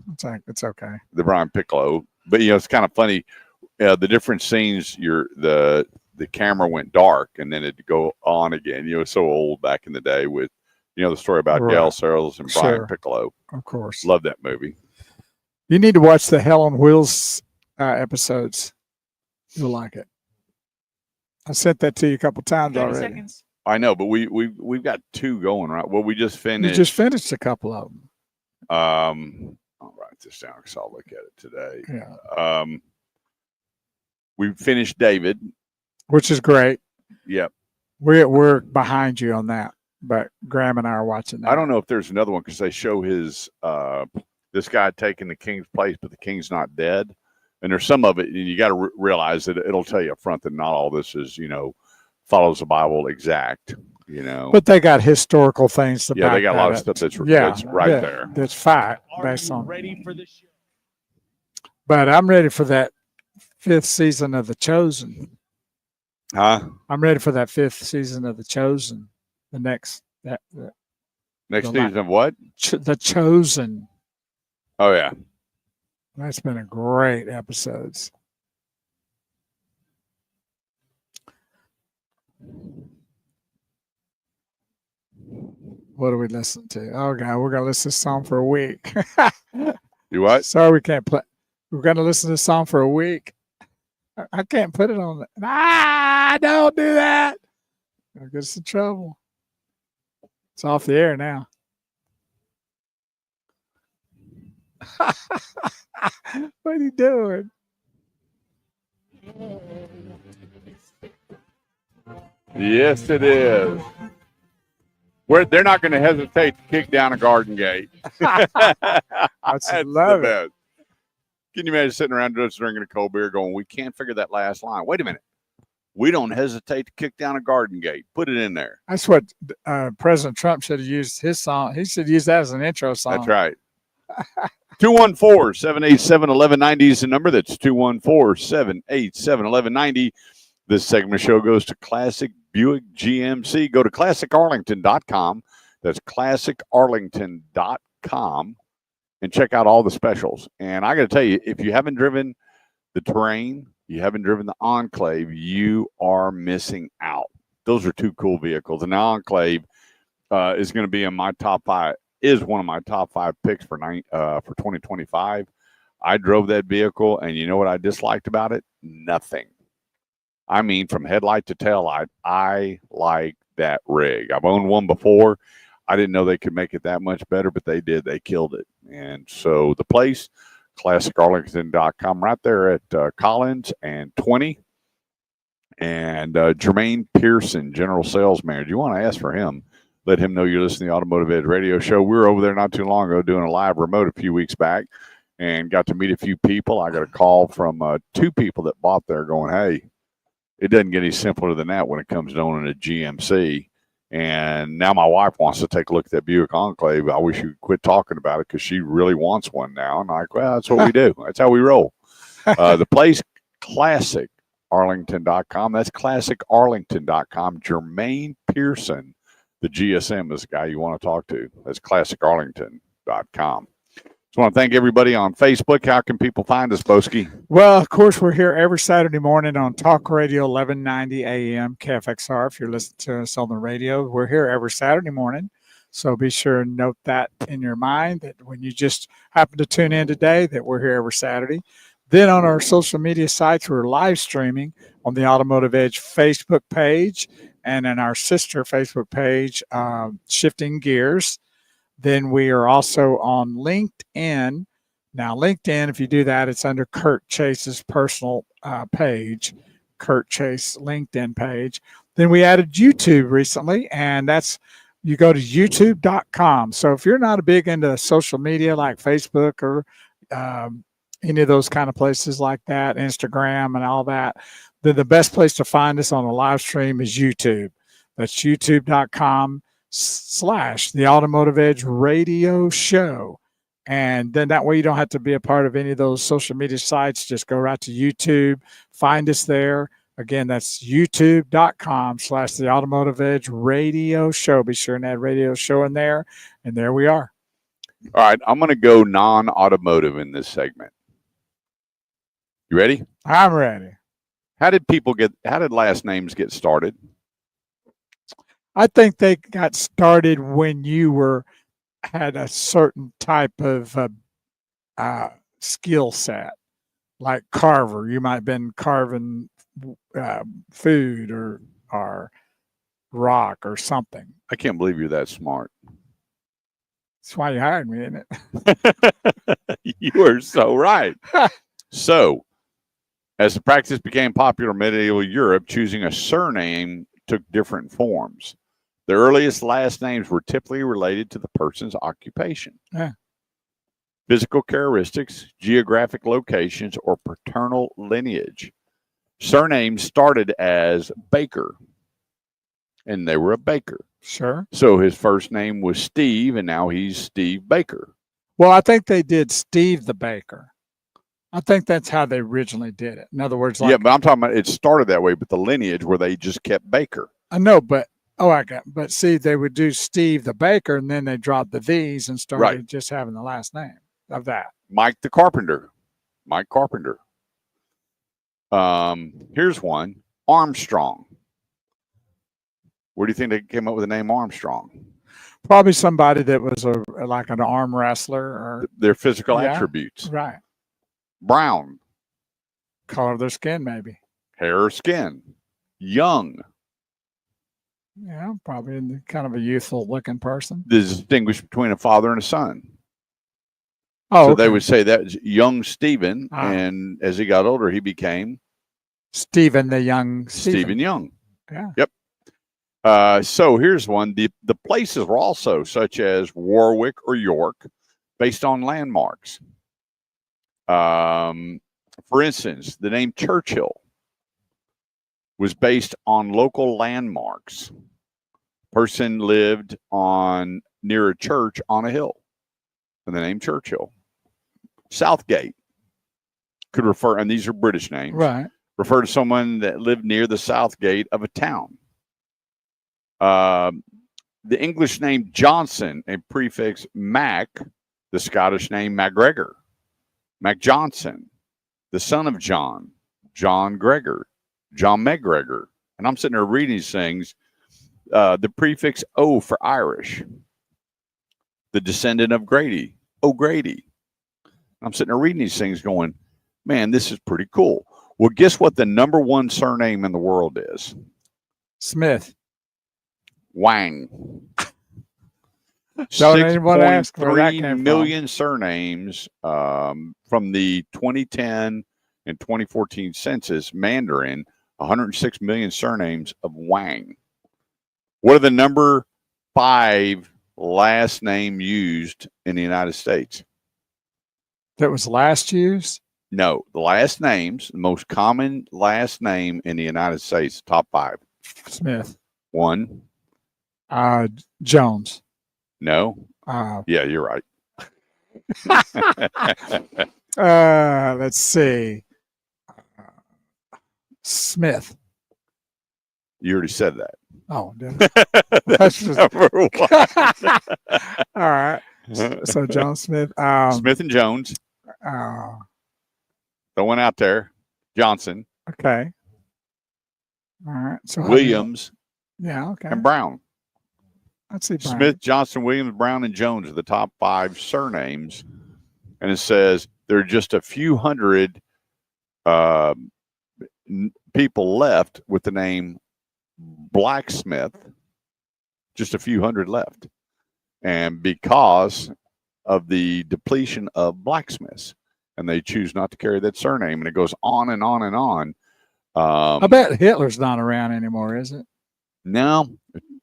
it's okay. The Brian Piccolo, but it's kind of funny. The different scenes, the camera went dark and then it'd go on again. So old back in the day with the story about Gail Searles and Brian Piccolo. Of course, love that movie. You need to watch the Hell on Wheels episodes. You'll like it. I sent that to you a couple times 30 already. seconds. I know, but we've got 2 going, right? Well, we just finished. You just finished a couple of them. I'll write this down because I'll look at it today. Yeah. We finished David, which is great. Yep. We're behind you on that, but Graham and I are watching that. I don't know if there's another one because they show his this guy taking the king's place, but the king's not dead. And there's some of it, and you got to realize that it'll tell you up front that not all this is, follows the Bible exact, But they got historical things to they got a lot of stuff that's right there. That's fact based on. Ready for the show? But I'm ready for that 5th season of The Chosen. Huh? I'm ready for that 5th season of The Chosen. The next season of what? The Chosen. Oh yeah. That's been a great episodes. What do we listen to? Oh God, we're gonna listen to this song for a week. You what? Sorry, we can't play. We're gonna listen to this song for a week. I can't put it on. Don't do that. I'll get us in trouble. It's off the air now. What are you doing? Yes, it is. They're not going to hesitate to kick down a garden gate. I That's just love the it. best. Can you imagine sitting around just drinking a cold beer going, we can't figure that last line. Wait a minute. We don't hesitate to kick down a garden gate. Put it in there. That's what President Trump should have used his song. He should use that as an intro song. That's right. 214-787-1190 is the number. That's 214-787-1190. This segment of the show goes to Classic Buick GMC. Go to classicarlington.com. That's classicarlington.com and check out all the specials. And I got to tell you, if you haven't driven the Terrain, you haven't driven the Enclave, you are missing out. Those are two cool vehicles. And the Enclave is going to be in my top five, is one of my top five picks for 2025. I drove that vehicle, and you know what I disliked about it? Nothing. I mean, from headlight to tail light, I like that rig. I've owned one before. I didn't know they could make it that much better, but they did. They killed it. And so the place, classicarlington.com, right there at Collins and 20. And Jermaine Pearson, General Sales Manager. You want to ask for him. Let him know you're listening to the Automotive Edge radio show. We were over there not too long ago doing a live remote a few weeks back and got to meet a few people. I got a call from two people that bought there going, hey, it doesn't get any simpler than that when it comes to owning a GMC. And now my wife wants to take a look at that Buick Enclave. I wish you would quit talking about it because she really wants one now. And I'm like, well, that's what we do. That's how we roll. The place, classicarlington.com. That's classicarlington.com. Jermaine Pearson, the GSM, is the guy you want to talk to. That's classicarlington.com. Just want to thank everybody on Facebook. How can people find us, Boski? Well, of course, we're here every Saturday morning on Talk Radio 1190 AM KFXR. If you're listening to us on the radio, we're here every Saturday morning. So be sure and note that in your mind that when you just happen to tune in today, that we're here every Saturday. Then on our social media sites, we're live streaming on the Automotive Edge Facebook page and in our sister Facebook page, Shifting Gears. Then we are also on LinkedIn. Now, LinkedIn, if you do that, it's under Kurt Chase's personal page, Kurt Chase LinkedIn page. Then we added YouTube recently, and that's, you go to youtube.com. So if you're not a big into social media like Facebook or any of those kind of places like that, Instagram and all that, then the best place to find us on a live stream is YouTube. That's youtube.com/ the Automotive Edge radio show. And then that way you don't have to be a part of any of those social media sites. Just go right to YouTube, find us there. Again, that's youtube.com/ the Automotive Edge radio show. Be sure and add radio show in there. And there we are. All right. I'm going to go non-automotive in this segment. You ready? I'm ready. How did last names get started? I think they got started when you had a certain type of skill set, like carver. You might have been carving food or rock or something. I can't believe you're that smart. That's why you hired me, isn't it? You are so right. So, as the practice became popular in medieval Europe, choosing a surname took different forms. The earliest last names were typically related to the person's occupation, physical characteristics, geographic locations, or paternal lineage. Surnames started as Baker, and they were a baker. Sure. So his first name was Steve, and now he's Steve Baker. Well, I think they did Steve the Baker. I think that's how they originally did it. In other words, like, yeah, but I'm talking about it started that way, but the lineage where they just kept Baker. I know, but but see, they would do Steve the Baker, and then they dropped the V's and started just having the last name of that. Mike the Carpenter. Mike Carpenter. Here's one. Armstrong. Where do you think they came up with the name Armstrong? Probably somebody that was like an arm wrestler or Their physical Yeah. attributes. right. Brown, Color of their skin, maybe. hair or skin. Young, Yeah, probably kind of a youthful looking person. the distinguish between a father and a son. Oh, So okay. they would say that's young Stephen, Ah. and as he got older, he became Stephen, the young Stephen Young. Yeah. Yep. So here's one. The places were also such as Warwick or York, based on landmarks. For instance, the name Churchill was based on local landmarks. Person lived near a church on a hill, and the name Churchill. Southgate could refer, and these are British names, Right. refer to someone that lived near the south gate of a town. The English name Johnson, a prefix Mac, the Scottish name MacGregor, Mac Johnson, the son of John, John Gregor, John McGregor. And I'm sitting there reading these things. The prefix O for Irish, the descendant of Grady, O'Grady. I'm sitting there reading these things going, man, this is pretty cool. Well, guess what the number one surname in the world is? Smith. Wang. Don't anyone ask where that 6.3 came million surnames from the 2010 and 2014 census. Mandarin, 106 million surnames of Wang. What are the number 5 last name used in the United States? That was last used? No, the last names, the most common last name in the United States, top 5. Smith. 1. Jones. No. Uh, Yeah, you're right. let's see. Smith. You already said that. Oh, did I? That's number 1. All right. So John Smith. Smith and Jones. The one out there. Johnson. Okay. All right. So Williams. Yeah. Okay. And Brown. Let's see. Brian. Smith, Johnson, Williams, Brown, and Jones are the top 5 surnames. And it says there are just a few hundred people left with the name Blacksmith. Just a few hundred left. And because of the depletion of blacksmiths, and they choose not to carry that surname, and it goes on and on and on. I bet Hitler's not around anymore, is it? Now,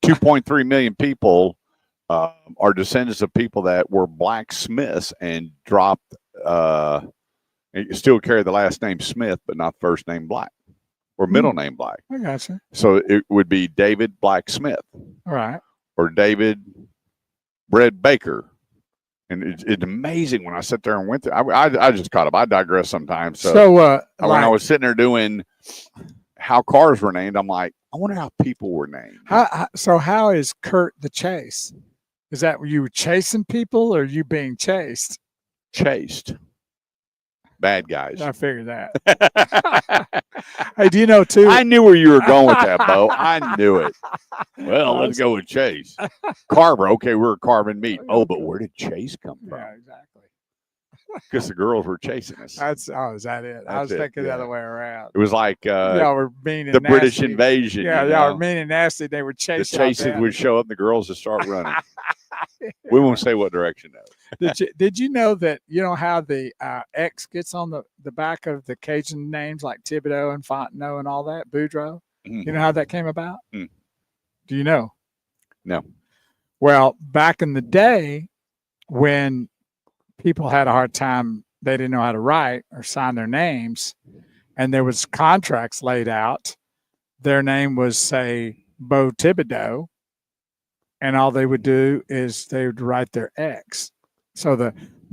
2.3 million people are descendants of people that were blacksmiths and dropped, still carry the last name Smith, but not first name Black or middle name Black. I gotcha. So it would be David Blacksmith. All right. Or David Bread Baker. And it's amazing when I sit there and went through. I just caught up. I digress sometimes. So when I was sitting there doing how cars were named, I'm like, I wonder how people were named. How is Kurt the Chase? Is that you chasing people or you being chased? Chased. Bad guys. I figured that. Hey, do you know too? I knew where you were going with that, Bo. I knew it. Well, let's go with Chase. Carver. Okay, we're carving meat. Oh, but where did Chase come from? Yeah, exactly. Because the girls were chasing us. Is that it? I was thinking the other way around. It was like y'all were mean and the nasty. British invasion. Yeah, you y'all know? were mean and nasty. They were chasing. The chases would show up, and the girls would start running. We won't say what direction though. Did you know that you know how the X gets on the back of the Cajun names like Thibodeau and Fontenot and all that, Boudreaux? Mm-hmm. You know how that came about? Mm. Do you know? No. Well, back in the day when people had a hard time, they didn't know how to write or sign their names, and there was contracts laid out. Their name was, say, Bo Thibodeau, and all they would do is they would write their X. So the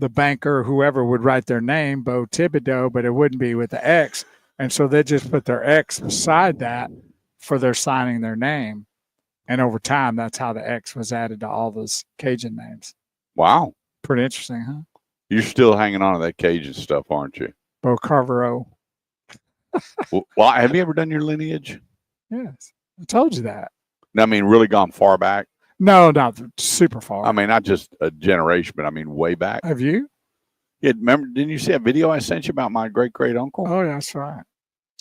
banker or whoever would write their name, Bo Thibodeau, but it wouldn't be with the X. And so they just put their X beside that for their signing their name. And over time, that's how the X was added to all those Cajun names. Wow. Pretty interesting, huh? You're still hanging on to that Cajun stuff, aren't you? Bo Carvero. Well, have you ever done your lineage? Yes. I told you that. I mean, really gone far back. No, not super far. I mean, not just a generation, but I mean, way back. Have you? Yeah, remember? Didn't you see a video I sent you about my great great uncle Oh, yeah, that's right.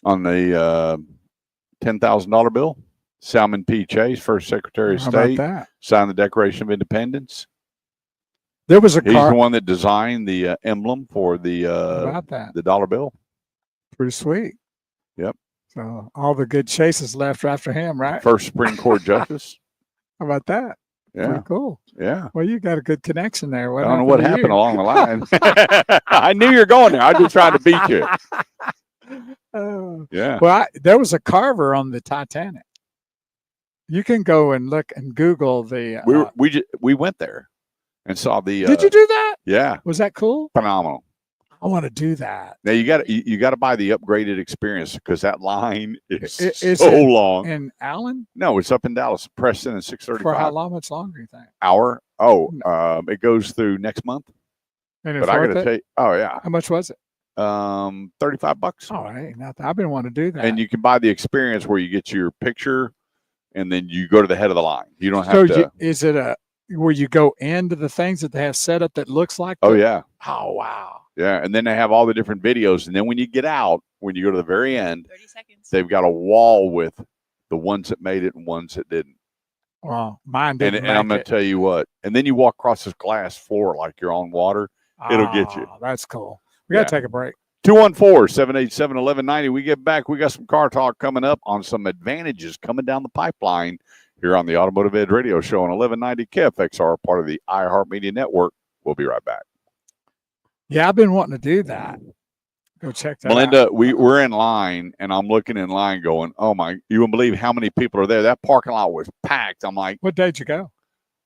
on the $10,000 bill? Salmon P. Chase, first Secretary of How about State, that? signed the Declaration of Independence. There was a He's car. the one that designed the emblem for How the about that? dollar bill. Pretty sweet. Yep. So all the good chases left after him, right? First Supreme Court justice. How about that? Yeah, Pretty cool. yeah. Well, you got a good connection there. I don't know what to happened you? along the line. I knew you were going there. I was just trying to beat you. Oh. Yeah. Well, there was a carver on the Titanic. You can go and look and Google the. We went there and saw the. Did you do that? Yeah, Was that cool? phenomenal. I want to do that. Now you got to buy the upgraded experience because that line is Is so it long. in Allen? No, it's up in Dallas, Preston, and For how 635 long? Much longer, you think? hour. Oh, it goes through next month. And it's But I got worth to it? tell you, oh yeah, How much was it? $35. Oh, ain't nothing. I've been wanting to do that. And you can buy the experience where you get your picture, and then you go to the head of the line. You don't have so to. is it where you go into the things that they have set up that looks like? Oh yeah, Oh wow. yeah. And then they have all the different videos. And then when you get out, when you go to the very end, 30 seconds. they've got a wall with the ones that made it and ones that didn't. Well, mine And, didn't. and I'm going make to tell you what. And then you walk across this glass floor like you're on water. it'll get you. Oh, that's cool. We got to Yeah. take a break. 214-787-1190. We get back. We got some car talk coming up on some advantages coming down the pipeline here on the Automotive Ed Radio Show on 1190 KFXR, part of the iHeartMedia Network. We'll be right back. Yeah, I've been wanting to do that. Go check that Melinda, out. we're in line, and I'm looking in line going, oh, my, you wouldn't believe how many people are there. That parking lot was packed. I'm like, What day'd you go?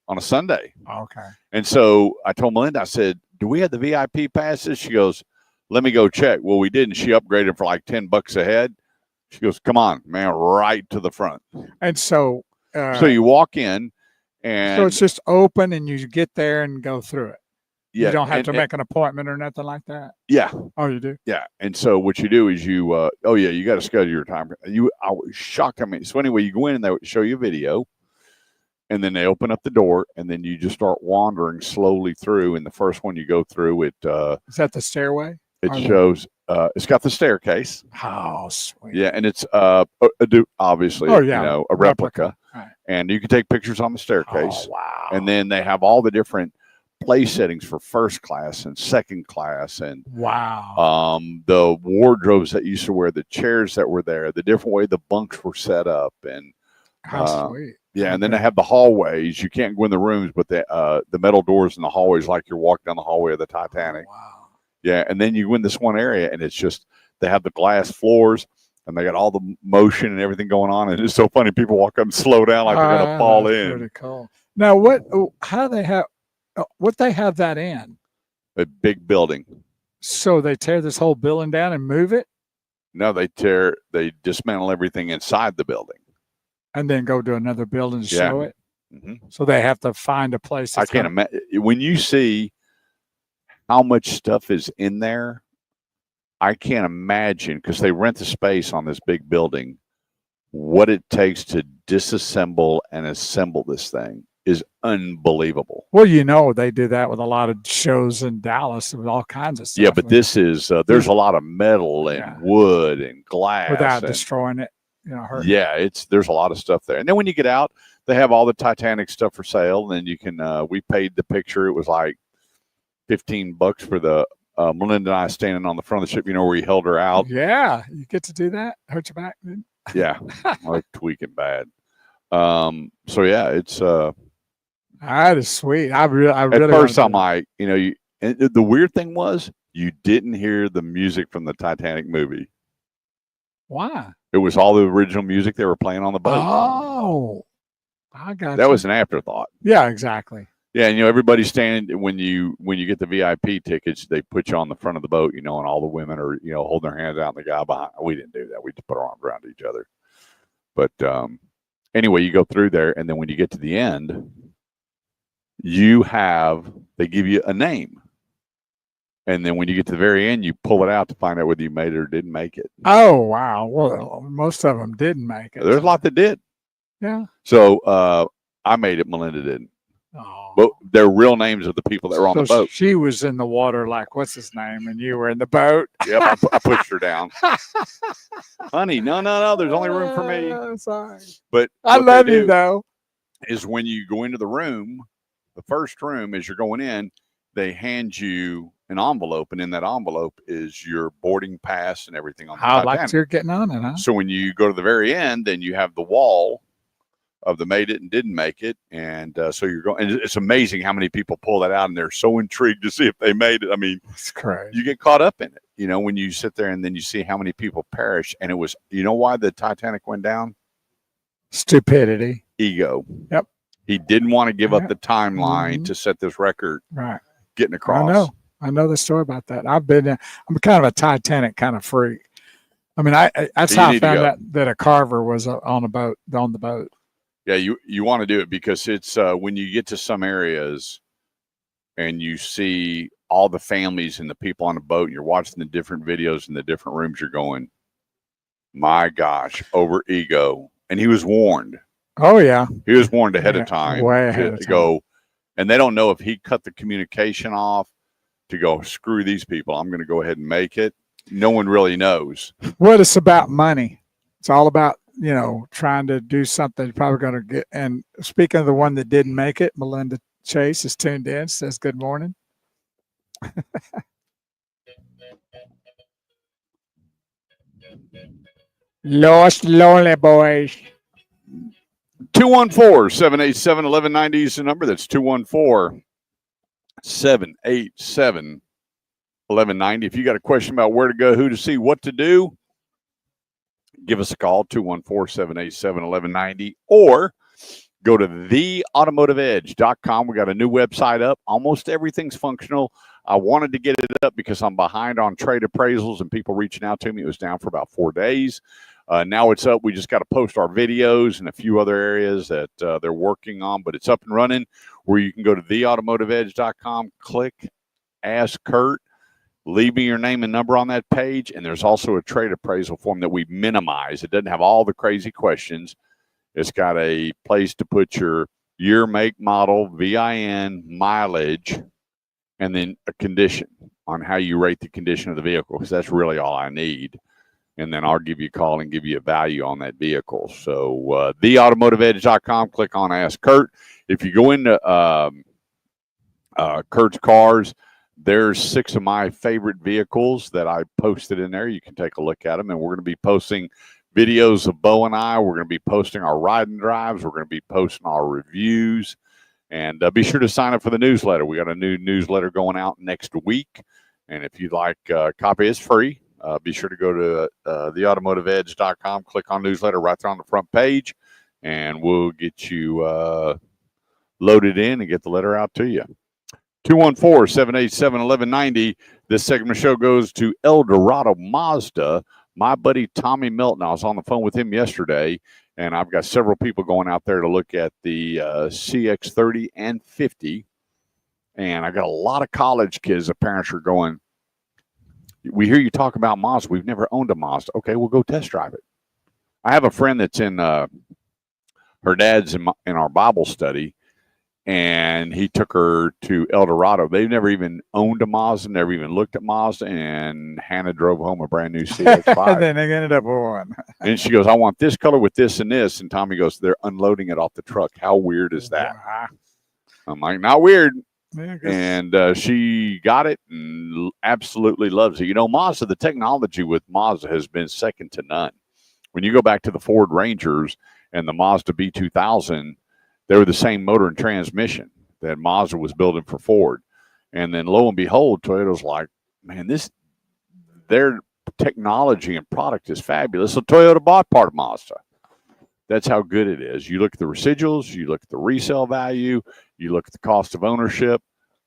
on a Sunday. Okay. And so I told Melinda, I said, do we have the VIP passes? She goes, let me go check. Well, we didn't. She upgraded for like $10 a head. She goes, come on, man, right to the front. And so, So you walk in, and so it's just open, and you get there and go through it. yeah, You don't have and- to make an appointment or nothing like that. yeah, Oh, you do? yeah. And so what you do is you, you got to schedule your time. I was shocked. I mean, so anyway, you go in and they show you a video, and then they open up the door, and then you just start wandering slowly through. And the first one you go through, Is that the stairway? it Oh, no. shows, it's got the staircase. Oh, sweet. Yeah, and it's obviously, Oh, yeah, a replica, Right. and you can take pictures on the staircase. Oh, wow. And then they have all the different place settings for first class and second class, and wow. the wardrobes that used to wear, the chairs that were there, the different way the bunks were set up, and How sweet. yeah, and then they Okay. have the hallways. You can't go in the rooms, but the metal doors in the hallways, like you're walking down the hallway of the Titanic. Oh, wow. Yeah, and then you go in this one area, and it's just they have the glass floors, and they got all the motion and everything going on, and it's so funny. People walk up and slow down like they're gonna fall that's in. Pretty cool. Now, how do they have? What they have that in? A big building. So they tear this whole building down and move it, No, they dismantle everything inside the building. and then go to another building to Yeah. show it. hmm So they have to find a place. I That's can't imagine when you see how much stuff is in there. I can't imagine because they rent the space on this big building. What it takes to disassemble and assemble this thing is unbelievable. Well, they do that with a lot of shows in Dallas with all kinds of stuff. Yeah, but this is there's a lot of metal and Yeah. wood and glass. without and- destroying it, hurt. yeah, there's a lot of stuff there. And then when you get out, they have all the Titanic stuff for sale. And then you can we paid the picture. It was like $15 for the Melinda and I standing on the front of the ship. You know where he held her out. Yeah, you get to do that. Hurt your back, dude? Yeah, like tweaking bad. So yeah, it's That is sweet. I at really. first I'm wanna like, and the weird thing was you didn't hear the music from the Titanic movie. do- Why? It was all the original music they were playing on the boat. Oh, I got That you. was an afterthought. Yeah, exactly. Yeah, and everybody's standing when you get the VIP tickets, they put you on the front of the boat, and all the women are holding their hands out, and the guy behind. We didn't do that. We just put our arms around each other. But anyway, you go through there, and then when you get to the end, they give you a name, and then when you get to the very end, you pull it out to find out whether you made it or didn't make it. Oh wow. Well, most of them didn't make it. There's a lot that did. Yeah. So I made it. Melinda didn't. Oh. But they're real names of the people that were on the boat. She was in the water like, what's his name? And you were in the boat. Yep, I pushed her down. Honey, no. There's only room for me. Sorry. But I what they love you, do though. is when you go into the room, the first room, as you're going in, they hand you an envelope, and in that envelope is your boarding pass and everything on the How Titanic. like you're getting on it, huh? So when you go to the very end, then you have the wall of the made it and didn't make it, and so you're going. And it's amazing how many people pull that out, and they're so intrigued to see if they made it. I mean, It's crazy. you get caught up in it, you know, when you sit there and then you see how many people perish. And it was, you know, why the Titanic went down? Stupidity. Ego. Yep. He didn't want to give up the timeline Mhm. to set this record, Right. getting across. I know the story about that. I've been there. I'm kind of a Titanic kind of freak. I mean, that's You how I need to found go. out that a carver was on the boat. Yeah, you want to do it because it's when you get to some areas and you see all the families and the people on the boat, and you're watching the different videos in the different rooms, you're going, my gosh, over ego. And he was warned. Oh yeah, He was warned ahead Yeah, of time way ahead to of time. go, and they don't know if he cut the communication off to go, screw these people, I'm going to go ahead and make it. No one really knows. well, it's about money. It's all about, you know, trying to do something you're probably going to get. And speaking of the one that didn't make it, Melinda Chase is tuned in, says good morning. Lost Lonely Boys. 214-787-1190 is the number. That's 214-787-1190. If you got a question about where to go, who to see, what to do, give us a call, 214-787-1190, or go to theautomotiveedge.com. We got a new website up. Almost everything's functional. I wanted to get it up because I'm behind on trade appraisals and people reaching out to me. It was down for about 4 days. Now it's up. We just got to post our videos and a few other areas that they're working on, but it's up and running, where you can go to theautomotiveedge.com, click Ask Kurt, leave me your name and number on that page, and there's also a trade appraisal form that we minimize. It doesn't have all the crazy questions. It's got a place to put your year, make, model, VIN, mileage, and then a condition on how you rate the condition of the vehicle, because that's really all I need. And then I'll give you a call and give you a value on that vehicle. So theautomotiveedge.com, click on Ask Kurt. If you go into Kurt's Cars, there's 6 of my favorite vehicles that I posted in there. You can take a look at them. And we're going to be posting videos of Bo and I. We're going to be posting our ride and drives. We're going to be posting our reviews. And be sure to sign up for the newsletter. We got a new newsletter going out next week. And if you'd like a copy, it's free. Be sure to go to theautomotiveedge.com, click on newsletter right there on the front page, and we'll get you loaded in and get the letter out to you. 214-787-1190. This segment of the show goes to El Dorado Mazda. My buddy Tommy Milton, I was on the phone with him yesterday, and I've got several people going out there to look at the CX-30 and 50. And I got a lot of college kids. The parents are going, we hear you talk about Mazda. We've never owned a Mazda. Okay, we'll go test drive it. I have a friend that's in, her dad's in our Bible study, and he took her to El Dorado. They've never even owned a Mazda, never even looked at Mazda, and Hannah drove home a brand new CX-5. And then they ended up with one. And she goes, I want this color with this and this. And Tommy goes, they're unloading it off the truck. How weird is that? Wow. I'm like, not weird. Yeah, And she got it and absolutely loves it. You know, Mazda, the technology with Mazda has been second to none. When you go back to the Ford Rangers and the Mazda B2000, they were the same motor and transmission that Mazda was building for Ford. And then lo and behold, Toyota's like, man, their technology and product is fabulous. So Toyota bought part of Mazda. That's how good it is. You look at the residuals, you look at the resale value, you look at the cost of ownership.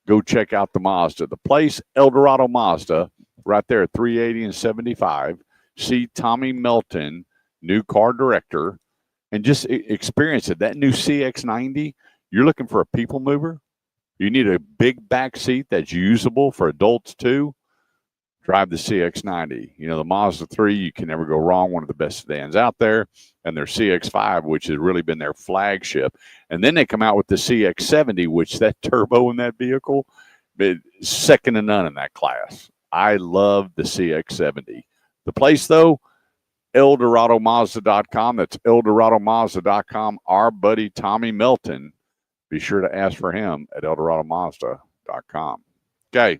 Go check out the Mazda. The place, El Dorado Mazda, right there at 380 and 75. See Tommy Melton, new car director, and just experience it. That new CX-90, you're looking for a people mover. You need a big back seat that's usable for adults too. drive the CX-90. You know, the Mazda 3, you can never go wrong. One of the best sedans out there. And their CX-5, which has really been their flagship. And then they come out with the CX-70, which that turbo in that vehicle, second to none in that class. I love the CX-70. The place, though, ElDoradoMazda.com. That's ElDoradoMazda.com. Our buddy Tommy Melton. Be sure to ask for him at ElDoradoMazda.com. Okay.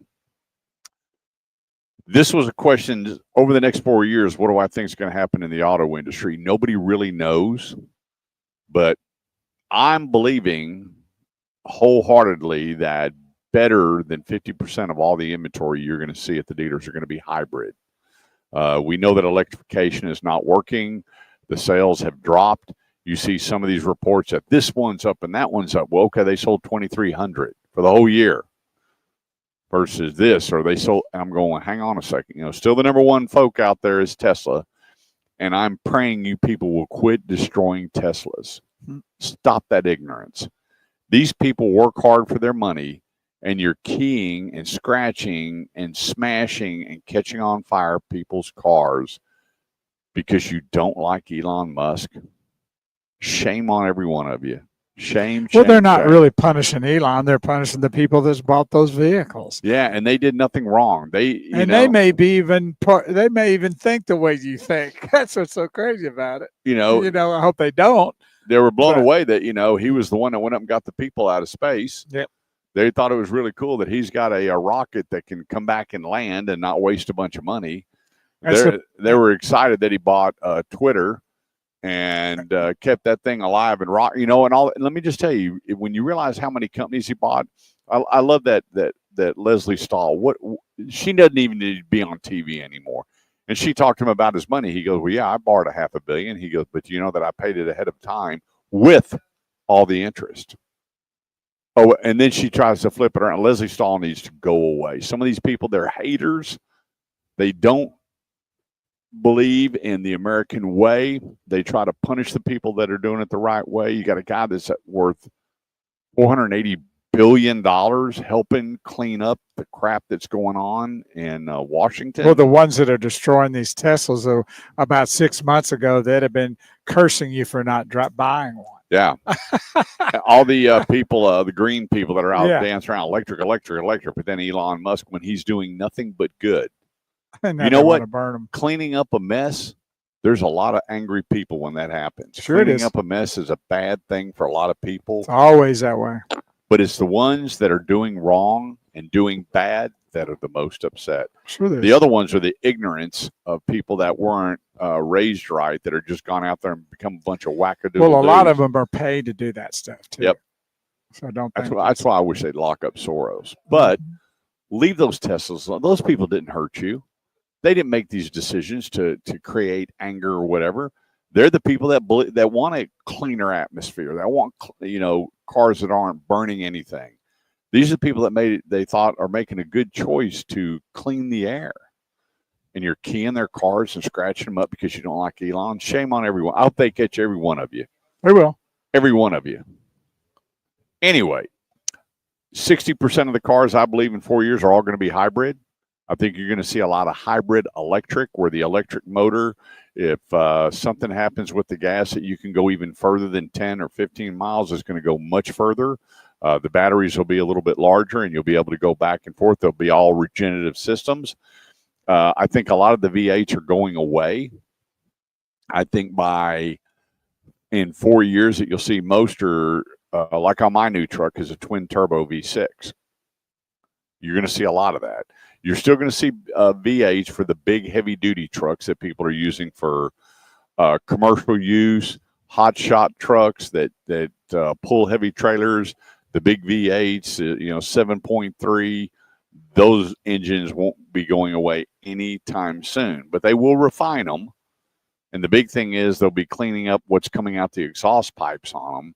This was a question over the next 4 years. What do I think is going to happen in the auto industry? Nobody really knows, but I'm believing wholeheartedly that better than 50% of all the inventory you're going to see at the dealers are going to be hybrid. We know that electrification is not working. The sales have dropped. You see some of these reports that this one's up and that one's up. Well, okay, they sold 2,300 for the whole year versus this, or they sold. I'm going, hang on a second. You know, still the number one folk out there is Tesla. And I'm praying you people will quit destroying Teslas. Stop that ignorance. These people work hard for their money, and you're keying and scratching and smashing and catching on fire people's cars because you don't like Elon Musk. Shame on every one of you. Shame. Well, they're not shame. really punishing Elon. They're punishing the people that's bought those vehicles. Yeah, and they did nothing wrong. They may be even they may even think the way you think. That's what's so crazy about it. You know, I hope they don't. They were blown away that, he was the one that went up and got the people out of space. Yep. They thought it was really cool that he's got a rocket that can come back and land and not waste a bunch of money. They were excited that he bought Twitter and kept that thing alive and rock, and all. And let me just tell you, when you realize how many companies he bought, I love that Leslie Stahl. She doesn't even need to be on TV anymore. And she talked to him about his money. He goes, well, yeah, I borrowed $500 million. He goes, but you know that I paid it ahead of time with all the interest. Oh, and then she tries to flip it around. Leslie Stahl needs to go away. Some of these people, they're haters. They don't believe in the American way. They try to punish the people that are doing it the right way. You got a guy that's worth $480 billion helping clean up the crap that's going on in Washington. Well, the ones that are destroying these Teslas, about 6 months ago, they'd have been cursing you for not buying one. Yeah. All the people, the green people that are out dancing around electric. But then Elon Musk, when he's doing nothing but good. And you know what? Burn them. Cleaning up a mess, there's a lot of angry people when that happens. Sure, Cleaning up a mess is a bad thing for a lot of people. It's always that way. But it's the ones that are doing wrong and doing bad that are the most upset. Sure, the other ones are the ignorance of people that weren't raised right, that are just gone out there and become a bunch of wackadoodle. Well, a lot of them are paid to do that stuff too. Yep. So don't. That's why I wish they'd lock up Soros. But leave those Teslas. Those people didn't hurt you. They didn't make these decisions to create anger or whatever. They're the people that want a cleaner atmosphere. That want cars that aren't burning anything. These are the people that they thought are making a good choice to clean the air. And you're keying their cars and scratching them up because you don't like Elon. Shame on everyone. I hope they catch every one of you. They will. Every one of you. Anyway, 60% of the cars, I believe, in 4 years are all going to be hybrid. I think you're going to see a lot of hybrid electric, where the electric motor, if something happens with the gas that you can go even further than 10 or 15 miles, is going to go much further. The batteries will be a little bit larger, and you'll be able to go back and forth. They'll be all regenerative systems. I think a lot of the V8s are going away. I think in 4 years that you'll see most are, like on my new truck, is a twin turbo V6. You're going to see a lot of that. You're still going to see V8s for the big heavy duty trucks that people are using for commercial use, hot shot trucks that pull heavy trailers, the big V8s, 7.3. Those engines won't be going away anytime soon, but they will refine them. And the big thing is they'll be cleaning up what's coming out the exhaust pipes on them.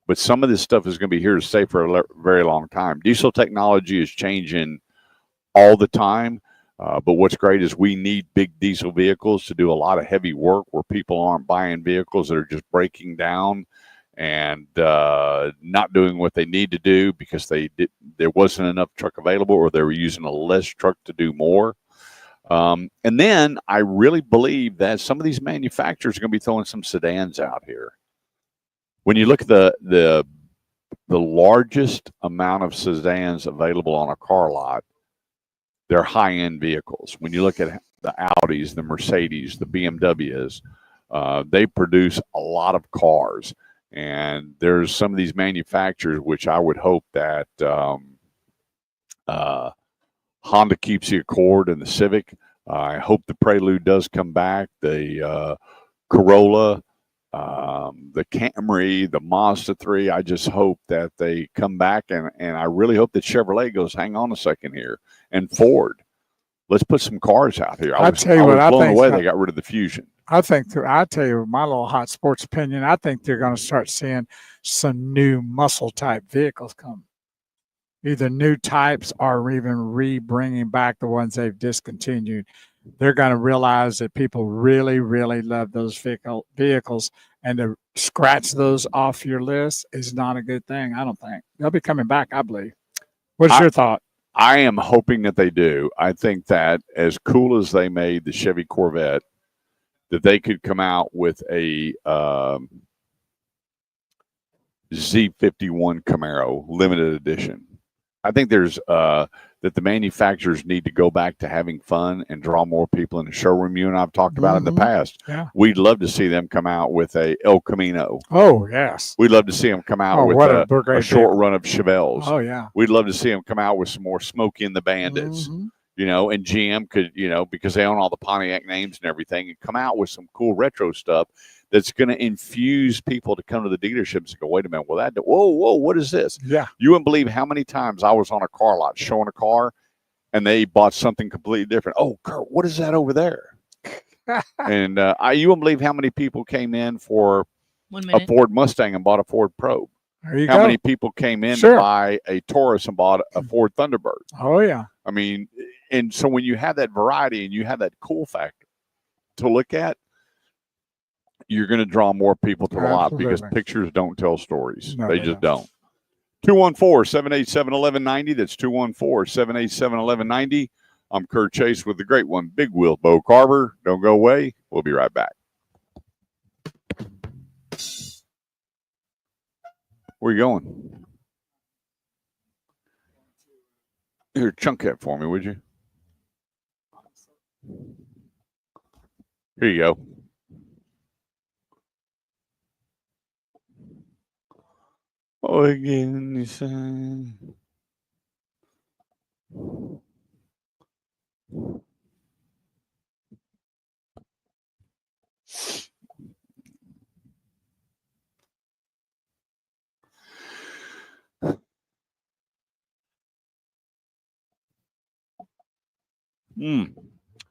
But some of this stuff is going to be here to stay for a very long time. Diesel technology is changing all the time. But what's great is we need big diesel vehicles to do a lot of heavy work, where people aren't buying vehicles that are just breaking down and not doing what they need to do because there wasn't enough truck available, or they were using a less truck to do more. And then I really believe that some of these manufacturers are going to be throwing some sedans out here. When you look at the largest amount of sedans available on a car lot, they're high-end vehicles. When you look at the Audis, the Mercedes, the BMWs, they produce a lot of cars. And there's some of these manufacturers which I would hope that Honda keeps the Accord and the Civic. I hope the Prelude does come back. The Corolla, the Camry, the Mazda 3. I just hope that they come back, and I really hope that Chevrolet goes, hang on a second here, and Ford. Let's put some cars out here. I was blown away they got rid of the Fusion. I tell you my little hot sports opinion, I think they're going to start seeing some new muscle type vehicles come. Either new types or even bringing back the ones they've discontinued. They're going to realize that people really, really love those vehicles, and to scratch those off your list is not a good thing. I don't think they'll be coming back. I believe. What's your thought? I am hoping that they do. I think that as cool as they made the Chevy Corvette, that they could come out with a Z51 Camaro limited edition. I think there's that the manufacturers need to go back to having fun and draw more people in the showroom. You and I've talked about it in the past. Yeah. We'd love to see them come out with a El Camino. Oh, yes. We'd love to see them come out with a short run of Chevelles. Oh, yeah. We'd love to see them come out with some more Smokey and the Bandits. You know, and GM could, because they own all the Pontiac names and everything, and come out with some cool retro stuff that's going to infuse people to come to the dealerships and go, wait a minute, well, whoa, what is this? Yeah. You wouldn't believe how many times I was on a car lot showing a car, and they bought something completely different. Oh, Kurt, what is that over there? And you wouldn't believe how many people came in for a Ford Mustang and bought a Ford Probe. How many people came in to buy a Taurus and bought a Ford Thunderbird? Oh, yeah. I mean, and so when you have that variety and you have that cool factor to look at, you're going to draw more people to the lot because pictures don't tell stories. No, they just don't. 214-787-1190. That's 214-787-1190. I'm Kurt Chase with the great one, Big Wheel Bo Carver. Don't go away. We'll be right back. Where are you going? Here, chunk that for me, would you? Here you go. Oh, again,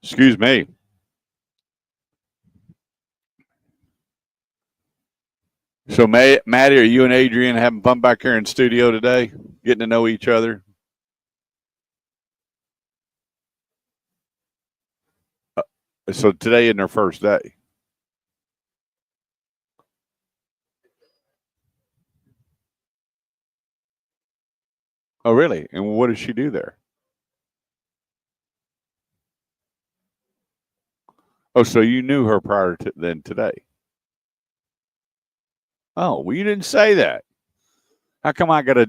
excuse me. So, Maddie, are you and Adrian having fun back here in studio today, getting to know each other? So today is their first day. Oh, really? And what does she do there? Oh, so you knew her prior to then today? Oh, well, you didn't say that. How come I gotta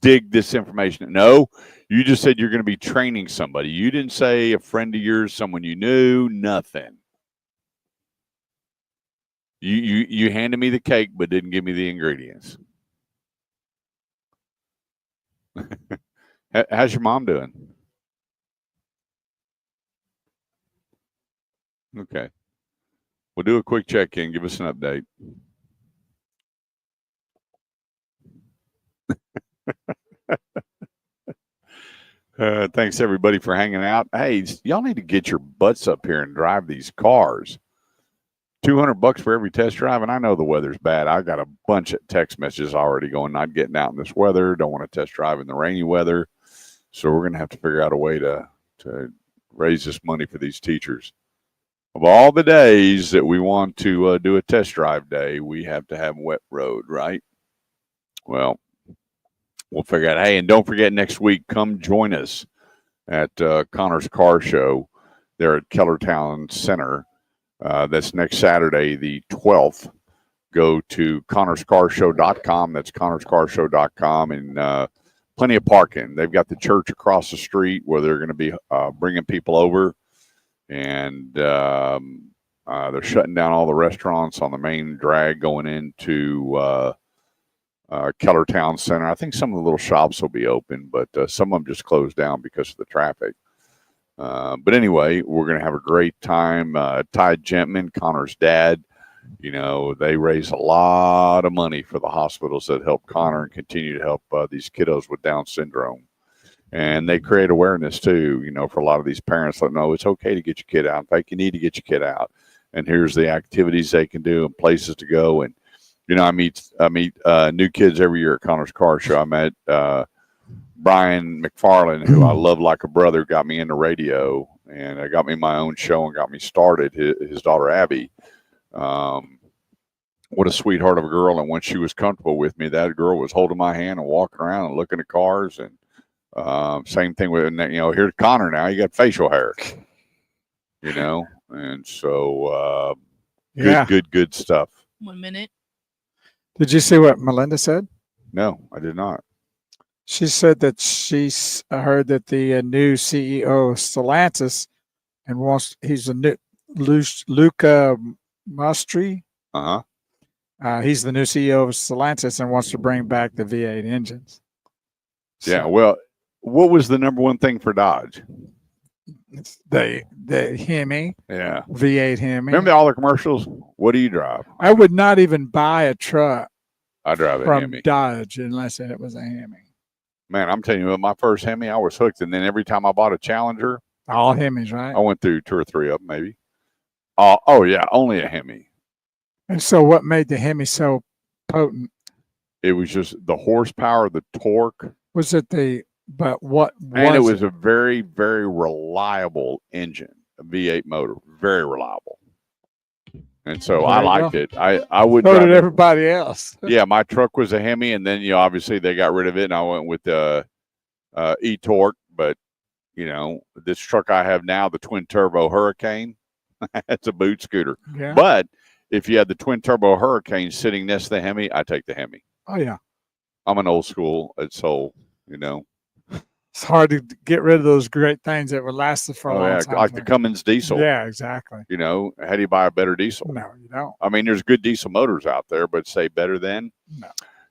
dig this information? No, you just said you're going to be training somebody. You didn't say a friend of yours, someone you knew, nothing. You handed me the cake, but didn't give me the ingredients. How's your mom doing? Okay. We'll do a quick check-in. Give us an update. Thanks, everybody, for hanging out. Hey, y'all need to get your butts up here and drive these cars. $200 for every test drive, and I know the weather's bad. I got a bunch of text messages already going, not getting out in this weather, don't want to test drive in the rainy weather. So we're going to have to figure out a way to raise this money for these teachers. Of all the days that we want to do a test drive day, we have to have wet road, right? Well, we'll figure out. Hey, and don't forget next week, come join us. at Connor's Car Show there at Kellertown Center. That's next Saturday, the 12th. Go to connorscarshow.com. That's connorscarshow.com, and plenty of parking. They've got the church across the street where they're going to be bringing people over, and they're shutting down all the restaurants on the main drag going into Kellertown Center. I think some of the little shops will be open, but some of them just closed down because of the traffic. But anyway, we're going to have a great time. Ty Gentman, Connor's dad, you know, they raise a lot of money for the hospitals that help Connor and continue to help these kiddos with Down syndrome. And they create awareness too, you know, for a lot of these parents that know it's okay to get your kid out. In fact, you need to get your kid out. And here's the activities they can do and places to go. And, you know, I meet new kids every year at Connor's Car Show. I met Brian McFarland, who I love like a brother, got me into radio, and got me my own show and got me started. His daughter, Abby. What a sweetheart of a girl. And once she was comfortable with me, that girl was holding my hand and walking around and looking at cars. And same thing with, you know, here's Connor now. You got facial hair, you know, and so good stuff. 1 minute. Did you see what Melinda said? No, I did not. She said that she's heard that the new CEO of Stellantis and he's a new Luca Mastri. He's the new CEO of Stellantis and wants to bring back the V8 engines. Yeah, well, what was the number one thing for Dodge? It's the Hemi. Yeah. V8 Hemi. Remember all the commercials? What do you drive? I would not even buy a truck I drive a from Hemi. Dodge unless it was a Hemi. Man, I'm telling you, with my first Hemi, I was hooked. And then every time I bought a Challenger, All Hemis, right? I went through 2 or 3 of them, maybe. Oh yeah, only a Hemi. And so what made the Hemi so potent? It was just the horsepower, the torque. Was it but what was And it was a very, very reliable engine, a V8 motor, very reliable. And so There I you liked go. it. I would So drive did it. everybody else. Yeah, my truck was a Hemi, and then, you know, obviously they got rid of it, and I went with the e-torque. But, you know, this truck I have now, the twin-turbo Hurricane, it's a boot scooter. Yeah. But if you had the twin-turbo Hurricane sitting next to the Hemi, I take the Hemi. Oh, yeah. I'm an old school at soul, you know. It's hard to get rid of those great things that would last for a long time. Like the Cummins diesel. Yeah, exactly. You know, how do you buy a better diesel? No, you don't. I mean, there's good diesel motors out there, but say better than? No.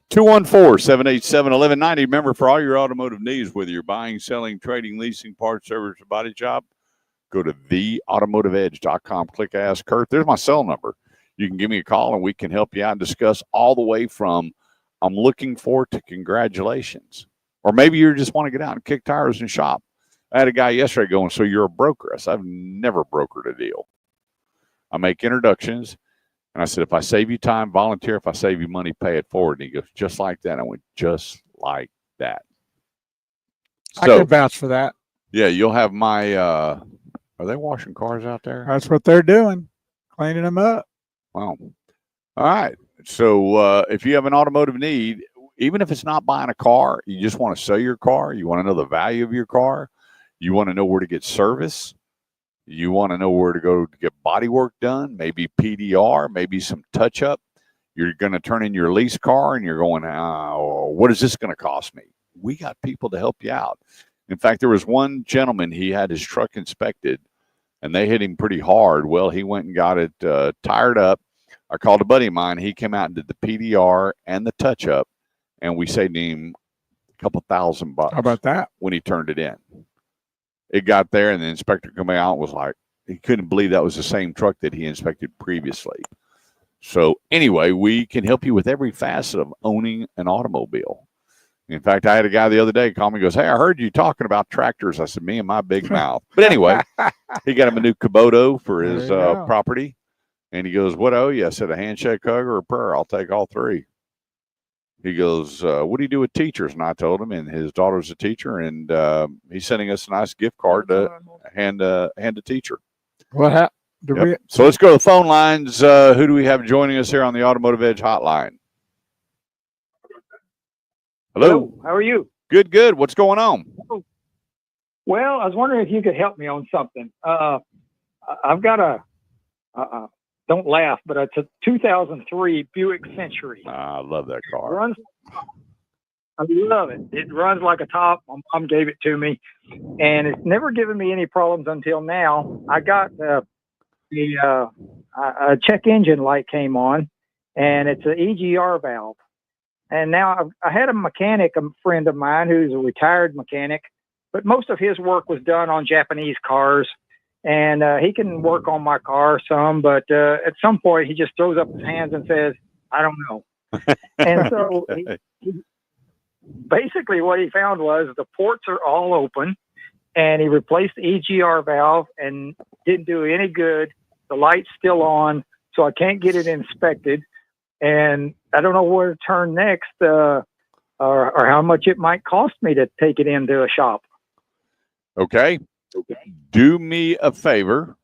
214-787-1190. Remember, for all your automotive needs, whether you're buying, selling, trading, leasing, parts, service, or body shop, go to theautomotiveedge.com. Click Ask Kurt. There's my cell number. You can give me a call, and we can help you out and discuss all the way from I'm looking forward to congratulations. Or maybe you just want to get out and kick tires and shop. I had a guy yesterday going, so you're a broker. I said, I've never brokered a deal. I make introductions. And I said, if I save you time, volunteer. If I save you money, pay it forward. And he goes, just like that. I went, just like that. I can vouch for that. Yeah, you'll have my, are they washing cars out there? That's what they're doing, cleaning them up. Wow. All right. So if you have an automotive need, even if it's not buying a car, you just want to sell your car, you want to know the value of your car, you want to know where to get service, you want to know where to go to get body work done, maybe PDR, maybe some touch-up. You're going to turn in your lease car and you're going, what is this going to cost me? We got people to help you out. In fact, there was one gentleman, he had his truck inspected, and they hit him pretty hard. Well, he went and got it tired up. I called a buddy of mine. He came out and did the PDR and the touch-up. And we saved him a couple $1,000. How about that? When he turned it in. It got there, and the inspector coming out was like, he couldn't believe that was the same truck that he inspected previously. So anyway, we can help you with every facet of owning an automobile. In fact, I had a guy the other day call me and goes, hey, I heard you talking about tractors. I said, me and my big mouth. But anyway, he got him a new Kubota for his property. And he goes, what owe you? I said, a handshake, hug, or a prayer. I'll take all 3. He goes, what do you do with teachers? And I told him, and his daughter's a teacher, and he's sending us a nice gift card to hand a teacher. What happened? Yep. So let's go to the phone lines. Who do we have joining us here on the Automotive Edge hotline? Hello. How are you? Good. What's going on? Well, I was wondering if you could help me on something. I've got don't laugh, but it's a 2003 Buick Century. I love that car. Runs, I love it. It runs like a top. My mom gave it to me, and it's never given me any problems until now. I got a check engine light came on, and it's an EGR valve. And now I had a mechanic, a friend of mine who's a retired mechanic, but most of his work was done on Japanese cars. And he can work on my car some, but at some point he just throws up his hands and says, I don't know. And so basically what he found was the ports are all open, and he replaced the EGR valve and didn't do any good. The light's still on, so I can't get it inspected. And I don't know where to turn next or how much it might cost me to take it into a shop. Okay. Do me a favor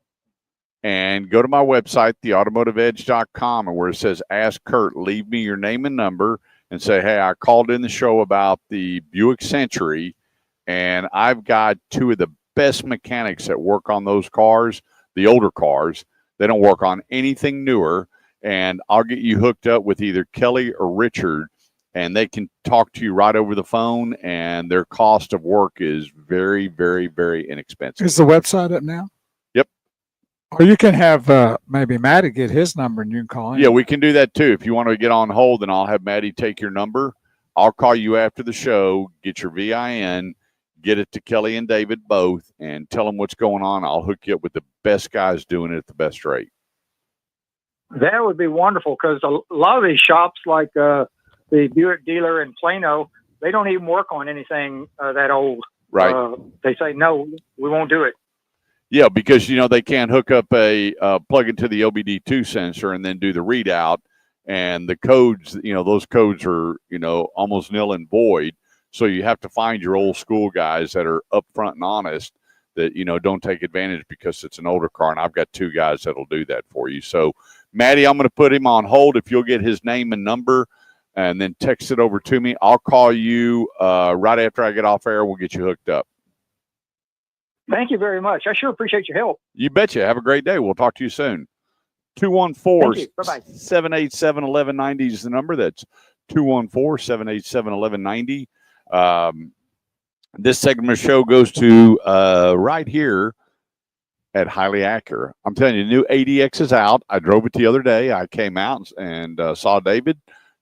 and go to my website, theautomotiveedge.com, and where it says Ask Kurt, leave me your name and number and say, hey, I called in the show about the Buick Century, and I've got two of the best mechanics that work on those cars, the older cars. They don't work on anything newer, and I'll get you hooked up with either Kelly or Richard, and they can talk to you right over the phone, and their cost of work is very, very, very inexpensive. Is the website up now? Yep. Or you can have maybe Matty get his number and you can call him. Yeah, we can do that too. If you want to get on hold, then I'll have Maddie take your number. I'll call you after the show, get your VIN, get it to Kelly and David both, and tell them what's going on. I'll hook you up with the best guys doing it at the best rate. That would be wonderful, because a lot of these shops, like the Buick dealer in Plano, they don't even work on anything that old. Right. They say, no, we won't do it. Yeah, because, they can't hook up a plug into the OBD2 sensor and then do the readout. And the codes, those codes are, almost nil and void. So you have to find your old school guys that are upfront and honest that, don't take advantage because it's an older car. And I've got two guys that'll do that for you. So, Maddie, I'm going to put him on hold. If you'll get his name and number and then text it over to me, I'll call you right after I get off air. We'll get you hooked up. Thank you very much. I sure appreciate your help. You betcha. Have a great day. We'll talk to you soon. 214-787-1190 is the number. That's 214-787-1190. This segment of the show goes to right here at Highly Acura. I'm telling you, the new ADX is out. I drove it the other day. I came out and saw David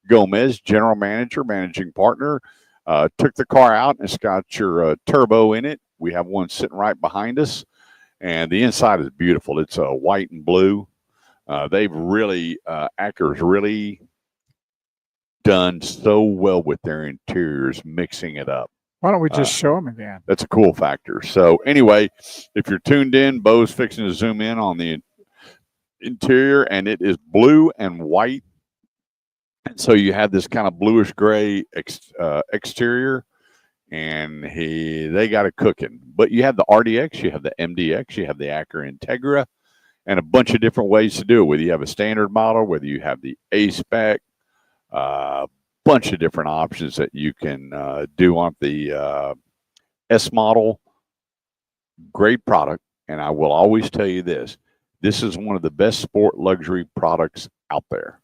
Gomez, general manager, managing partner, took the car out, and it's got your turbo in it. We have one sitting right behind us, and the inside is beautiful. It's white and blue. They've really, Acura's really done so well with their interiors, mixing it up. Why don't we just show them again? That's a cool factor. So anyway, if you're tuned in, Bo's fixing to zoom in on the interior, and it is blue and white. And so you have this kind of bluish gray exterior, and they got it cooking. But you have the RDX, you have the MDX, you have the Acura Integra, and a bunch of different ways to do it. Whether you have a standard model, whether you have the A-Spec, bunch of different options that you can do on the S model. Great product, and I will always tell you this is one of the best sport luxury products out there,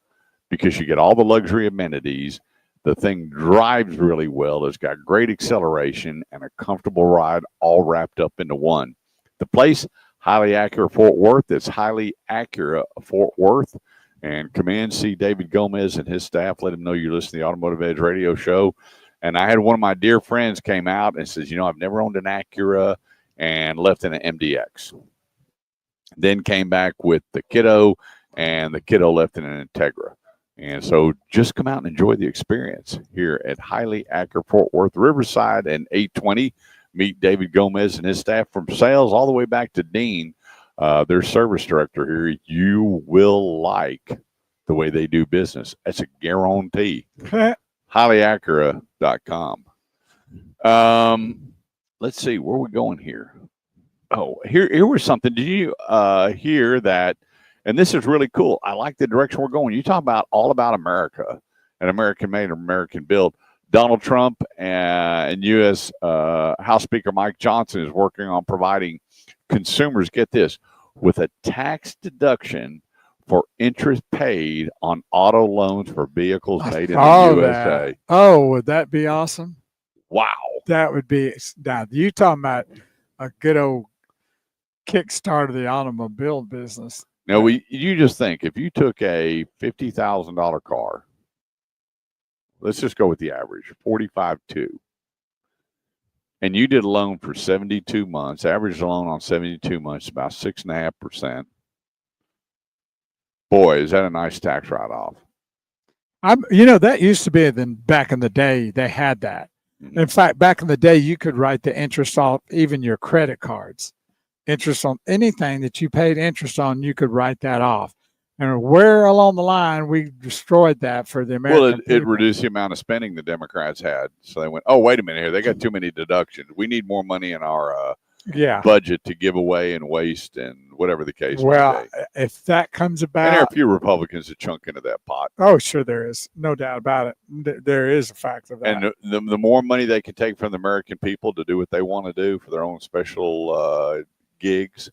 because you get all the luxury amenities. The thing drives really well. It's got great acceleration and a comfortable ride, all wrapped up into one. The place, Highly Acura Fort Worth. It's Highly Acura Fort Worth. And come in, see David Gomez and his staff. Let him know you're listening to the Automotive Edge radio show. And I had one of my dear friends came out and says, I've never owned an Acura, and left in an MDX. Then came back with the kiddo, and the kiddo left in an Integra. And so just come out and enjoy the experience here at Highly Acura Fort Worth, Riverside, and 820. Meet David Gomez and his staff from sales all the way back to Dean. Their service director here. You will like the way they do business. That's a guarantee. HighlyAcura.com. Let's see, where are we going here? Oh, here was something. Did you hear that? And this is really cool. I like the direction we're going. You talk about all about America and American made, American built. Donald Trump and U.S. House Speaker Mike Johnson is working on providing consumers, get this, with a tax deduction for interest paid on auto loans for vehicles made in the USA. Oh, would that be awesome? Wow. That would be. Now, you talking about a good old kickstart of the automobile business. Now, you just think if you took a $50,000 car, let's just go with the average, 45.2, and you did a loan for 72 months, average loan on 72 months, about 6.5%. Boy, is that a nice tax write-off. That used to be back in the day, they had that. Mhm. In fact, back in the day, you could write the interest off even your credit cards. Interest on anything that you paid interest on, you could write that off. And where along the line, we destroyed that for the American Well, it people. reduced the amount of spending the Democrats had. So they went, oh, wait a minute here. They got too many deductions. We need more money in our Yeah. budget to give away and waste and whatever the case may Well, be. if that comes And there are a about, few Republicans that chunk into that pot. oh, sure there is. No doubt about it. There is a fact of that. And the more money they can take from the American people to do what they want to do for their own special gigs.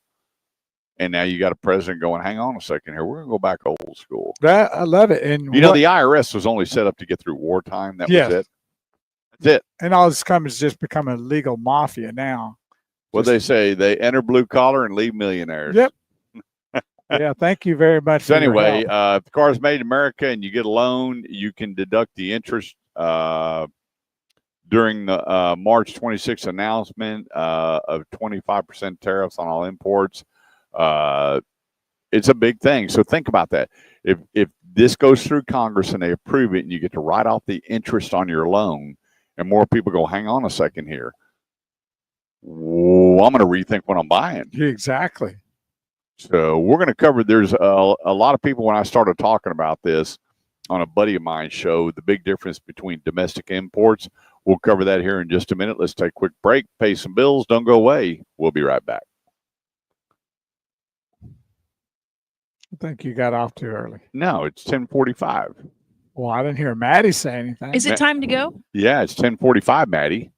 And now you got a president going, hang on a second here. We're going to go back old school. I love it. And You know, the IRS was only set up to get through wartime. That Yes. was it. That's it. and all this companies just become a legal mafia now. What they say, they enter blue collar and leave millionaires. Yep. Yeah. Thank you very much. So for your anyway, help. if the car is made in America and you get a loan, you can deduct the interest during the March 26th announcement of 25% tariffs on all imports. It's a big thing. So think about that. If this goes through Congress and they approve it and you get to write off the interest on your loan, and more people go, hang on a second here. Whoa, I'm going to rethink what I'm buying. Exactly. So we're going to cover, there's a lot of people, when I started talking about this on a buddy of mine show, the big difference between domestic imports. We'll cover that here in just a minute. Let's take a quick break, pay some bills. Don't go away. We'll be right back. I think you got off too early. No, it's 10:45. Well, I didn't hear Maddie say anything. Is it time to go? Yeah, it's 10:45, Maddie.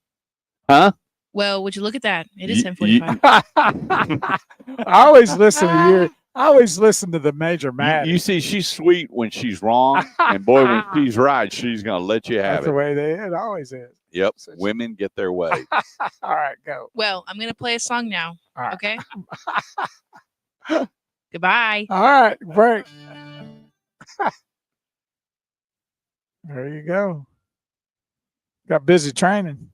Huh? Well, would you look at that? It is You- 10:45. I always listen to you. I always listen to the Major Maddie. You see, she's sweet when she's wrong, and boy, when she's right, she's going to let you have That's the it. way it always is. Yep, women get their way. All right, go. Well, I'm gonna play a song now. All right. Okay. Goodbye. All right, break. There you go. Got busy training.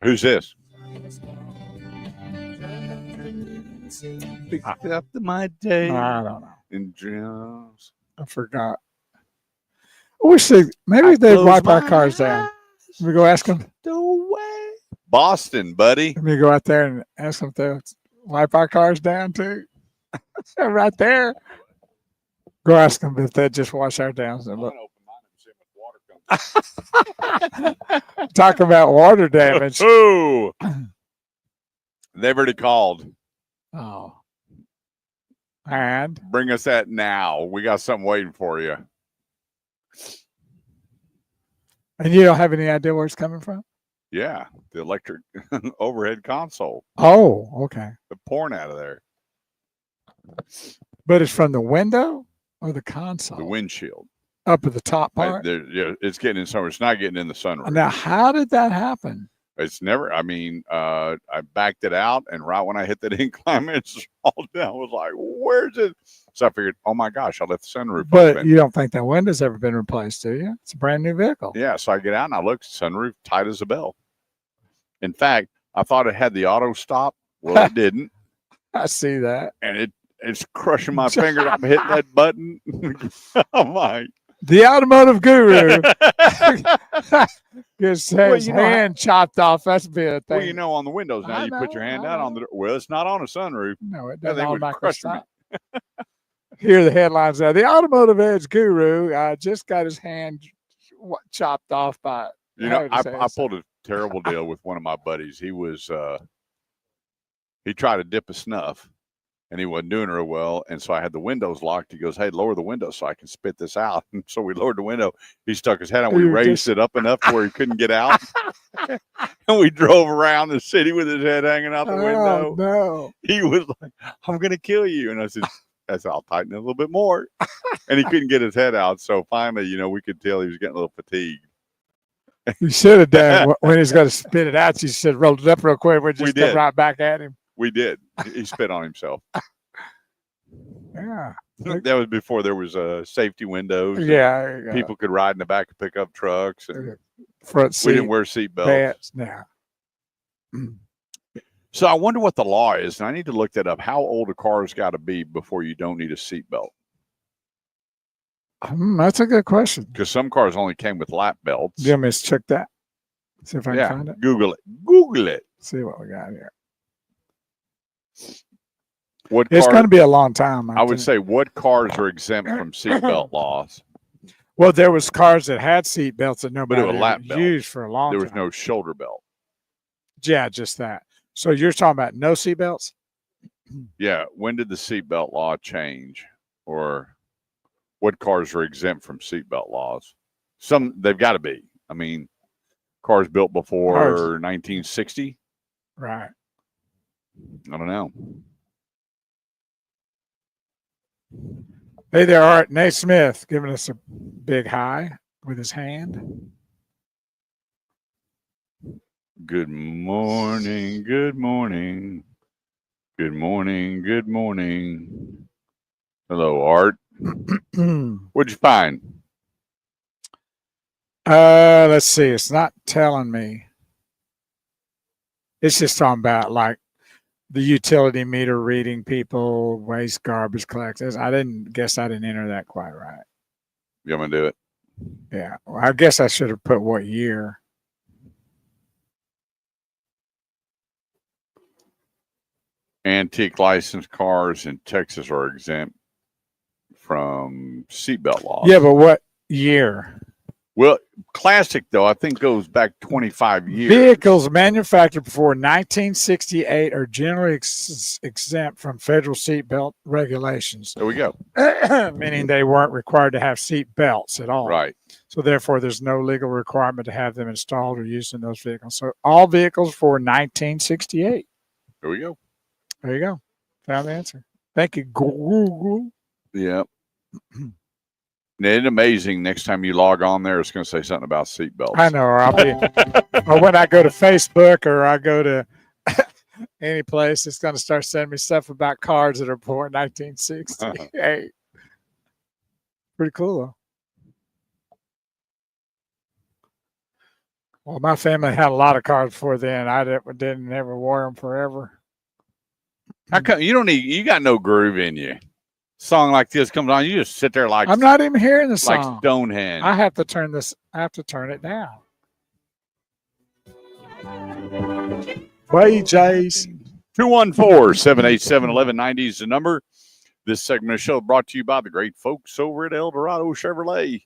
Who's this? I Up to my day don't know. in dreams. I forgot. I wish maybe they'd wipe our cars down. Let me go ask them. Boston, buddy. Let me go out there and ask them if they'll wipe our cars down too. Right there. Go ask them if they just wash our down. And look. Talk about water damage. Oh, they've already called. Oh. And Bring us that now. We got something waiting for you. you don't have any idea where it's coming from? Yeah, the electric overhead console. Oh, okay. The pouring out of there. But it's from the window or the console? The windshield. Up at the top part? Yeah, it's getting in summer. It's not getting in the sunroof. Now, how did that happen? It's never. I mean, I backed it out, and right when I hit that incline, it just rolled down. I was like, "Where's it?" So I figured, "Oh my gosh, I left the sunroof But open." you don't think that window's ever been replaced, do you? It's a brand new vehicle. Yeah, so I get out and I look, sunroof tight as a bell. In fact, I thought it had the auto stop. Well, it didn't, I see that. and it's crushing my fingers. I'm hitting that button. I'm like, The automotive guru gets Well, his you know, hand chopped off. That's been a thing. well, you know, on the windows now, I you put your know, hand I out on the. Well, it's not on a sunroof. No, it That doesn't thing would automatically crush me. stop. Here are the headlines now. The automotive edge guru just got his hand chopped off by. You know, I How would you say I this? pulled a terrible deal with one of my buddies. He was he tried to dip a snuff, and he wasn't doing real well. And so I had the windows locked. He goes, "Hey, lower the window so I can spit this out." And so we lowered the window. He stuck his head out. We You raised it up enough to where he couldn't get out. And we drove around the city with his head hanging out the window. Oh, no. He was like, "I'm going to kill you." And I said, I'll tighten it a little bit more. And he couldn't get his head out. So finally, we could tell he was getting a little fatigued. You should have done when he's going to spit it out. You should have rolled it up real quick. We just did. come right back at him. We did. He spit on himself. Yeah. That was before there was safety windows. Yeah. People could ride in the back of pickup trucks. And front seat. we didn't wear seatbelts. Pants. Yeah. So I wonder what the law is, and I need to look that up. How old a car's got to be before you don't need a seatbelt? That's a good question. Because some cars only came with lap belts. Do you want me to check that? See if I can find it. Google it. Google it. See what we got here. What It's car- going to be a long time. I would say what cars are exempt from seatbelt laws? Well, there was cars that had seat belts that nobody But it was lap belt. used for a long There time. was no shoulder belt. Yeah, just that. So you're talking about no seat belts? Yeah. When did the seatbelt law change? Or what cars are exempt from seatbelt laws? Some, they've got to be. I mean, cars built before Cars. 1960? Right. I don't know. Hey there, Art. Nate Smith giving us a big hi with his hand. Good morning, good morning. Good morning, good morning. Hello, Art. What'd you find? Let's see. It's not telling me. It's just talking about like the utility meter reading people, waste garbage collectors. I didn't enter that quite right. You want me to do it? Yeah. Well, I guess I should have put what year. Antique licensed cars in Texas are exempt from seatbelt laws. Yeah, but what year? Well, classic, though, I think goes back 25 years. Vehicles manufactured before 1968 are generally exempt from federal seatbelt regulations, There we go. meaning they weren't required to have seat belts at all. Right. So therefore, there's no legal requirement to have them installed or used in those vehicles. So all vehicles before 1968. There we go. There you go. Found the answer. Thank you, Google. Yep. Isn't it amazing? Next time you log on there, it's going to say something about seatbelts. I know, or I'll be, or when I go to Facebook or I go to any place, it's going to start sending me stuff about cars that are before 1968. Pretty cool, though. Well, my family had a lot of cars before then. I didn't ever wear them forever. How come you don't need? You got no groove in you. Song like this comes on, you just sit there like I'm not even hearing the like song. Stonehenge. I have to turn it down. Wait, Jace. 214-787-1190 is the number. This segment of the show brought to you by the great folks over at El Dorado Chevrolet.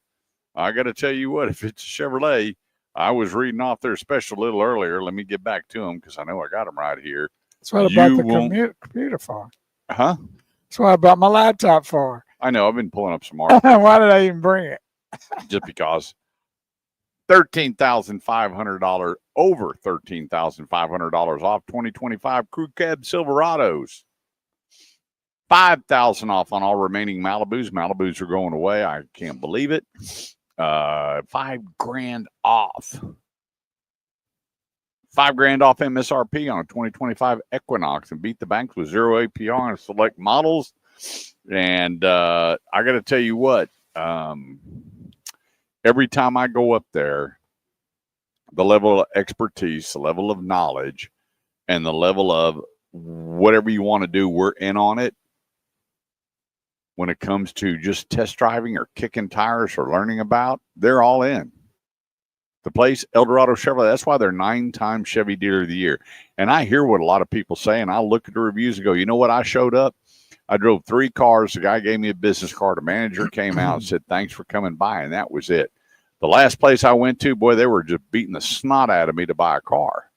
I got to tell you what, if it's a Chevrolet, I was reading off their special a little earlier. Let me get back to them because I know I got them right here. That's what I bought You the won't- computer for. Huh? That's what I bought my laptop for. I know. I've been pulling up some art Why did I even bring it? just because. $13,500, over $13,500 off 2025 Crew Cab Silverados. $5,000 off on all remaining Malibus. Malibus are going away. I can't believe it. $5,000 off. $5,000 off MSRP on a 2025 Equinox, and beat the banks with 0 APR on select models. And I got to tell you what, every time I go up there, the level of expertise, the level of knowledge, and the level of whatever you want to do, we're in on it. When it comes to just test driving or kicking tires or learning about, they're all in. The place, El Dorado Chevrolet, that's why they're 9-time Chevy Dealer of the Year. And I hear what a lot of people say, and I look at the reviews and go, you know what? I showed up. I drove 3 cars. The guy gave me a business card. A manager came out and said, thanks for coming by, and that was it. The last place I went to, boy, they were just beating the snot out of me to buy a car.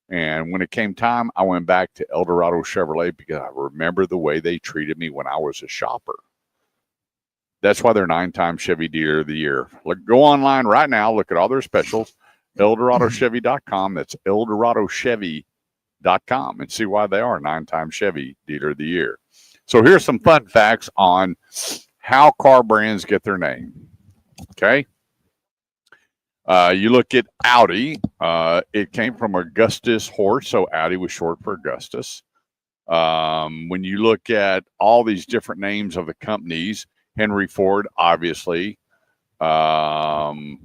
And when it came time, I went back to El Dorado Chevrolet because I remember the way they treated me when I was a shopper. That's why they're 9-time Chevy Dealer of the Year. Look, go online right now. Look at all their specials. ElDoradoChevy.com. That's ElDoradoChevy.com, and see why they are 9-time Chevy Dealer of the Year. So here's some fun facts on how car brands get their name. Okay. You look at Audi. It came from Augustus horse, so Audi was short for Augustus. When you look at all these different names of the companies, Henry Ford, obviously, Kushiro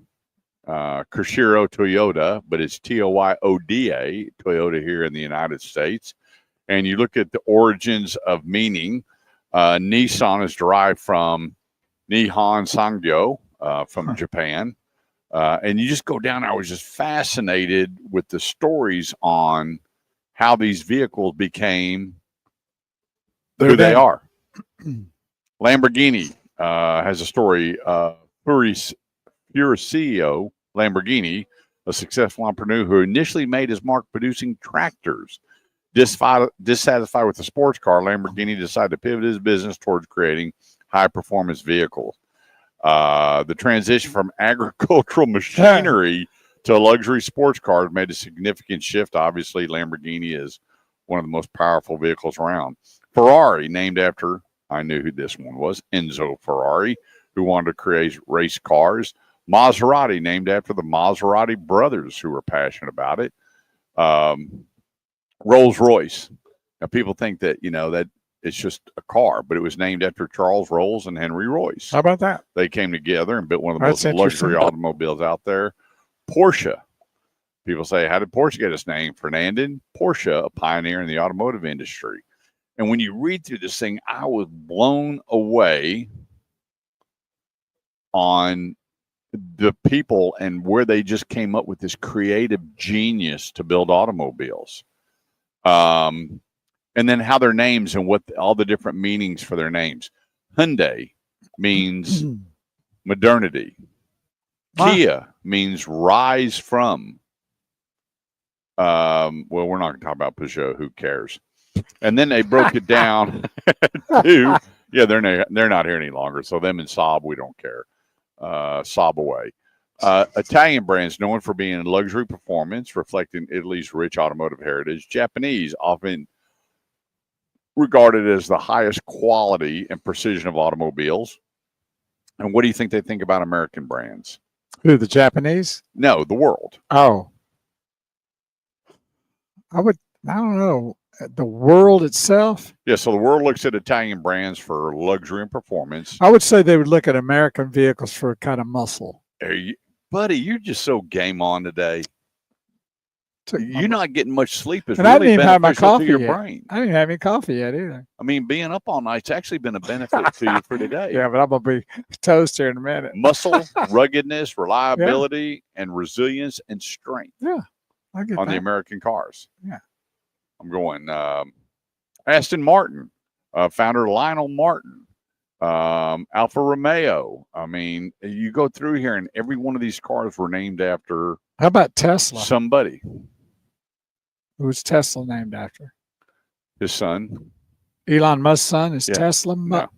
Toyota, but it's Toyoda, Toyota here in the United States. And you look at the origins of meaning, Nissan is derived from Nihon Sangyo from Japan. And you just go down. I was just fascinated with the stories on how these vehicles became who they are. Lamborghini has a story. Furicchio Lamborghini, a successful entrepreneur who initially made his mark producing tractors. Dissatisfied with the sports car, Lamborghini decided to pivot his business towards creating high-performance vehicles. The transition from agricultural machinery to luxury sports cars made a significant shift. Obviously, Lamborghini is one of the most powerful vehicles around. Ferrari, named after, I knew who this one was, Enzo Ferrari, who wanted to create race cars. Maserati, named after the Maserati brothers who were passionate about it. Rolls-Royce. Now, people think that, that it's just a car, but it was named after Charles Rolls and Henry Royce. How about that? They came together and built one of the That's most luxury automobiles out there. Porsche. People say, how did Porsche get its name? Ferdinand Porsche, a pioneer in the automotive industry. And when you read through this thing, I was blown away on the people and where they just came up with this creative genius to build automobiles. And then how their names and what all the different meanings for their names. Hyundai means modernity. Kia means rise from. Well, we're not going to talk about Peugeot. Who cares? And then they broke it down to, they're not here any longer. So them and Saab, we don't care. Saab away. Italian brands known for being in luxury performance, reflecting Italy's rich automotive heritage. Japanese, often regarded as the highest quality and precision of automobiles. And what do you think they think about American brands? Who, the Japanese? No, the world. Oh. I don't know. The world itself? Yeah, so the world looks at Italian brands for luxury and performance. I would say they would look at American vehicles for kind of muscle. Buddy, you're just so game on today. You're not getting much sleep. It's and I really didn't even have my beneficial coffee to your yet. brain. I didn't have any coffee yet either. I mean, being up all night's actually been a benefit to you for today. Yeah, but I'm going to be toast here in a minute. Muscle, ruggedness, reliability, and resilience and strength I get on that. the American cars. Yeah. I'm going Aston Martin, founder Lionel Martin, Alfa Romeo. I mean, you go through here and every one of these cars were named after How about Tesla? somebody. Who's Tesla named after? His son. Elon Musk's son is Tesla. No.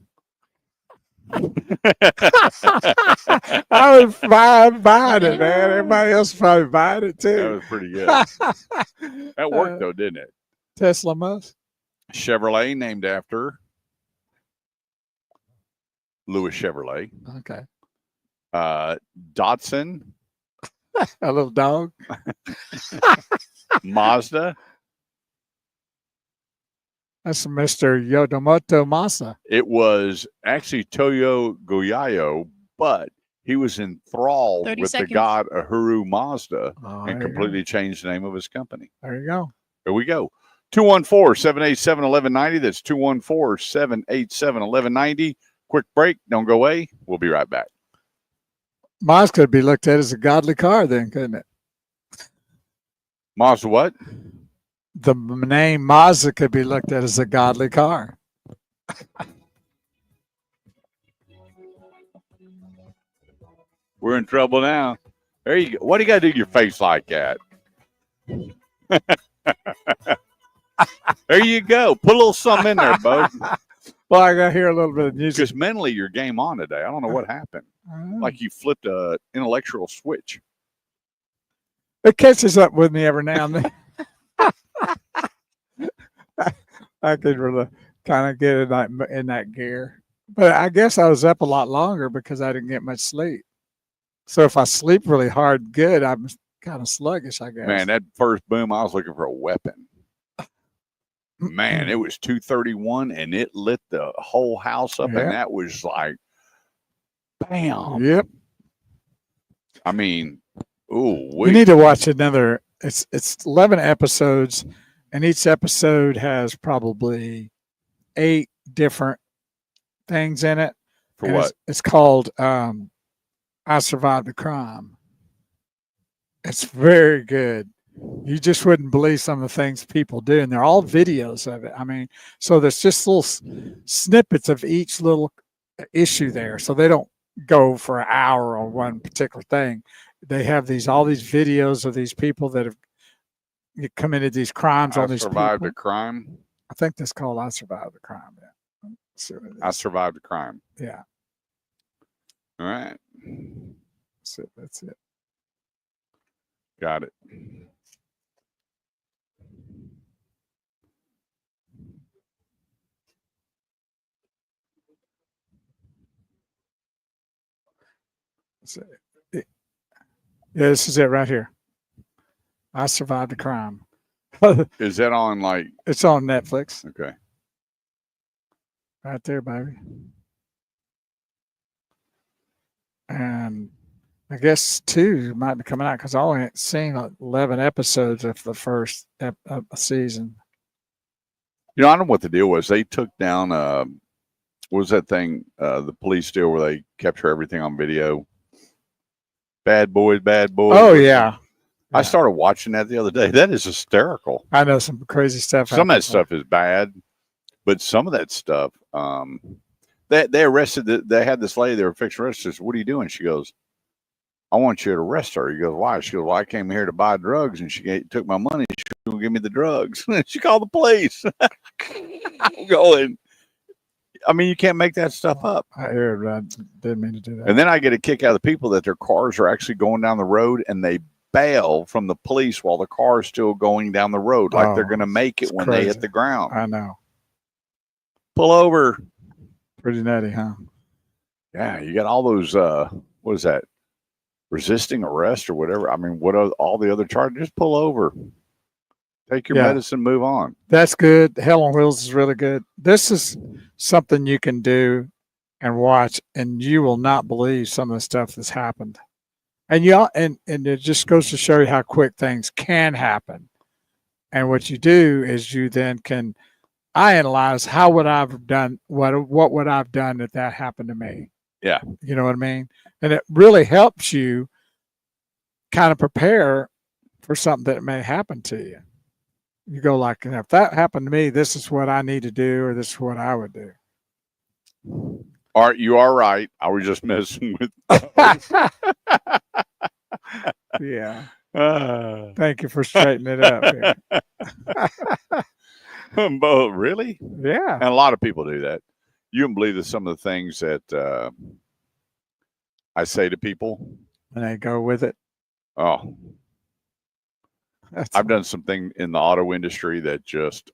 I was buying it, man. Everybody else was probably buying it That too. was pretty good. That worked though, didn't it? Tesla Musk. Chevrolet named after Louis Chevrolet. Okay. Datsun, A little dog. Mazda. That's Mr. Yodomoto Masa. It was actually Toyo Goyayo, but he was enthralled 30 with seconds. the god Ahuru Mazda Oh, and there completely changed the name of his company. There you go. Here we go. 214-787-1190. That's 214-787-1190. Quick break. Don't go away. We'll be right back. Maz could be looked at as a godly car then, couldn't it? Mazda what? The name Mazda could be looked at as a godly car. We're in trouble now. There you go. What do you got to do your face like that? There you go. Put a little something in there, bud. Well, I got to hear a little bit of music. Because mentally you're game on today. I don't know what happened. Like you flipped a intellectual switch. It catches up with me every now and then. I could really kind of get in that gear. But I guess I was up a lot longer because I didn't get much sleep. So if I sleep really hard, good, I'm kind of sluggish, I guess. Man, that first boom, I was looking for a weapon. Man, it was 2:31 and it lit the whole house up, Yeah. and that was like, bam. Yep. I mean, ooh, We need to watch another. It's 11 episodes, and each episode has probably 8 different things in it. for And what? It's called I Survived the Crime. It's very good. You just wouldn't believe some of the things people do, and they're all videos of it. I mean, so there's just little snippets of each little issue there, so they don't go for an hour on one particular thing. They have all these videos of these people that have committed these crimes on I these survived people. a crime. I think that's called I Survived the Crime. Yeah. Let's see what it I is. survived a crime. Yeah. All right. That's it. Got it. That's it. Yeah, this is it right here. I Survived the Crime. Is that on like, It's on Netflix. okay. Right there, baby. And I guess 2 might be coming out because I only seen 11 episodes of the first season. You know, I don't know what the deal was. They took down, what was that thing, the police deal where they capture everything on video? Bad boys, bad boys. Oh, yeah. I started watching that the other day. That is hysterical. I know some crazy stuff. Some of that stuff is bad, but some of that stuff, they arrested, they had this lady, they were fixing to arrest her. What are you doing? She goes, I want you to arrest her. He goes, why? She goes, well, I came here to buy drugs, and she took my money. She won't give me the drugs. She called the police. I'm going, I mean, you can't make that stuff up. I heard, but I didn't mean to do that. And then I get a kick out of the people that their cars are actually going down the road, and they bail from the police while the car is still going down the road, like they're going to make it when they hit the ground. I know. Pull over. Pretty nutty, huh? Yeah, you got all those, what is that? Resisting arrest or whatever. I mean, what are all the other charges? Just pull over. Take your medicine, move on. That's good. Hell on Wheels is really good. This is something you can do and watch, and you will not believe some of the stuff that's happened. And and it just goes to show you how quick things can happen. And what you do is you then I analyze how would I have done, what would I have done if that happened to me? Yeah. You know what I mean? And it really helps you kind of prepare for something that may happen to you. You go like, if that happened to me, this is what I need to do, or this is what I would do. All right, you are right. I was just messing with. Yeah. Thank you for straightening it up here. But really? Yeah. And a lot of people do that. You can believe that some of the things that I say to people. And they go with it. Oh, I've done something in the auto industry that just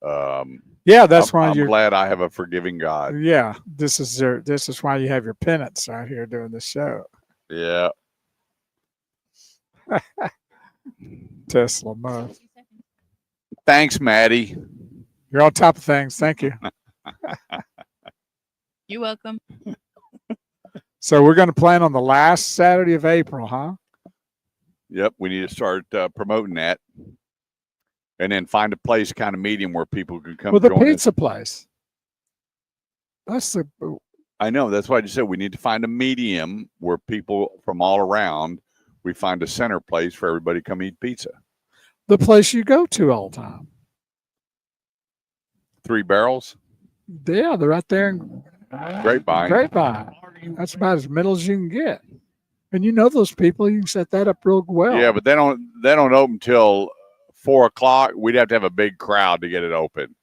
yeah, that's why I'm glad I have a forgiving God. Yeah, this is why you have your penance out here doing the show. Yeah. Tesla must. Thanks, Maddie. You're on top of things. Thank you. You're welcome. So we're going to plan on the last Saturday of April, huh? Yep, we need to start promoting that, and then find a place, kind of medium where people can come. Well, the join pizza us. place. That's the. I know. That's why I just said we need to find a medium where people from all around. We find a center place for everybody to come eat pizza. The place you go to all the time. 3 Barrels. Yeah, they're right there in Grapevine. Grapevine. That's about as middle as you can get. And you know those people, you can set that up real well. Yeah, but they don't open till 4 o'clock. We'd have to have a big crowd to get it open.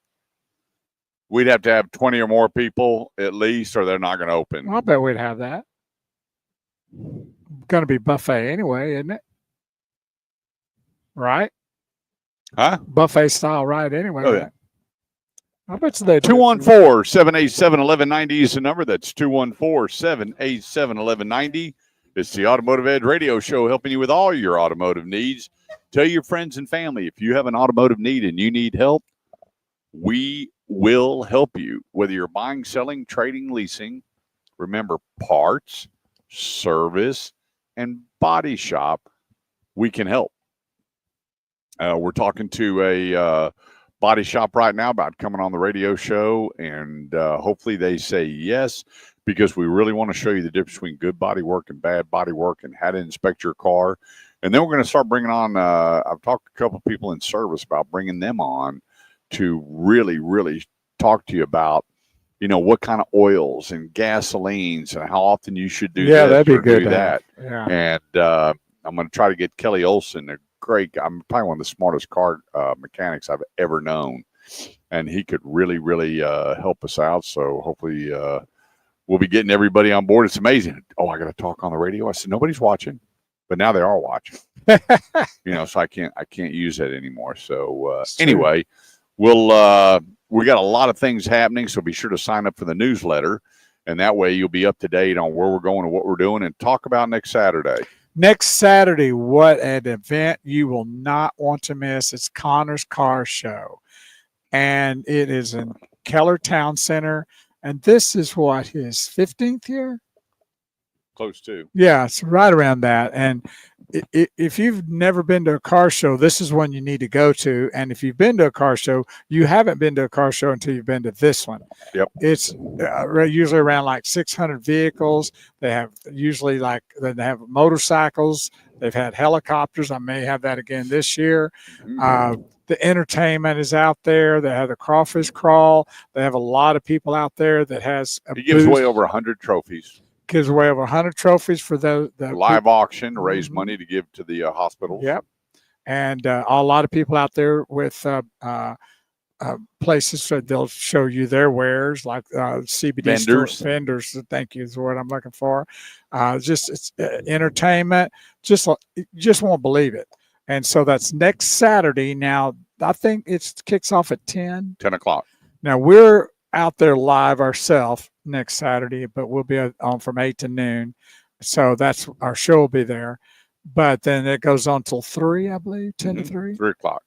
We'd have to have 20 or more people at least, or they're not going to open. Well, I bet we'd have that. Going to be buffet anyway, isn't it? Right? Huh? Buffet style, right? Anyway. Oh, yeah. Right? I bet you they 214-787-1190 is the number. That's 214-787-1190. It's the Automotive Edge Radio Show, helping you with all your automotive needs. Tell your friends and family, if you have an automotive need and you need help, we will help you. Whether you're buying, selling, trading, leasing, remember, parts, service, and body shop, we can help. We're talking to a body shop right now about coming on the radio show, and hopefully they say yes, because we really want to show you the difference between good body work and bad body work and how to inspect your car. And then we're going to start bringing on, I've talked to a couple of people in service about bringing them on to really, really talk to you about, what kind of oils and gasolines and how often you should do this that'd be or good do that. Yeah. And I'm going to try to get Kelly Olson, a great guy. I'm probably one of the smartest car mechanics I've ever known. And he could really, really help us out. So hopefully we'll be getting everybody on board. It's amazing. Oh, I got to talk on the radio. I said, nobody's watching, but now they are watching. So I can't use that anymore. So anyway, we got a lot of things happening. So be sure to sign up for the newsletter, and that way you'll be up to date on where we're going and what we're doing, and talk about next Saturday. Next Saturday, what an event you will not want to miss. It's Connor's Car Show, and it is in Keller Town Center. And this is what, his 15th year? Close to. Yeah, it's right around that. And if you've never been to a car show, this is one you need to go to. And if you've been to a car show, you haven't been to a car show until you've been to this one. Yep. It's usually around like 600 vehicles. They have they have motorcycles. They've had helicopters. I may have that again this year. Mm-hmm. The entertainment is out there. They have the crawfish crawl. They have a lot of people out there that has. He gives away over 100 trophies. Gives away over 100 trophies for the live auction to raise money to give to the hospitals. Yep. And a lot of people out there with places so they'll show you their wares, like CBD vendors. Thank you is the word I'm looking for. It's entertainment. You just won't believe it. And so that's next Saturday. Now I think it kicks off at 10 o'clock. Now we're out there live ourselves next Saturday, but we'll be on from 8 to noon. So that's our show will be there. But then it goes on till 3, I believe, 10 to 3. 3 o'clock.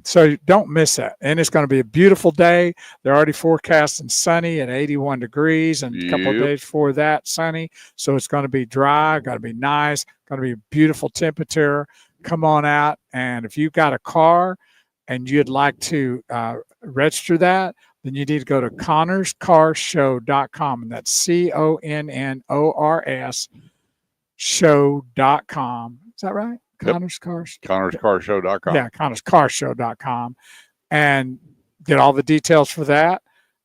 So don't miss that. And it's going to be a beautiful day. They're already forecasting sunny at 81 degrees, and a couple of days before that, sunny. So it's going to be dry, going to be nice, going to be a beautiful temperature. Come on out. And if you've got a car and you'd like to register that, then you need to go to connorscarshow.com, and that's CONNORS show.com. Is that right? Connor's Cars? ConnorsCarshow.com. Yeah, ConnorsCarshow.com, and get all the details for that.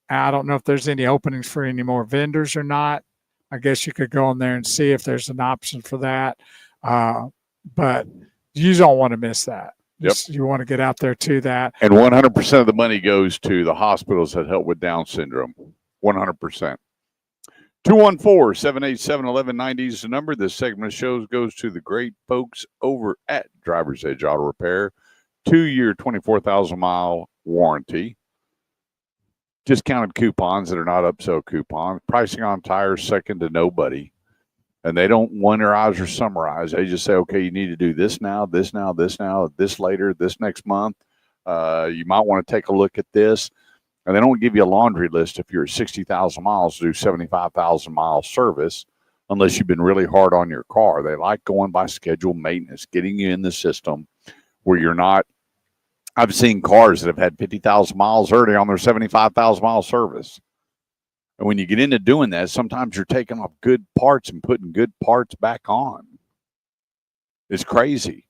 I don't know if there's any openings for any more vendors or not. I guess you could go in there and see if there's an option for that. But you don't want to miss that. Yep. You want to get out there to that. And 100% of the money goes to the hospitals that help with Down syndrome. 100%. 214-787-1190 is the number. This segment of shows goes to the great folks over at Driver's Edge Auto Repair. 2-year, 24,000-mile warranty. Discounted coupons that are not upsell coupons. Pricing on tires second to nobody. And they don't winterize or summarize. They just say, okay, you need to do this now, this now, this now, this later, this next month. You might want to take a look at this. And they don't give you a laundry list if you're at 60,000 miles to do 75,000 mile service unless you've been really hard on your car. They like going by scheduled maintenance, getting you in the system where you're not. I've seen cars that have had 50,000 miles already on their 75,000 mile service. And when you get into doing that, sometimes you're taking off good parts and putting good parts back on. It's crazy.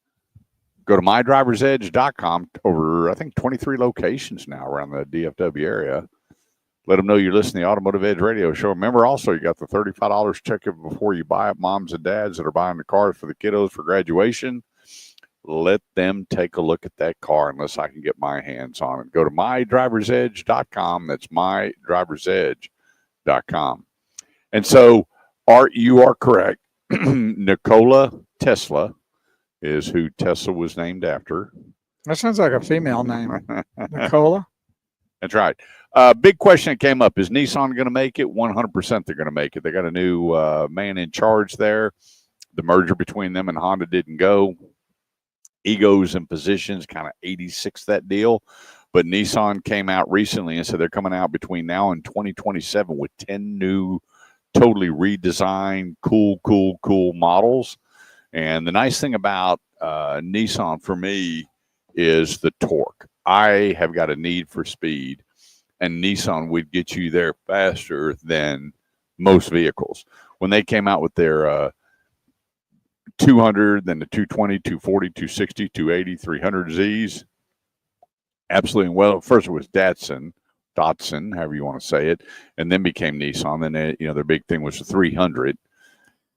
Go to mydriversedge.com. Over, I think, 23 locations now around the DFW area. Let them know you're listening to the Automotive Edge Radio Show. Remember, also, you got the $35 check it before you buy it. Moms and dads that are buying the cars for the kiddos for graduation, let them take a look at that car unless I can get my hands on it. Go to mydriversedge.com. That's mydriversedge.com. And so, Art, you are correct. Nikola Tesla is who Tesla was named after. That sounds like a female name. Nicola? That's right. Big question that came up. Is Nissan going to make it? 100% they're going to make it. They got a new man in charge there. The merger between them and Honda didn't go. Egos and positions kind of 86 that deal. But Nissan came out recently and said they're coming out between now and 2027 with 10 new, totally redesigned, cool models. And the nice thing about Nissan for me is the torque. I have got a need for speed, and Nissan would get you there faster than most vehicles. When they came out with their 200, then the 220, 240, 260, 280, 300Zs, absolutely. Well, first it was Datsun, however you want to say it, and then became Nissan. Then their big thing was the 300,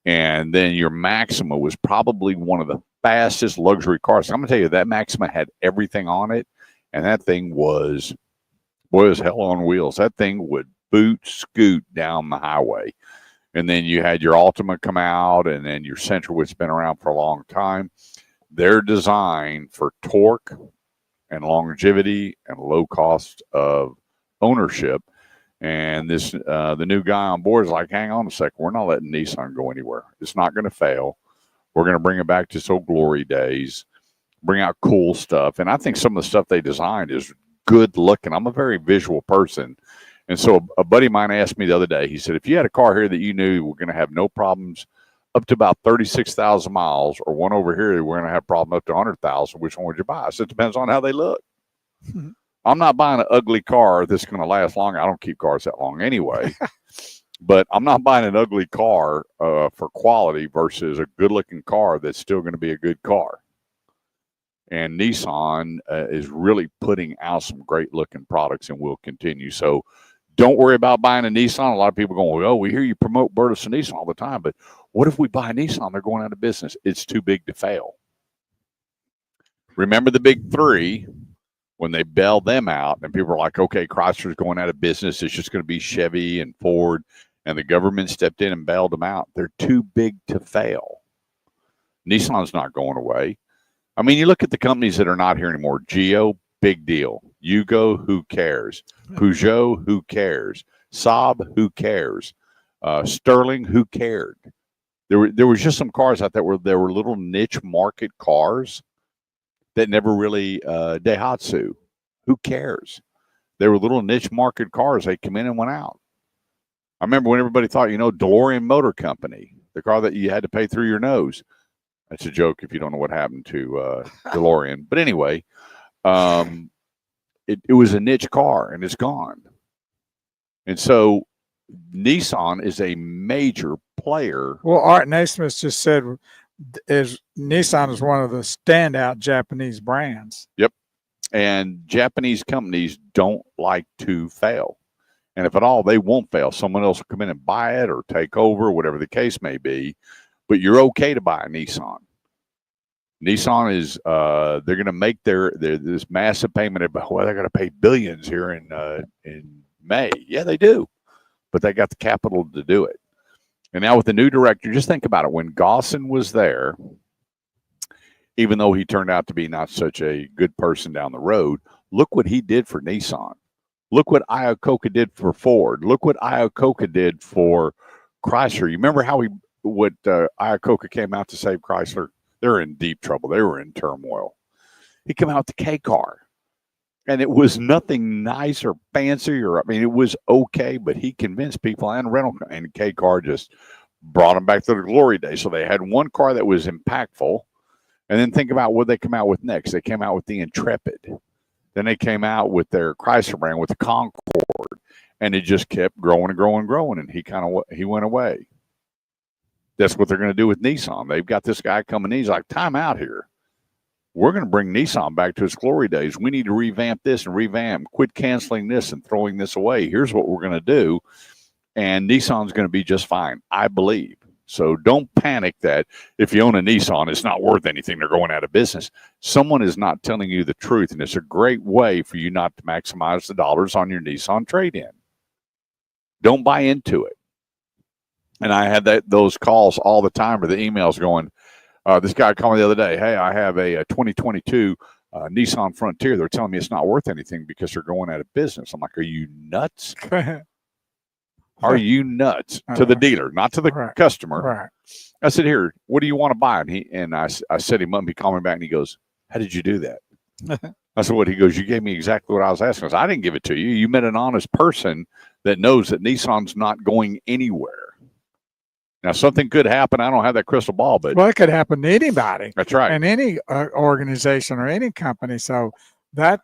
and then your Maxima was probably one of the fastest luxury cars. I'm gonna tell you that Maxima had everything on it. And that thing was hell on wheels. That thing would scoot down the highway. And then you had your Altima come out, and then your Sentra, which has been around for a long time. They're designed for torque and longevity and low cost of ownership. And this the new guy on board is like, hang on a second, we're not letting Nissan go anywhere. It's not going to fail. We're going to bring it back to its old glory days. Bring out cool stuff. And I think some of the stuff they designed is good looking. I'm a very visual person. And so a buddy of mine asked me the other day, he said, if you had a car here that you knew were going to have no problems up to about 36,000 miles, or one over here that we're going to have a problem up to 100,000, which one would you buy? I said, it depends on how they look. I'm not buying an ugly car that's going to last long. I don't keep cars that long anyway. But I'm not buying an ugly car for quality versus a good-looking car that's still going to be a good car. And Nissan is really putting out some great-looking products and will continue. So don't worry about buying a Nissan. A lot of people are going, oh, we hear you promote Burtis and Nissan all the time, but what if we buy a Nissan? They're going out of business. It's too big to fail. Remember the big three when they bailed them out, and people were like, okay, Chrysler's going out of business. It's just going to be Chevy and Ford, and the government stepped in and bailed them out. They're too big to fail. Nissan's not going away. I mean, you look at the companies that are not here anymore. Geo, big deal. Yugo, who cares? Peugeot, who cares? Saab, who cares? Sterling, who cared? There was just some cars out there where there were little niche market cars that never really Daihatsu. Who cares? They were little niche market cars. They come in and went out. I remember when everybody thought, DeLorean Motor Company, the car that you had to pay through your nose. That's a joke if you don't know what happened to DeLorean. But anyway, it was a niche car, and it's gone. And so Nissan is a major player. Well, Art Naismith just said Nissan is one of the standout Japanese brands. Yep. And Japanese companies don't like to fail. And if at all, they won't fail. Someone else will come in and buy it or take over, whatever the case may be. But you're okay to buy a Nissan. Nissan is they're going to make their this massive payment. Well, they're going to pay billions here in May. Yeah, they do, but they got the capital to do it. And now with the new director, just think about it. When Gosson was there, even though he turned out to be not such a good person down the road, look what he did for Nissan. Look what Iacocca did for Ford. Look what Iacocca did for Chrysler. You remember how Iacocca came out to save Chrysler? They're in deep trouble. They were in turmoil. He came out with the K car, and it was nothing nice or fancy, it was okay, but he convinced people and and K car just brought them back to the glory days. So they had one car that was impactful, and then think about what they come out with next. They came out with the Intrepid. Then they came out with their Chrysler brand with the Concorde, and it just kept growing and growing and growing, and he went away. That's what they're going to do with Nissan. They've got this guy coming in. He's like, time out here. we're going to bring Nissan back to its glory days. We need to revamp this and revamp, quit canceling this and throwing this away. Here's what we're going to do. And Nissan's going to be just fine, I believe. So don't panic that if you own a Nissan, it's not worth anything. They're going out of business. Someone is not telling you the truth, and it's a great way for you not to maximize the dollars on your Nissan trade-in. Don't buy into it. And I had those calls all the time or the emails going, this guy called me the other day, hey, I have a 2022 Nissan Frontier. They're telling me it's not worth anything because they're going out of business. I'm like, are you nuts? Are you nuts? To the dealer, not to the customer. Right. I said, here, what do you want to buy? And I set him up, and he called me back, and he goes, how did you do that? I said, what? He goes, you gave me exactly what I was asking. I said, I didn't give it to you. You met an honest person that knows that Nissan's not going anywhere. Now, something could happen. I don't have that crystal ball, but Well, it could happen to anybody. That's right. In any organization or any company. So that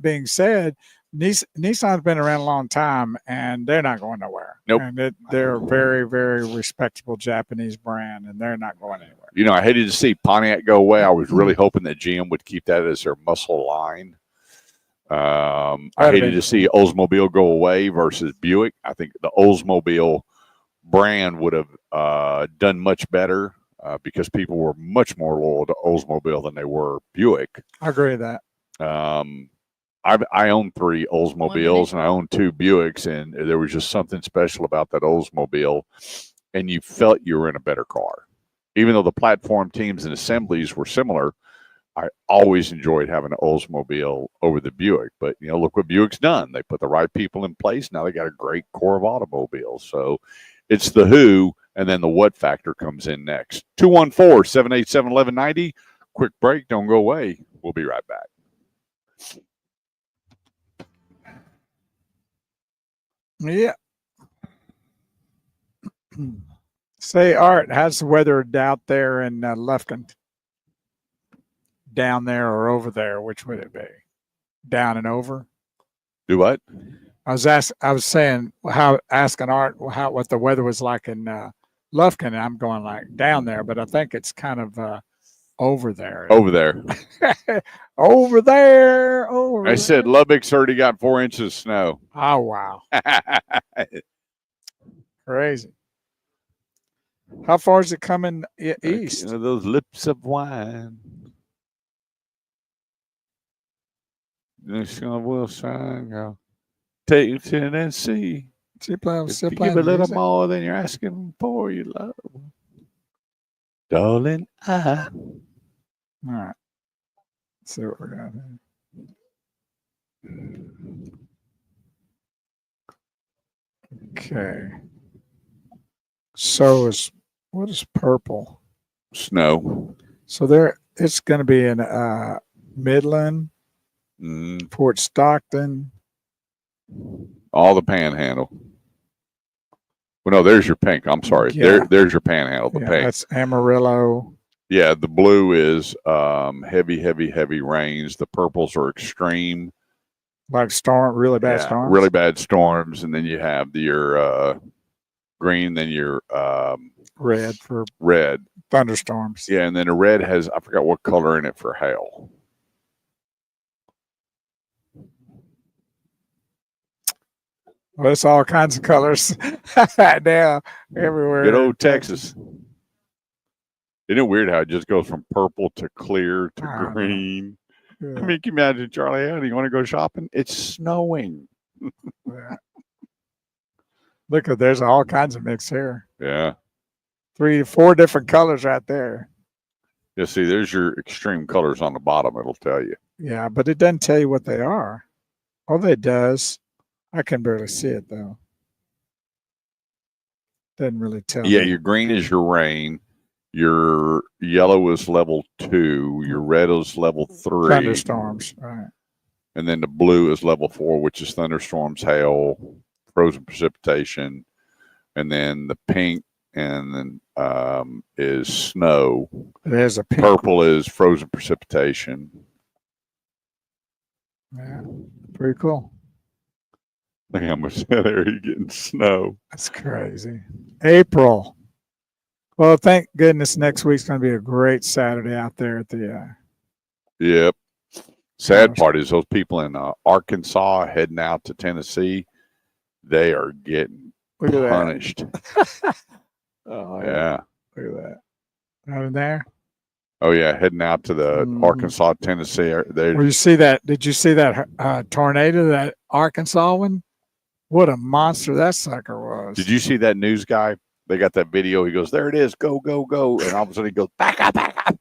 being said, Nissan's been around a long time, and they're not going nowhere. Nope. And they're a very, very respectable Japanese brand, and they're not going anywhere. You know, I hated to see Pontiac go away. I was really hoping that GM would keep that as their muscle line. I hated to see Oldsmobile go away versus Buick. I think the Oldsmobile brand would have done much better because people were much more loyal to Oldsmobile than they were Buick. I agree with that. I own 3 Oldsmobiles and I own 2 Buicks, and there was just something special about that Oldsmobile, and you felt you were in a better car. Even though the platform teams and assemblies were similar, I always enjoyed having an Oldsmobile over the Buick. But, you know, look what Buick's done. They put the right people in place. Now they got a great core of automobiles. So it's the who, and then the what factor comes in next. 214-787-1190. Quick break. Don't go away. We'll be right back. Yeah. Say, Art, how's the weather out there in Lufkin? Down there or over there? Which would it be? Down and over? Do what? I was saying asking Art what the weather was like in Lufkin. And I'm going like down there, but I think it's kind of over there. Over there. Over there. Over I said Lubbock's already got 4 inches of snow. Oh, wow. Crazy. How far is it coming east? You know, those lips of wine. The sun will shine. I'll take you to Tennessee. Still playing If you give a little music? more than you're asking for, you love. Darling, I. All right. Let's see what we got here. Okay. So what is purple? Snow. So it's going to be in Midland, Fort Stockton. All the panhandle. Well, no, there's your pink. I'm sorry. Yeah. There's your panhandle, the Yeah, pink. that's Amarillo. Yeah, the blue is heavy, heavy, heavy rains. The purples are extreme. Like really bad storms. Really bad storms. And then you have your green, then your Red for red. thunderstorms. Yeah, and then the red has, I forgot what color in it for hail. Well, it's all kinds of colors now everywhere. Good old Texas. Isn't it weird how it just goes from purple to clear to I know. green? Yeah. I mean, can you imagine, Charlie? How do you want to go shopping? It's snowing. Yeah. Look, there's all kinds of mix here. Yeah. 3 to 4 different colors right there. Yeah, see, there's your extreme colors on the bottom. It'll tell you. Yeah, but it doesn't tell you what they are. Oh, it does. I can barely see it though. Doesn't really tell. Yeah, me. your green is your rain. Your yellow is level 2. Your red is level 3. Thunderstorms, right? And then the blue is level 4, which is thunderstorms, hail, frozen precipitation. And then the pink and then is snow. There's a pink. Purple is frozen precipitation. Yeah, pretty cool. Look how much there you're getting snow. That's crazy. April. Well, thank goodness next week's going to be a great Saturday out there at the Yep. Sad Gosh. part is those people in Arkansas heading out to Tennessee, they are getting Look at that. punished. Oh, yeah. Yeah. Look at that. Right in there. Oh yeah, heading out to the Mhm. Arkansas, Tennessee. They Well, you see that? Did you see that tornado, that Arkansas one? What a monster that sucker was. did you see that news guy? They got that video. He goes, "There it is, go, go, go!" And all of a sudden he goes, "Back up, back up!"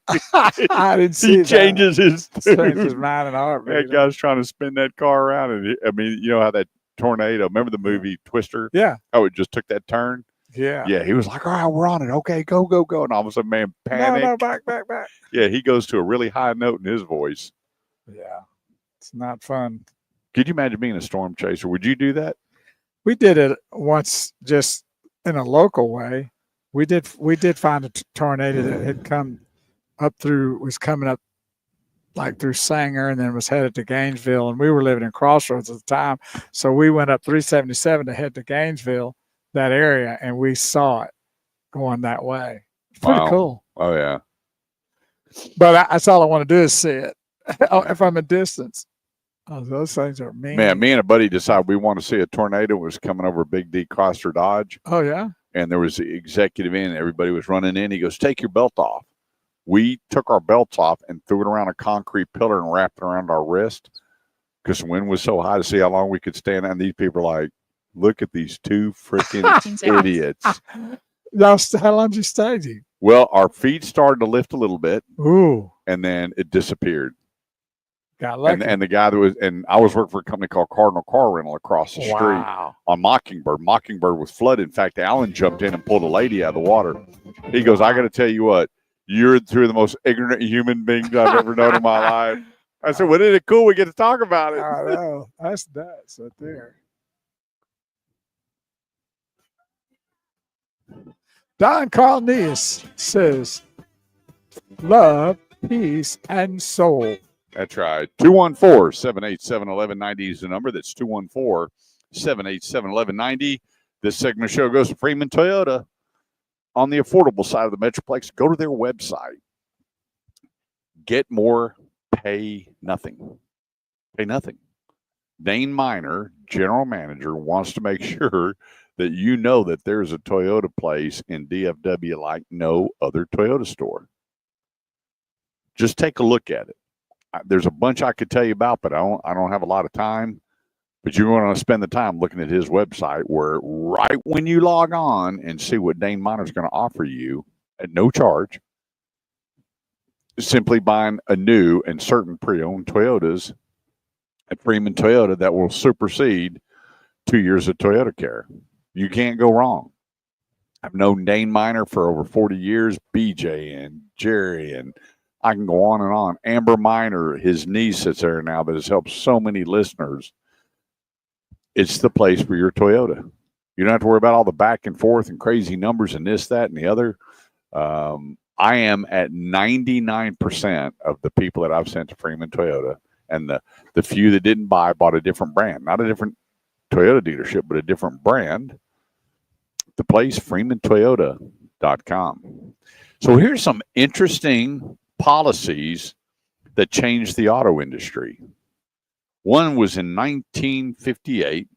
I didn't see He that. changes his Changed his tune. mind in a heartbeat. That guy's trying to spin that car around, and I mean, you know how that tornado. Remember the movie Twister? Yeah, How it just took that turn. yeah. Yeah, he was like, "All right, we're on it. Okay, go, go, go!" And all of a sudden, man, panic. No, back. Yeah, he goes to a really high note in his voice. Yeah, it's not fun. Could you imagine being a storm chaser? Would you do that? We did it once, just in a local way. We did find a tornado that had come was coming up like through Sanger and then was headed to Gainesville, and we were living in Crossroads at the time, so we went up 377 to head to Gainesville, that area, and we saw it going that way. It's pretty Wow. cool. Oh yeah. But that's all I want to do is see it. If I'm a distance. Oh, those things are mean. Man, me and a buddy decided we want to see a tornado. It was coming over Big D Chrysler Dodge, Oh yeah. and there was the executive in. Everybody was running in. He goes, "Take your belt off." We took our belts off and threw it around a concrete pillar and wrapped it around our wrist because the wind was so high to see how long we could stand. And these people are like, "Look at these two freaking idiots." How long did you stay? Well, our feet started to lift a little bit, Ooh, and then it disappeared. got lucky. And the guy that was, and I was working for a company called Cardinal Car Rental across the street Wow. on Mockingbird. Mockingbird was flooded. In fact, Alan jumped in and pulled a lady out of the water. He goes, "I got to tell you what, you're two of the most ignorant human beings I've ever known in my life." I said, "Well, isn't it cool? We get to talk about it." I know. That's nuts right there. Don Cornelius says, love, peace, and soul. That's right. 214-787-1190 is the number. That's 214-787-1190. This segment of the show goes to Freeman Toyota. On the affordable side of the Metroplex, go to their website. Get more, pay nothing. Pay nothing. Dane Miner, general manager, wants to make sure that you know that there's a Toyota place in DFW like no other Toyota store. Just take a look at it. There's a bunch I could tell you about, but I don't have a lot of time. But you're going to spend the time looking at his website where right when you log on and see what Dane Miner is going to offer you at no charge, simply buying a new and certain pre-owned Toyotas at Freeman Toyota that will supersede 2 years of Toyota care. You can't go wrong. I've known Dane Miner for over 40 years, BJ and Jerry, and I can go on and on. Amber Miner, his niece sits there now that has helped so many listeners. It's the place for your Toyota. You don't have to worry about all the back and forth and crazy numbers and this, that, and the other. I am at 99% of the people that I've sent to Freeman Toyota, and the few that didn't buy bought a different brand, not a different Toyota dealership, but a different brand. The place, freemantoyota.com. So here's some interesting policies that changed the auto industry. One was in 1958.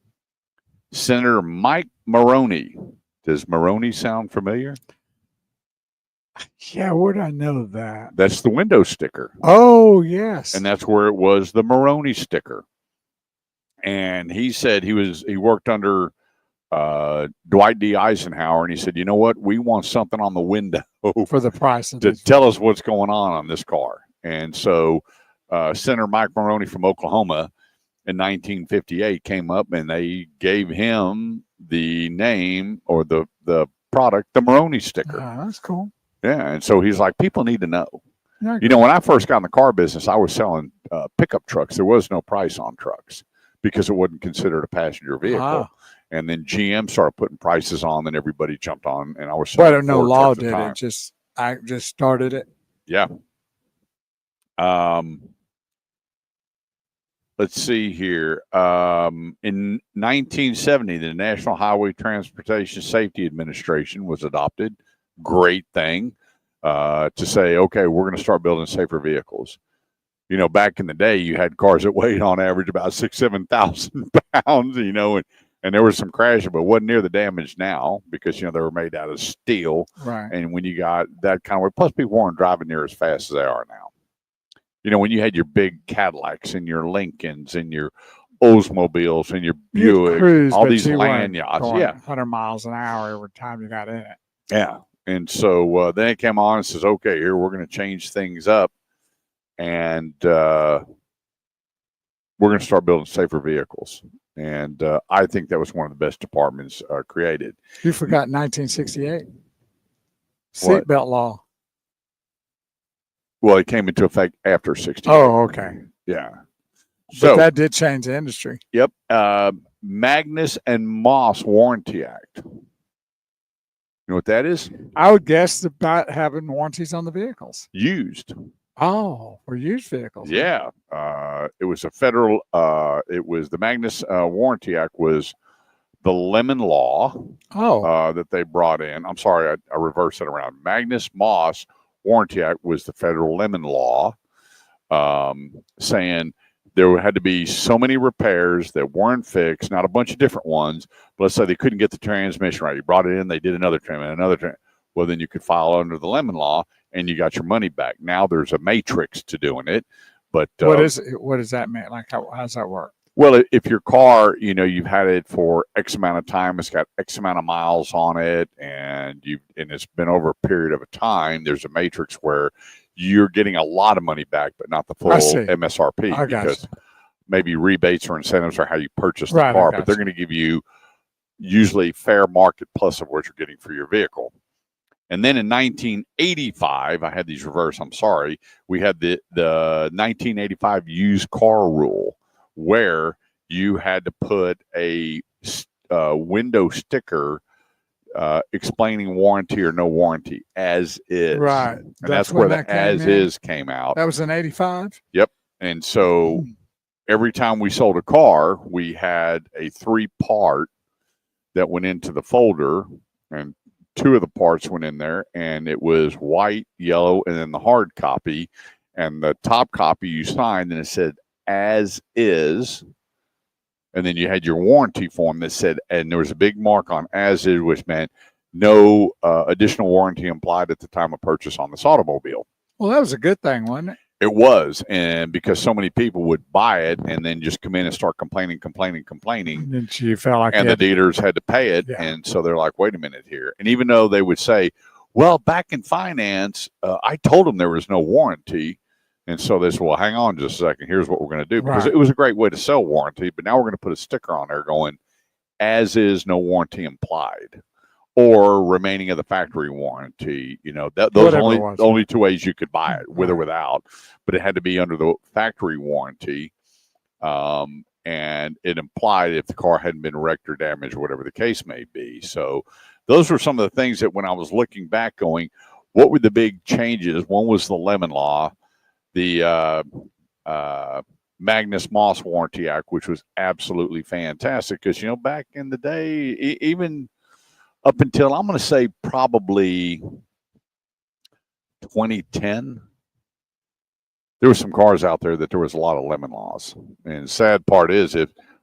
Senator Mike Maroney. Does Maroney sound familiar? Yeah, where did I know that? That's the window sticker. Oh, yes. And that's where it was, the Maroney sticker. And he said he worked under Dwight D. Eisenhower, and he said, "You know what? We want something on the window for the price of to tell us what's going on this car." And so Senator Mike Maroney from Oklahoma in 1958 came up, and they gave him the name or the product, the Maroney sticker. That's cool. Yeah, and so he's like, people need to know. Yeah, You know, when I first got in the car business, I was selling pickup trucks. There was no price on trucks because it wasn't considered a passenger vehicle. Ah. And then GM started putting prices on, and everybody jumped on. And I was But selling no Ford law trucks at the did time. it. I just started it. Yeah. Let's see here. In 1970, the National Highway Transportation Safety Administration was adopted. Great thing to say, okay, we're going to start building safer vehicles. You know, back in the day, you had cars that weighed on average about 6,000-7,000 pounds. You know, and there was some crashing, but wasn't near the damage now because they were made out of steel. Right. And when you got that kind of way, plus people weren't driving near as fast as they are now. You know, when you had your big Cadillacs and your Lincolns and your Oldsmobiles and your Buick, Cruise, all but these you land weren't yachts, going yeah, 100 miles an hour every time you got in it. yeah. And so then it came on and says, okay, here we're going to change things up, and we're going to start building safer vehicles. And I think that was one of the best departments created. You forgot 1968 What? seatbelt law. Well, it came into effect after 68. Oh, okay. Yeah. But So that did change the industry. yep, Magnus and Moss Warranty Act. You know what that is? I would guess about having warranties on the vehicles. Used. Oh, for used vehicles. Yeah. It was a federal. It was the Magnus Warranty Act was the lemon law Oh, that they brought in. I'm sorry, I reversed it around. Magnus Moss Warranty Act was the federal lemon law, saying there had to be so many repairs that weren't fixed, not a bunch of different ones, but let's say they couldn't get the transmission right. You brought it in, they did another trim. Well, then you could file under the lemon law and you got your money back. Now there's a matrix to doing it. But what does that mean? Like, how does that work? well, if your car, you've had it for X amount of time, it's got X amount of miles on it, and it's been over a period of a time, there's a matrix where you're getting a lot of money back, but not the full I see. MSRP I got because you. maybe rebates or incentives are how you purchase the Right, I car, got but they're you. going to give you usually fair market plus of what you're getting for your vehicle. And then in 1985, I had these reverse. I'm sorry. We had the 1985 used car rule where you had to put a window sticker explaining warranty or no warranty as is. Right. And that's where when the that came as in? is came out. That was in 85? And so every time we sold a car, we had a 3-part that went into the folder, and 2 of the parts went in there, and it was white, yellow, and then the hard copy. And the top copy you signed, and it said as is. And then you had your warranty form that said, and there was a big mark on as is, which meant no additional warranty implied at the time of purchase on this automobile. Well, that was a good thing, wasn't it? It was, and because so many people would buy it and then just come in and start complaining, And then you felt like and you the had to- dealers had to pay it. Yeah. And so they're like, wait a minute here. And even though they would say, well, back in finance, I told them there was no warranty. And so they said, well, hang on just a second. Here's what we're going to do. Because Right. it was a great way to sell warranty. But now we're going to put a sticker on there going, as is, no warranty implied, or remaining of the factory warranty. Those Whatever are it was. only 2 ways you could buy it, with or Right. without. But it had to be under the factory warranty. And it implied if the car hadn't been wrecked or damaged, or whatever the case may be. So those were some of the things that when I was looking back going, what were the big changes? One was the lemon law, the Magnus Moss Warranty Act, which was absolutely fantastic because, back in the day, even up until, I'm going to say probably 2010, there were some cars out there that there was a lot of lemon laws. And the sad part is,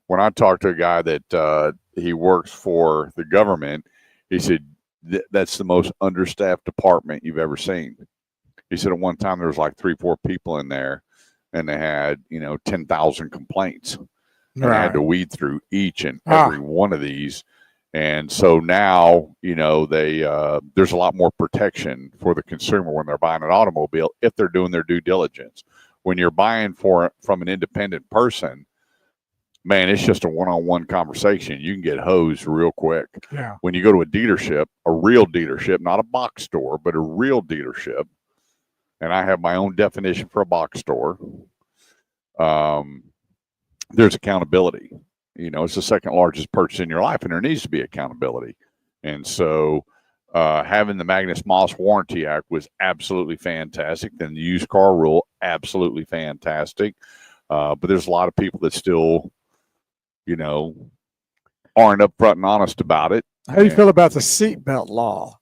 when I talked to a guy that he works for the government, he said, that's the most understaffed department you've ever seen. He said at one time there was like 3-4 people in there, and they had 10,000 complaints, and they had to weed through each and every one of these. And so now there's a lot more protection for the consumer when they're buying an automobile if they're doing their due diligence. When you're buying from an independent person, man, it's just a one-on-one conversation. You can get hosed real quick. Yeah. When you go to a dealership, a real dealership, not a box store, but a real dealership, and I have my own definition for a box store, there's accountability. It's the second largest purchase in your life, and there needs to be accountability. And so having the Magnus Moss Warranty Act was absolutely fantastic. Then the used car rule, absolutely fantastic. But there's a lot of people that still, aren't upfront and honest about it. How do you feel about the seatbelt law?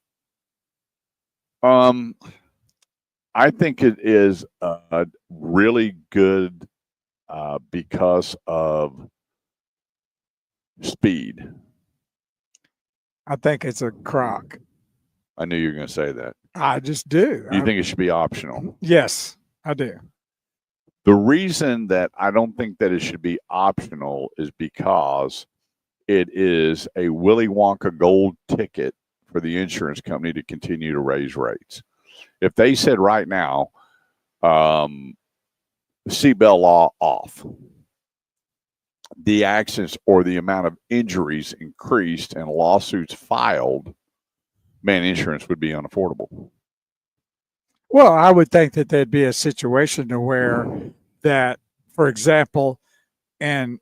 I think it is really good because of speed. I think it's a crock. I knew you were going to say that. I just do. You think it should be optional? Yes, I do. The reason that I don't think that it should be optional is because it is a Willy Wonka gold ticket for the insurance company to continue to raise rates. If they said right now, seatbelt law off, the accidents or the amount of injuries increased and lawsuits filed, man, insurance would be unaffordable. Well, I would think that there'd be a situation to where that, for example, and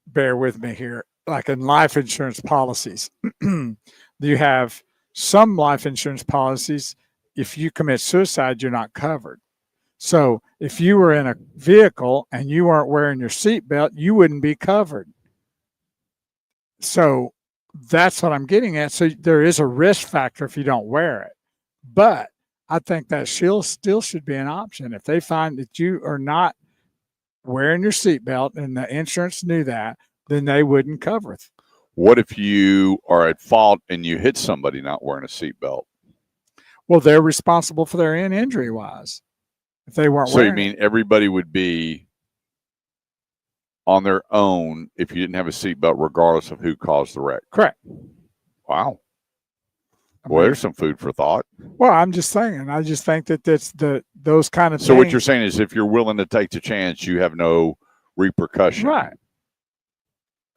bear with me here, like in life insurance policies, you have some life insurance policies, if you commit suicide, you're not covered. So if you were in a vehicle and you weren't wearing your seatbelt, you wouldn't be covered. So that's what I'm getting at. So there is a risk factor if you don't wear it. But I think that still should be an option. If they find that you are not wearing your seatbelt and the insurance knew that, then they wouldn't cover it. What if you are at fault and you hit somebody not wearing a seatbelt? Well, they're responsible for their end injury wise. If they weren't So you wearing mean everybody would be on their own if you didn't have a seatbelt, regardless of who caused the wreck? Correct. Wow. I Well, mean, there's some food for thought. well, I'm just saying. I just think that that's those kind of So things. what you're saying is if you're willing to take the chance, you have no repercussion. Right.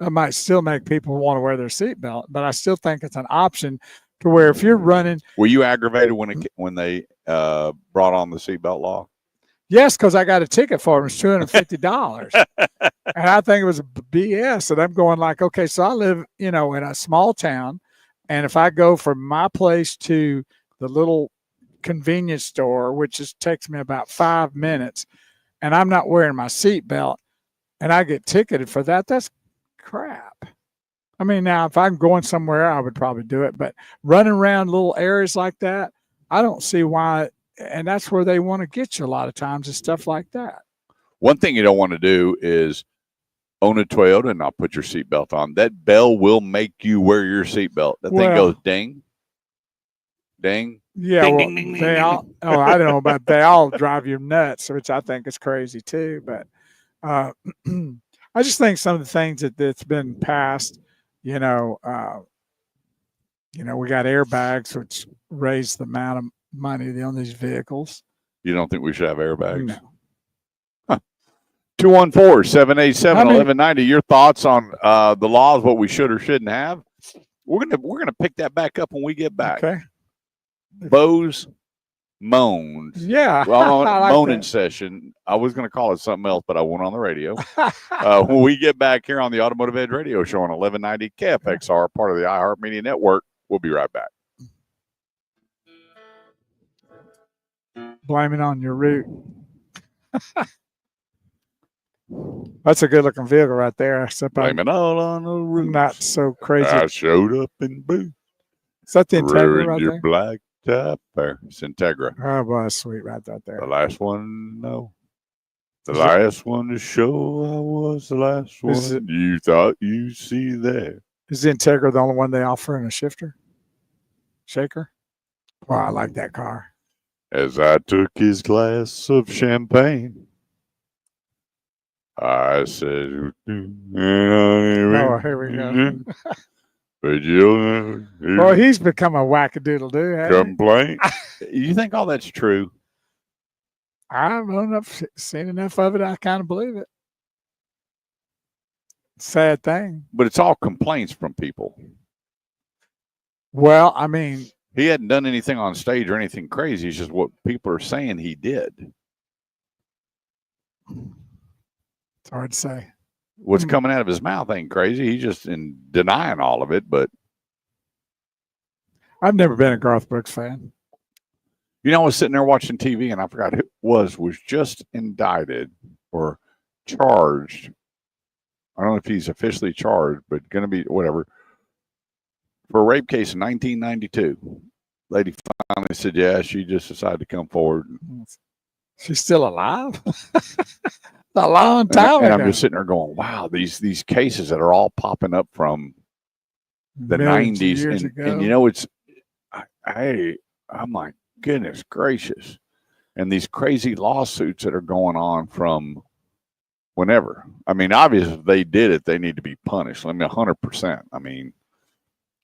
It might still make people want to wear their seatbelt, but I still think it's an option to where if you're running. Were you aggravated when they brought on the seatbelt law? Yes, because I got a ticket for it. It was $250. And I think it was BS. And I'm going like, okay, so I live, in a small town. And if I go from my place to the little convenience store, which just takes me about 5 minutes, and I'm not wearing my seatbelt and I get ticketed for that, that's crap. I mean, now if I'm going somewhere, I would probably do it. But running around little areas like that, I don't see why. And that's where they want to get you a lot of times and stuff like that. One thing you don't want to do is own a Toyota and not put your seatbelt on. That bell will make you wear your seatbelt. That thing goes ding, ding. Yeah, ding, well, ding, ding, they ding, all. Oh, I don't know about they all drive you nuts, which I think is crazy too. But I just think some of the things that's been passed, we got airbags, which raise the amount of money on these vehicles. You don't think we should have airbags? No. 214-787-1190. Your thoughts on the laws, what we should or shouldn't have. We're gonna pick that back up when we get back. Okay. Bose moans. Yeah. Well, I like moaning that. session. I was gonna call it something else, but I went on the radio. When we get back here on the Automotive Edge Radio Show on 1190 KFXR, part of the iHeartMedia Network. We'll be right back. Blame it on your route. That's a good looking vehicle right there. Except Blame it all on the I'm roof. not so crazy. I showed up in boots. Is that the Integra Ruined right your there? black top. It's Integra. Oh, boy, sweet right there. The last one, no. The Is it- last one to show I was the last Is one. You thought you see there. Is the Integra the only one they offer in a shifter? Shaker? Wow, I like that car. As I took his glass of champagne, I said, Oh, here we go. But you'll Well, he's become a wackadoodle dude. hasn't he? complain. You think all that's true? I've seen enough of it. I kind of believe it. Sad thing. But it's all complaints from people. Well, I mean, He hadn't done anything on stage or anything crazy. It's just what people are saying he did. it's hard to say. What's coming out of his mouth ain't crazy. He's just in denying all of it. But, I've never been a Garth Brooks fan. I was sitting there watching TV and I forgot who it was just indicted or charged. I don't know if he's officially charged, but going to be whatever. For a rape case in 1992. lady finally said, yeah, she just decided to come forward. She's still alive? A long time And ago. I'm just sitting there going, wow, these cases that are all popping up from the Millions of 90s. years And ago. you know, I'm like, goodness gracious. And these crazy lawsuits that are going on from whenever. I mean, obviously, if they did it, they need to be punished. I mean, 100%. I mean,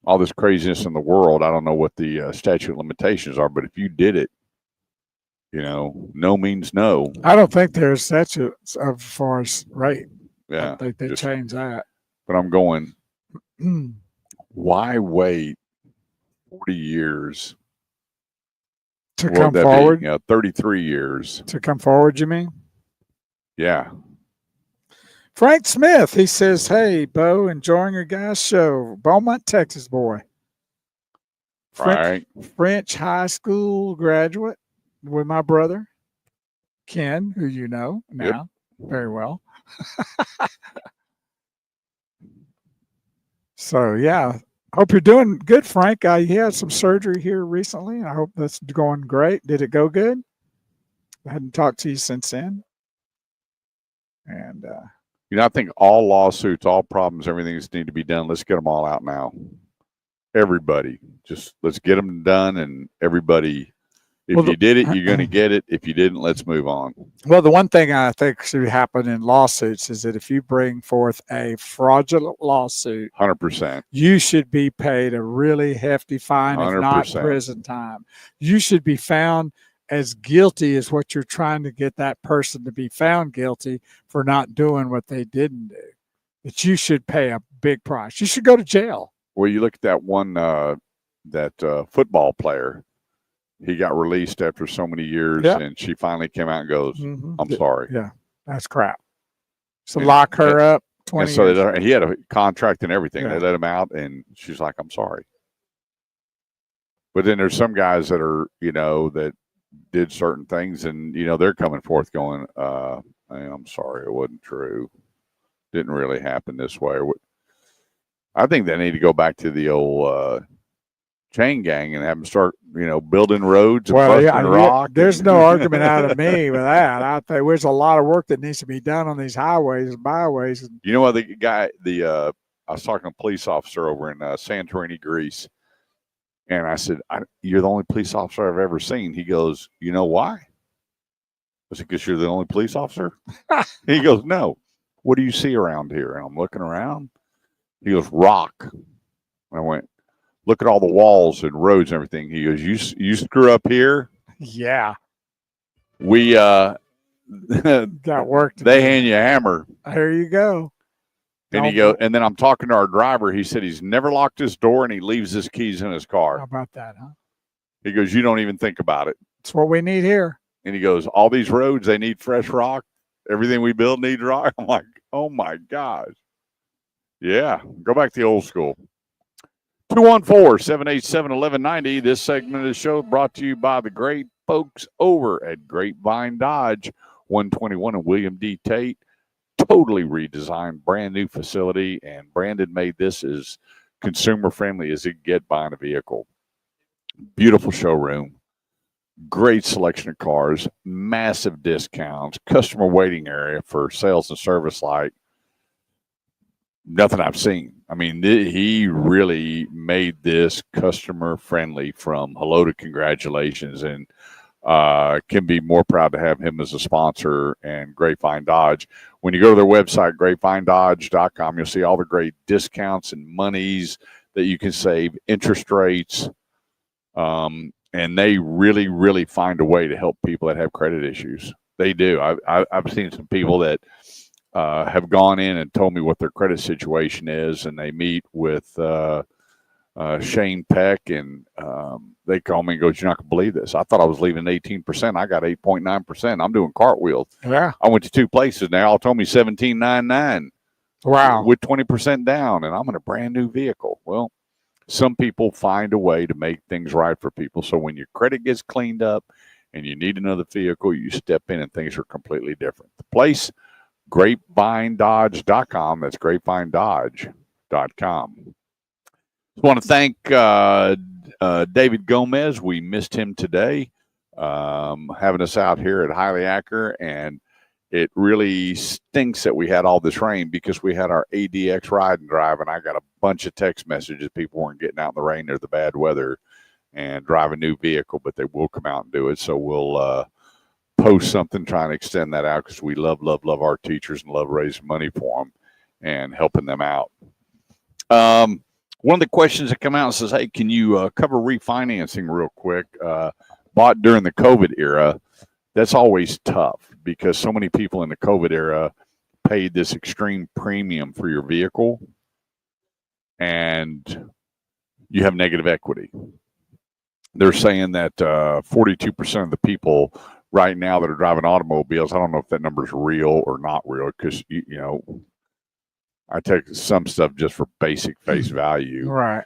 all this craziness in the world, I don't know what the statute of limitations are, but if you did it, you know, no means no. I don't think there's statutes as far as right. Yeah. I think they just- changed that. But I'm going, why wait 40 years? To What come would that be? forward? You know, 33 years. To come forward, you mean? Yeah. Frank Smith, he says, hey, Bo, enjoying your guys' show. Beaumont, Texas boy. Right. French high school graduate with my brother, Ken, who you know now very well. So, yeah, hope you're doing good, Frank. He had some surgery here recently. I hope that's going great. Did it go good? I hadn't talked to you since then. And You know, I think all lawsuits, all problems, everything that need to be done, let's get them all out now. Everybody. Just let's get them done, and everybody, if you did it, you're going to get it. If you didn't, let's move on. well, the one thing I think should happen in lawsuits is that if you bring forth a fraudulent lawsuit, 100%. you should be paid a really hefty fine, if not 100%. prison time. You should be found as guilty as what you're trying to get that person to be found guilty for not doing what they didn't do. That you should pay a big price. You should go to jail. Well, you look at that one, football player. He got released after so many years, and she finally came out and goes, I'm sorry. Yeah, that's crap. So lock her up 20 and so years. and he had a contract and everything. Yeah. They let him out, and she's like, I'm sorry. But then there's some guys that are, you know, that did certain things, and, you know, they're coming forth going, I'm sorry, it wasn't true. Didn't really happen this way. I think they need to go back to the old chain gang and have them start, you know, building roads and busting rock. There's no argument out of me with that. I think there's a lot of work that needs to be done on these highways and byways. You know what, the guy, I was talking to a police officer over in Santorini, Greece, and I said, you're the only police officer I've ever seen. He goes, you know why? I said, because you're the only police officer? He goes, no. What do you see around here? And I'm looking around. He goes, rock. And I went, look at all the walls and roads and everything. He goes, you screw up here. Yeah. We got work. They hand you a hammer. There you go. And then I'm talking to our driver. He said he's never locked his door and he leaves his keys in his car. How about that, huh? He goes, you don't even think about it. That's what we need here. And he goes, all these roads, they need fresh rock. Everything we build needs rock. I'm like, oh my gosh. Yeah. Go back to the old school. 214-787-1190. This segment of the show brought to you by the great folks over at Grapevine Dodge, 121 and William D. Tate. Totally redesigned, brand new facility, and Brandon made this as consumer friendly as it could get buying a vehicle. Beautiful showroom, great selection of cars, massive discounts, customer waiting area for sales and service like nothing I've seen. I mean, he really made this customer friendly from hello to congratulations, and can be more proud to have him as a sponsor and Grapevine Dodge. When you go to their website, grapevinedodge.com, you'll see all the great discounts and monies that you can save, interest rates, and they really, really find a way to help people that have credit issues. They do. I've seen some people that have gone in and told me what their credit situation is, and they meet with Shane Peck, and they call me and goes, you're not going to believe this. I thought I was leaving 18%. I got 8.9%. I'm doing cartwheels. Yeah. I went to two places. They all told me $17.99. Wow. With 20% down, and I'm in a brand new vehicle. Well, some people find a way to make things right for people. So when your credit gets cleaned up and you need another vehicle, you step in and things are completely different. The place, grapevinedodge.com. That's grapevinedodge.com. I want to thank David Gomez, we missed him today, having us out here at Highly Acre, and it really stinks that we had all this rain because we had our ADX ride and drive, and I got a bunch of text messages. People weren't getting out in the rain or the bad weather and drive a new vehicle, but they will come out and do it. So we'll post something trying to extend that out because we love our teachers and love raising money for them and helping them out. One of the questions that come out says, hey, can you cover refinancing real quick? Bought during the COVID era. That's always tough because so many people in the COVID era paid this extreme premium for your vehicle and you have negative equity. They're saying that 42% of the people right now that are driving automobiles, I don't know if that number is real or not real because, you know, I take some stuff just for basic face value. Right.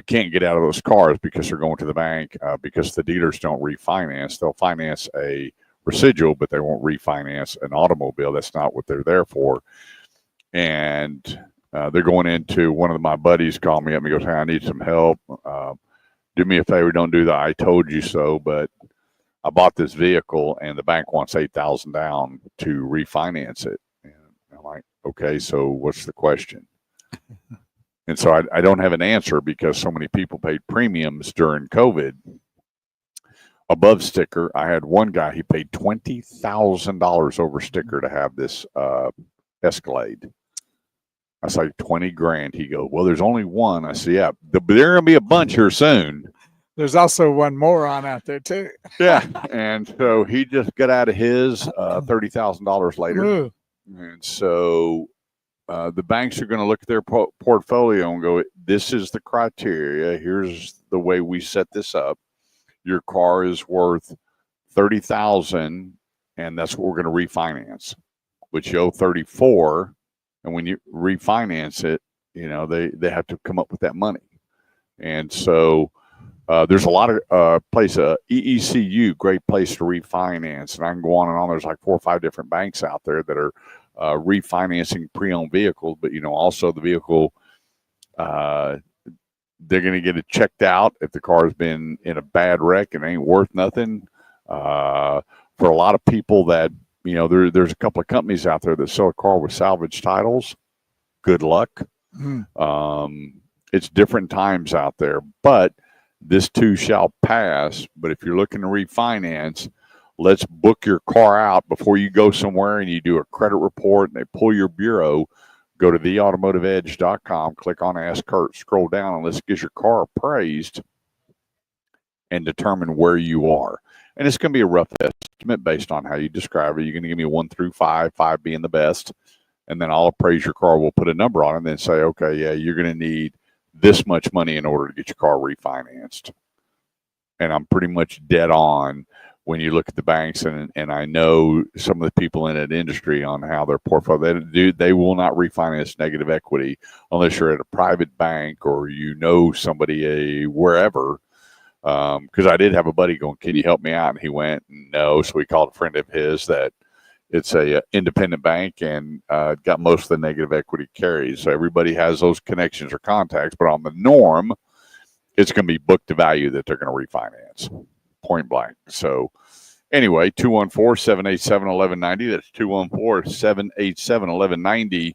Can't get out of those cars because they're going to the bank because the dealers don't refinance. They'll finance a residual, but they won't refinance an automobile. That's not what they're there for. And they're going into, one of my buddies called me up and he goes, hey, I need some help. Do me a favor, don't do the I told you so, but I bought this vehicle and the bank wants $8,000 down to refinance it. And I'm like, okay, so what's the question? And so I don't have an answer because so many people paid premiums during COVID. Above sticker, I had one guy, he paid $20,000 over sticker to have this Escalade. I was like, 20 grand. He goes, well, there's only one. I said, yeah, there are going to be a bunch here soon. There's also one moron out there too. Yeah. And so he just got out of his $30,000 later. Ooh. And so the banks are going to look at their portfolio and go, this is the criteria. Here's the way we set this up. Your car is worth $30,000 and that's what we're going to refinance, but you owe 34. And when you refinance it, you know, they have to come up with that money. And so there's a lot of EECU, great place to refinance. And I can go on and on. There's like 4 or 5 different banks out there that are refinancing pre-owned vehicles. But, you know, also the vehicle, they're going to get it checked out if the car's been in a bad wreck and ain't worth nothing. For a lot of people that, you know, there's a couple of companies out there that sell a car with salvage titles. Good luck. It's different times out there, but this too shall pass. But if you're looking to refinance, let's book your car out before you go somewhere and you do a credit report and they pull your bureau. Go to theautomotiveedge.com, click on Ask Kurt, scroll down, and let's get your car appraised and determine where you are. And it's going to be a rough estimate based on how you describe it. You're going to give me 1 through 5, 5 being the best. And then I'll appraise your car. We'll put a number on it and then say, okay, yeah, you're going to need this much money in order to get your car refinanced. And I'm pretty much dead on when you look at the banks. And I know some of the people in that industry on how their portfolio, they will not refinance negative equity unless you're at a private bank or you know somebody wherever. Because I did have a buddy going, can you help me out? And he went, no. So we called a friend of his that it's a independent bank and got most of the negative equity carries. So everybody has those connections or contacts, but on the norm, it's going to be book to value that they're going to refinance, point blank. So anyway, 214-787-1190. That's 214-787-1190.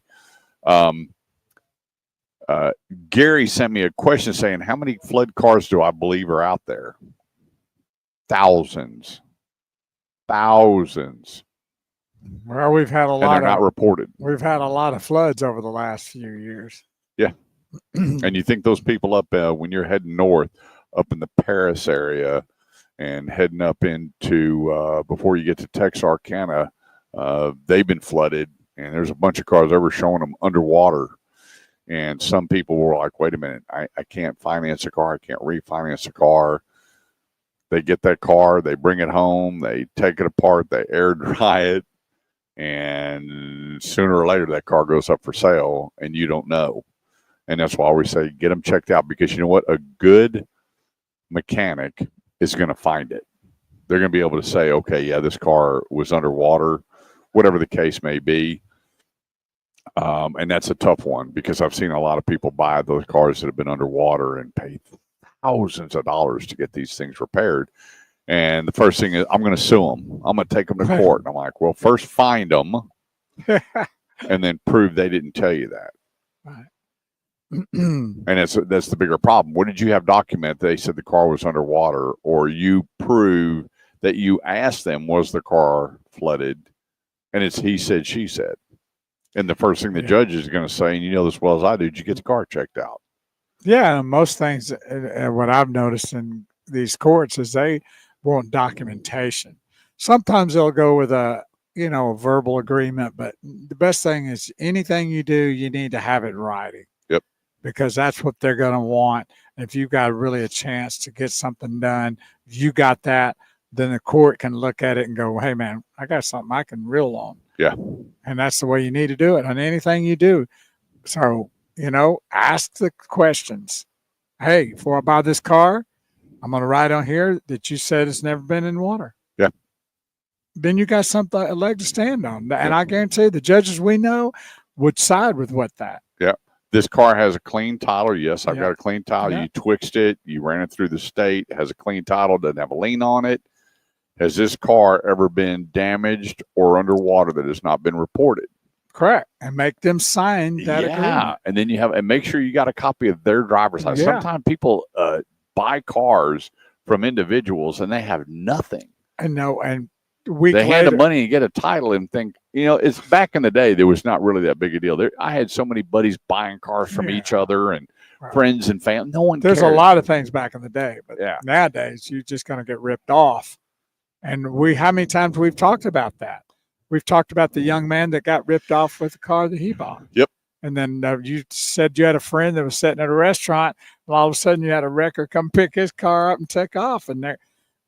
Gary sent me a question saying, how many flood cars do I believe are out there? Thousands. Well, we've had a And lot they're not reported. We've had a lot of floods over the last few years. Yeah. And you think those people up when you're heading north, up in the Paris area and heading up into before you get to Texarkana, they've been flooded, and there's a bunch of cars ever showing them underwater. And some people were like, wait a minute, I can't finance a car. I can't refinance a car. They get that car, they bring it home, they take it apart, they air dry it, and sooner or later that car goes up for sale and you don't know. And that's why I always say, get them checked out, because you know what? A good mechanic is going to find it. They're going to be able to say, okay, yeah, this car was underwater, whatever the case may be. And that's a tough one, because I've seen a lot of people buy those cars that have been underwater and pay thousands of dollars to get these things repaired. And the first thing is, I'm going to sue them. I'm going to take them to court. And I'm like, well, first find them and then prove they didn't tell you that. Right. And that's the bigger problem. What did you have document? They said the car was underwater, or you prove that you asked them, was the car flooded? And it's he said, she said. And the first thing the judge is going to say, and you know this well as I do, did you get the car checked out? Yeah, most things, what I've noticed in these courts is they want documentation. Sometimes they'll go with a verbal agreement, but the best thing is anything you do, you need to have it in writing. Yep. Because that's what they're going to want. If you've got really a chance to get something done, you got that, then the court can look at it and go, hey, man, I got something I can reel on. Yeah. And that's the way you need to do it on anything you do. So, ask the questions. Hey, before I buy this car, I'm going to write on here that you said it's never been in water. Yeah. Then you got something, a leg to stand on. And I guarantee the judges we know would side with that. Yeah. This car has a clean title. Yes, I've got a clean title. Yeah. You twixed it. You ran it through the state. It has a clean title. Doesn't have a lien on it. Has this car ever been damaged or underwater that has not been reported? Correct. And make them sign that agreement. And then and make sure you got a copy of their driver's license. Yeah. Sometimes people buy cars from individuals and they have nothing. I know. And they hand the money and get a title and think, it's back in the day, there was not really that big a deal. I had so many buddies buying cars from each other and friends and family. No one There's cared. a lot of things back in the day, but nowadays you're just going to get ripped off. And how many times we've talked about that? We've talked about the young man that got ripped off with the car that he bought. Yep. And then you said you had a friend that was sitting at a restaurant, and all of a sudden you had a wrecker come pick his car up and take off, and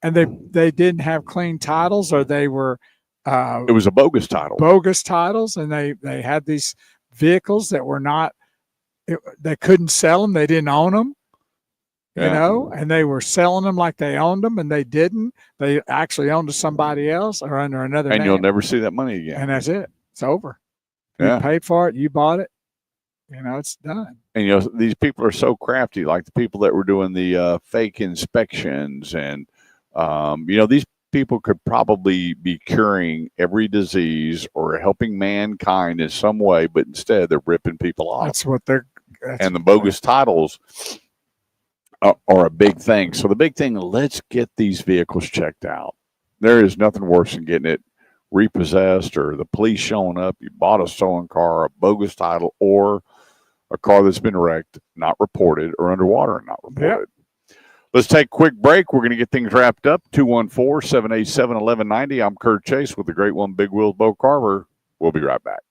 they didn't have clean titles, or they were it was a bogus title. Bogus titles, and they had these vehicles that were not. They couldn't sell them. They didn't own them. And they were selling them like they owned them, and they didn't. They actually owned to somebody else or under another name. And you'll never see that money again. And that's it. It's over. Yeah. You paid for it. You bought it. It's done. And, these people are so crafty, like the people that were doing the fake inspections. And, these people could probably be curing every disease or helping mankind in some way, but instead they're ripping people off. That's what they're. And the bogus titles are a big thing. So the big thing, let's get these vehicles checked out. There is nothing worse than getting it repossessed or the police showing up. You bought a stolen car, a bogus title, or a car that's been wrecked, not reported, or underwater and not reported. Yep. Let's take a quick break. We're going to get things wrapped up. 214-787-1190. I'm Kurt Chase with the Great One Big Wheels Bo Carver. We'll be right back.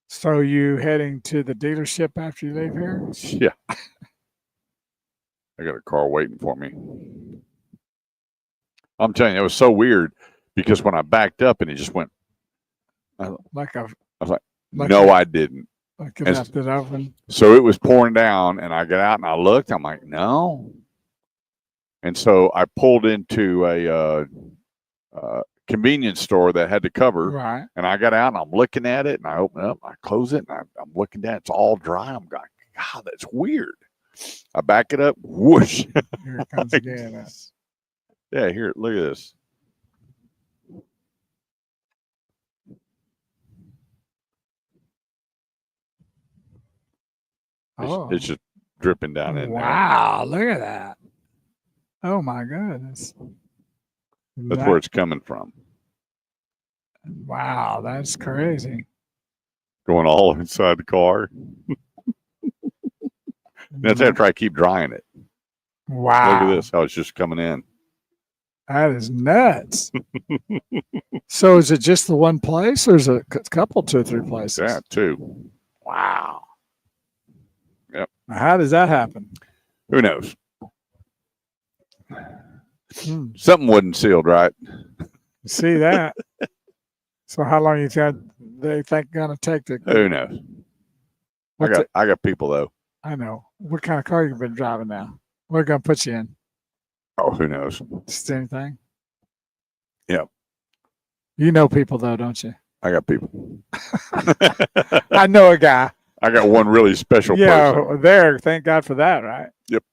So you heading to the dealership after you leave here? Yeah. I got a car waiting for me. I'm telling you, it was so weird because when I backed up and it just went. I was like, no, I didn't. Like it left it open. So it was pouring down and I got out and I looked. I'm like, no. And so I pulled into a convenience store that had the cover. Right. And I got out and I'm looking at it and I open it up, I close it and I'm looking down. It's all dry. I'm going, God, that's weird. I back it up. Whoosh. Here it comes again. Yeah, here, look at this. It's just dripping down in there. Wow, look at that. Oh my goodness. That's where it's coming from. Wow, that's crazy. Going all inside the car. That's after I keep drying it. Wow. Look at this, how it's just coming in. That is nuts. So is it just the one place, or is it a couple, 2 or 3 places? Yeah, 2. Wow. Yep. How does that happen? Who knows? Something wasn't sealed right. See that? So how long you think they gonna take to? Who knows? I got people though. I know. What kind of car you been driving now? We're gonna put you in. Oh, who knows? Just anything. Yep. You know people though, don't you? I got people. I know a guy. I got one really special Yeah, person. there. Thank God for that, right? Yep.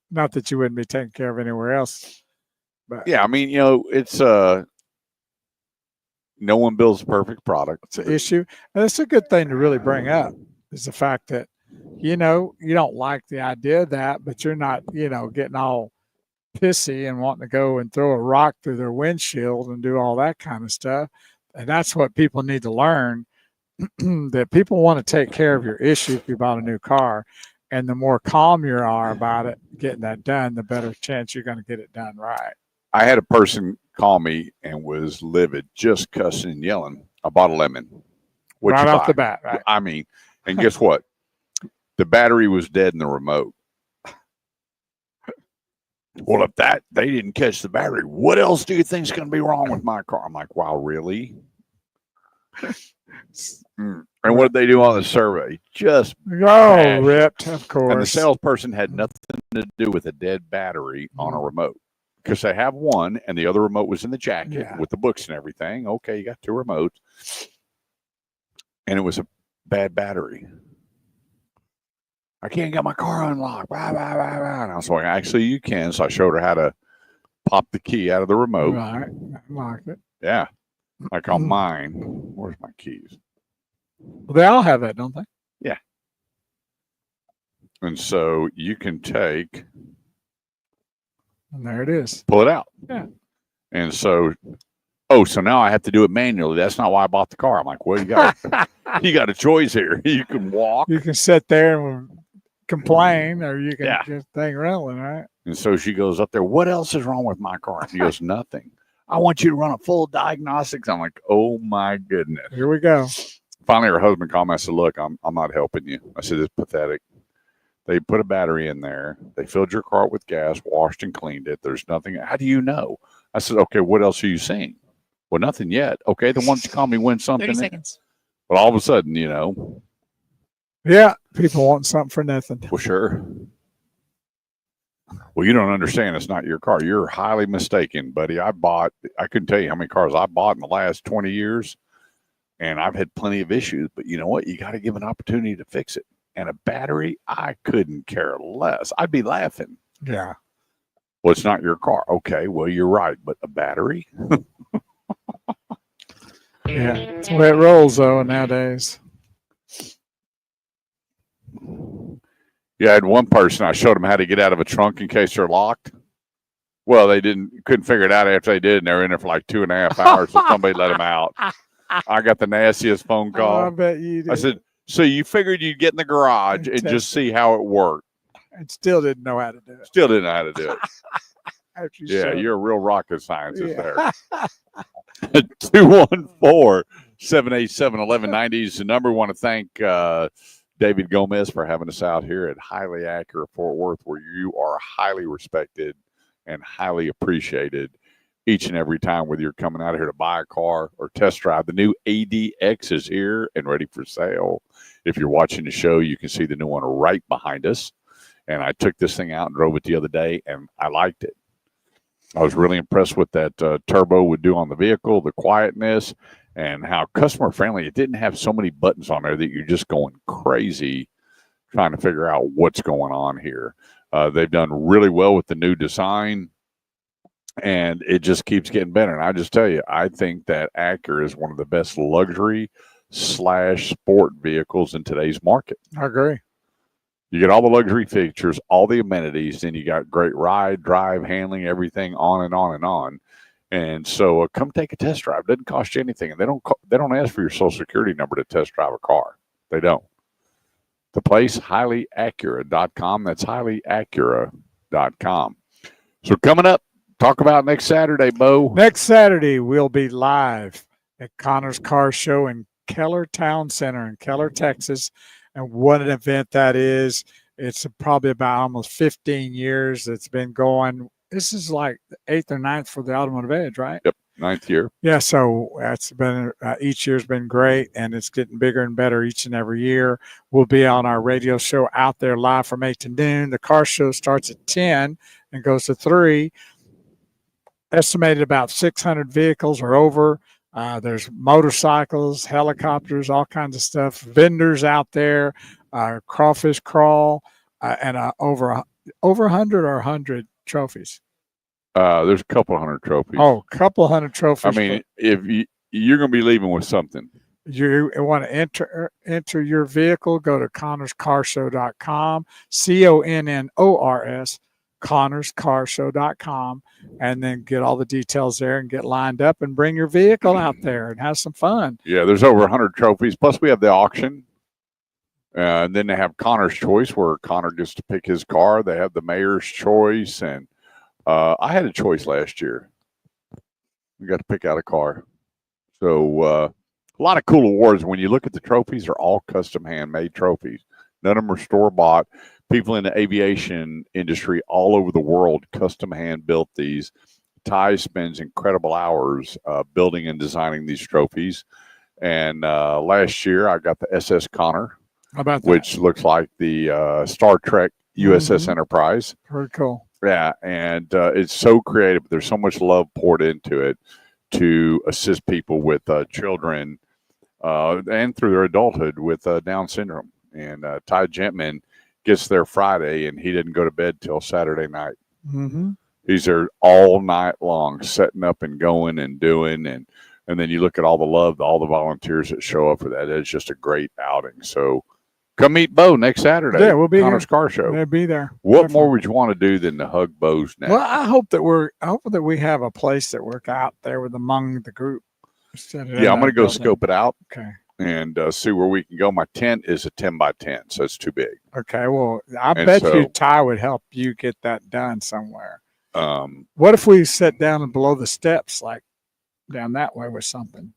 Not that you wouldn't be taken care of anywhere else, but Yeah, I mean, it's no one builds a perfect product. it's an issue. And it's a good thing to really bring up is the fact that, you don't like the idea of that, but you're not, getting all pissy and wanting to go and throw a rock through their windshield and do all that kind of stuff. And that's what people need to learn that people want to take care of your issue if you bought a new car. And the more calm you are about it, getting that done, the better chance you're going to get it done right. I had a person call me and was livid, just cussing and yelling. I bought a lemon. What'd Right you off buy? the bat, right? I mean, and guess what? The battery was dead in the remote. Well, if they didn't catch the battery, what else do you think is going to be wrong with my car? I'm like, wow, really? And what did they do on the survey? Just Oh, ripped, of course. and the salesperson had nothing to do with a dead battery on a remote because they have one and the other remote was in the jacket with the books and everything. Okay, you got two remotes. And it was a bad battery. I can't get my car unlocked. Blah, blah, blah, blah. And I was like, actually, you can. So I showed her how to pop the key out of the remote. Right. Unlock it. Yeah. Like on mine. Where's my keys? Well, they all have that, don't they? Yeah. And so you can take, And there it is. pull it out. Yeah. And so, so now I have to do it manually. That's not why I bought the car. I'm like, well, you got a choice here. You can walk. You can sit there and complain, or you can just thing rolling, right? And so she goes up there, what else is wrong with my car? She goes, nothing. I want you to run a full diagnostics. I'm like, oh my goodness. Here we go. Finally, her husband called me. I said, look, I'm not helping you. I said, it's pathetic. They put a battery in there. They filled your car with gas, washed and cleaned it. There's nothing. How do you know? I said, okay, what else are you seeing? Well, nothing yet. Okay, then why don't you call me when something? 30 seconds. But all of a sudden, Yeah, people want something for nothing. well, sure. Well, you don't understand. It's not your car. You're highly mistaken, buddy. I couldn't tell you how many cars I bought in the last 20 years, and I've had plenty of issues. But you know what? You got to give an opportunity to fix it. And a battery, I couldn't care less. I'd be laughing. Yeah. Well, it's not your car. Okay, well, you're right. But a battery? Yeah. It's the way it rolls, though, nowadays. Yeah, I had one person, I showed them how to get out of a trunk in case they're locked. Well, they couldn't figure it out after they did, and they were in there for like 2.5 hours, so somebody let them out. I got the nastiest phone call. Oh, I bet you did. I said, so you figured you'd get in the garage and just see how it worked. And still didn't know how to do it. Still didn't know how to do it. After you Yeah, showed you're a real rocket scientist Yeah. there. 214-787-1190 is the number. We want to thank David Gomez for having us out here at Highly Accurate Fort Worth, where you are highly respected and highly appreciated each and every time, whether you're coming out here to buy a car or test drive. The new ADX is here and ready for sale. If you're watching the show, you can see the new one right behind us. And I took this thing out and drove it the other day, and I liked it. I was really impressed with that turbo would do on the vehicle, the quietness, and how customer friendly. It didn't have so many buttons on there that you're just going crazy trying to figure out what's going on here. They've done really well with the new design, and it just keeps getting better. And I just tell you, I think that Acura is one of the best luxury/sport vehicles in today's market. I agree. You get all the luxury features, all the amenities, then you got great ride, drive, handling, everything on and on and on. And so come take a test drive. It doesn't cost you anything. And they don't ask for your social security number to test drive a car. They don't. The place, highlyacura.com. That's highlyacura.com. So coming up, talk about next Saturday, Bo. Next Saturday, we'll be live at Connor's Car Show in Keller Town Center in Keller, Texas. And what an event that is. It's probably about almost 15 years it's been going. This is like the 8th or 9th for the Automotive Edge, right? Yep, 9th year. Yeah, so that's been each year's been great, and it's getting bigger and better each and every year. We'll be on our radio show out there live from 8 to noon. The car show starts at 10 and goes to 3. Estimated about 600 vehicles or over. There's motorcycles, helicopters, all kinds of stuff. Vendors out there, crawfish crawl, and over 100 trophies. There's a couple hundred trophies. Oh, a couple hundred trophies. I mean, if you're going to be leaving with something. You want to enter your vehicle, go to ConnorsCarShow.com, CONNORS, ConnorsCarShow.com, and then get all the details there and get lined up and bring your vehicle out there and have some fun. Yeah, there's over 100 trophies. Plus, we have the auction. And then they have Connor's Choice, where Connor gets to pick his car. They have the Mayor's Choice. And I had a choice last year. We got to pick out a car. So, a lot of cool awards. When you look at the trophies, they're all custom handmade trophies. None of them are store bought. People in the aviation industry all over the world custom hand built these. Ty spends incredible hours building and designing these trophies. And last year, I got the SS Connor, How about that? which looks like the Star Trek USS Enterprise. Very cool. Yeah, and it's so creative. There's so much love poured into it to assist people with children and through their adulthood with Down syndrome. And Ty Gentman gets there Friday, and he didn't go to bed till Saturday night. Mm-hmm. He's there all night long, setting up and going and doing. And then you look at all the love, all the volunteers that show up for that. It's just a great outing. So come meet Bo next Saturday. Yeah, we'll be Connor's here. Car Show. They'll be there. What Definitely. more would you want to do than to hug Bo's neck? Well, I hope that we have a place that we're out there with among the group. Yeah, I'm going to go scope it out Okay. and see where we can go. My tent is a 10 by 10, so it's too big. Okay. Well, I And bet so- you Ty would help you get that done somewhere. Um, What if we sit down and below the steps, like down that way with something?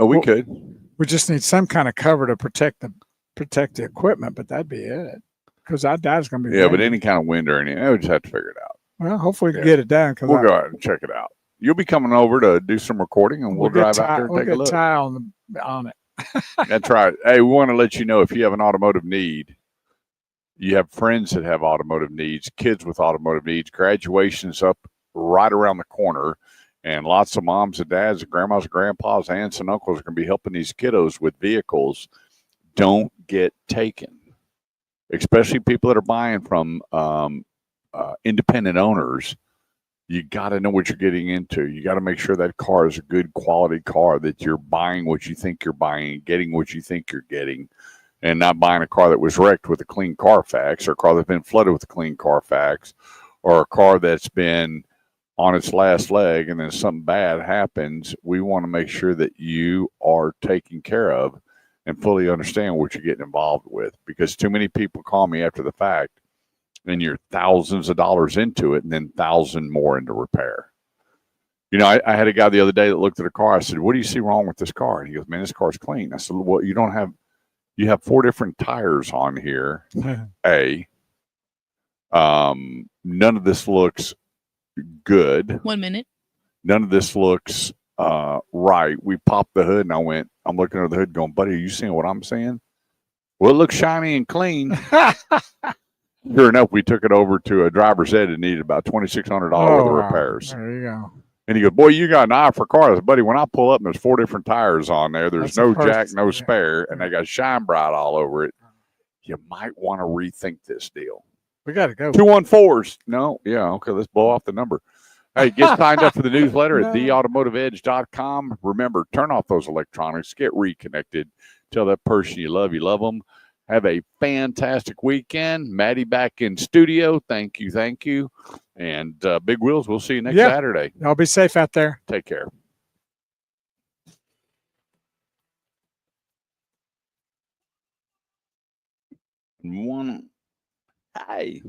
oh, we Well- could. We just need some kind of cover to protect the equipment, but that'd be it. Because our dad's going to be Yeah, but ready. any kind of wind or anything, we just have to figure it out. Well, hopefully we can Yeah. get it done. Because We'll go out and check it out. You'll be coming over to do some recording, and we'll drive out there and we'll take a get look. Ty on it. That's right. Hey, we want to let you know if you have an automotive need, you have friends that have automotive needs, kids with automotive needs, graduation's up right around the corner, and lots of moms and dads and grandmas and grandpas, aunts and uncles are going to be helping these kiddos with vehicles. Don't get taken, especially people that are buying from independent owners. You got to know what you're getting into. You got to make sure that car is a good quality car, that you're buying what you think you're buying, getting what you think you're getting, and not buying a car that was wrecked with a clean Carfax, or a car that's been flooded with a clean Carfax, or a car that's been on its last leg and then something bad happens. We want to make sure that you are taken care of and fully understand what you're getting involved with, because too many people call me after the fact and you're thousands of dollars into it and then $1,000 more into repair. You know, I had a guy the other day that looked at a car. I said, "What do you see wrong with this car?" And he goes, "Man, this car's clean." I said, "Well, you have 4 different tires on here. None of this looks good. 1 minute. None of this looks right." We popped the hood and I'm looking under the hood going, "Buddy, are you seeing what I'm seeing?" Well, it looks shiny and clean. Sure enough, we took it over to a driver's ed and needed about $2,600 worth of repairs. There you go. And he goes, "Boy, you got an eye for cars." I said, "Buddy, when I pull up and there's 4 different tires on there, there's That's the no first- jack, no yeah. spare, and they got Shine Bright all over it. You might want to rethink this deal." We got to go. 214s. No, yeah, okay, let's blow off the number. Hey, get signed up for the newsletter at No. theautomotiveedge.com. Remember, turn off those electronics, get reconnected. Tell that person you love them. Have a fantastic weekend. Maddie back in studio. Thank you. And Big Wheels, we'll see you next Saturday. Y'all be safe out there. Take care. Hi.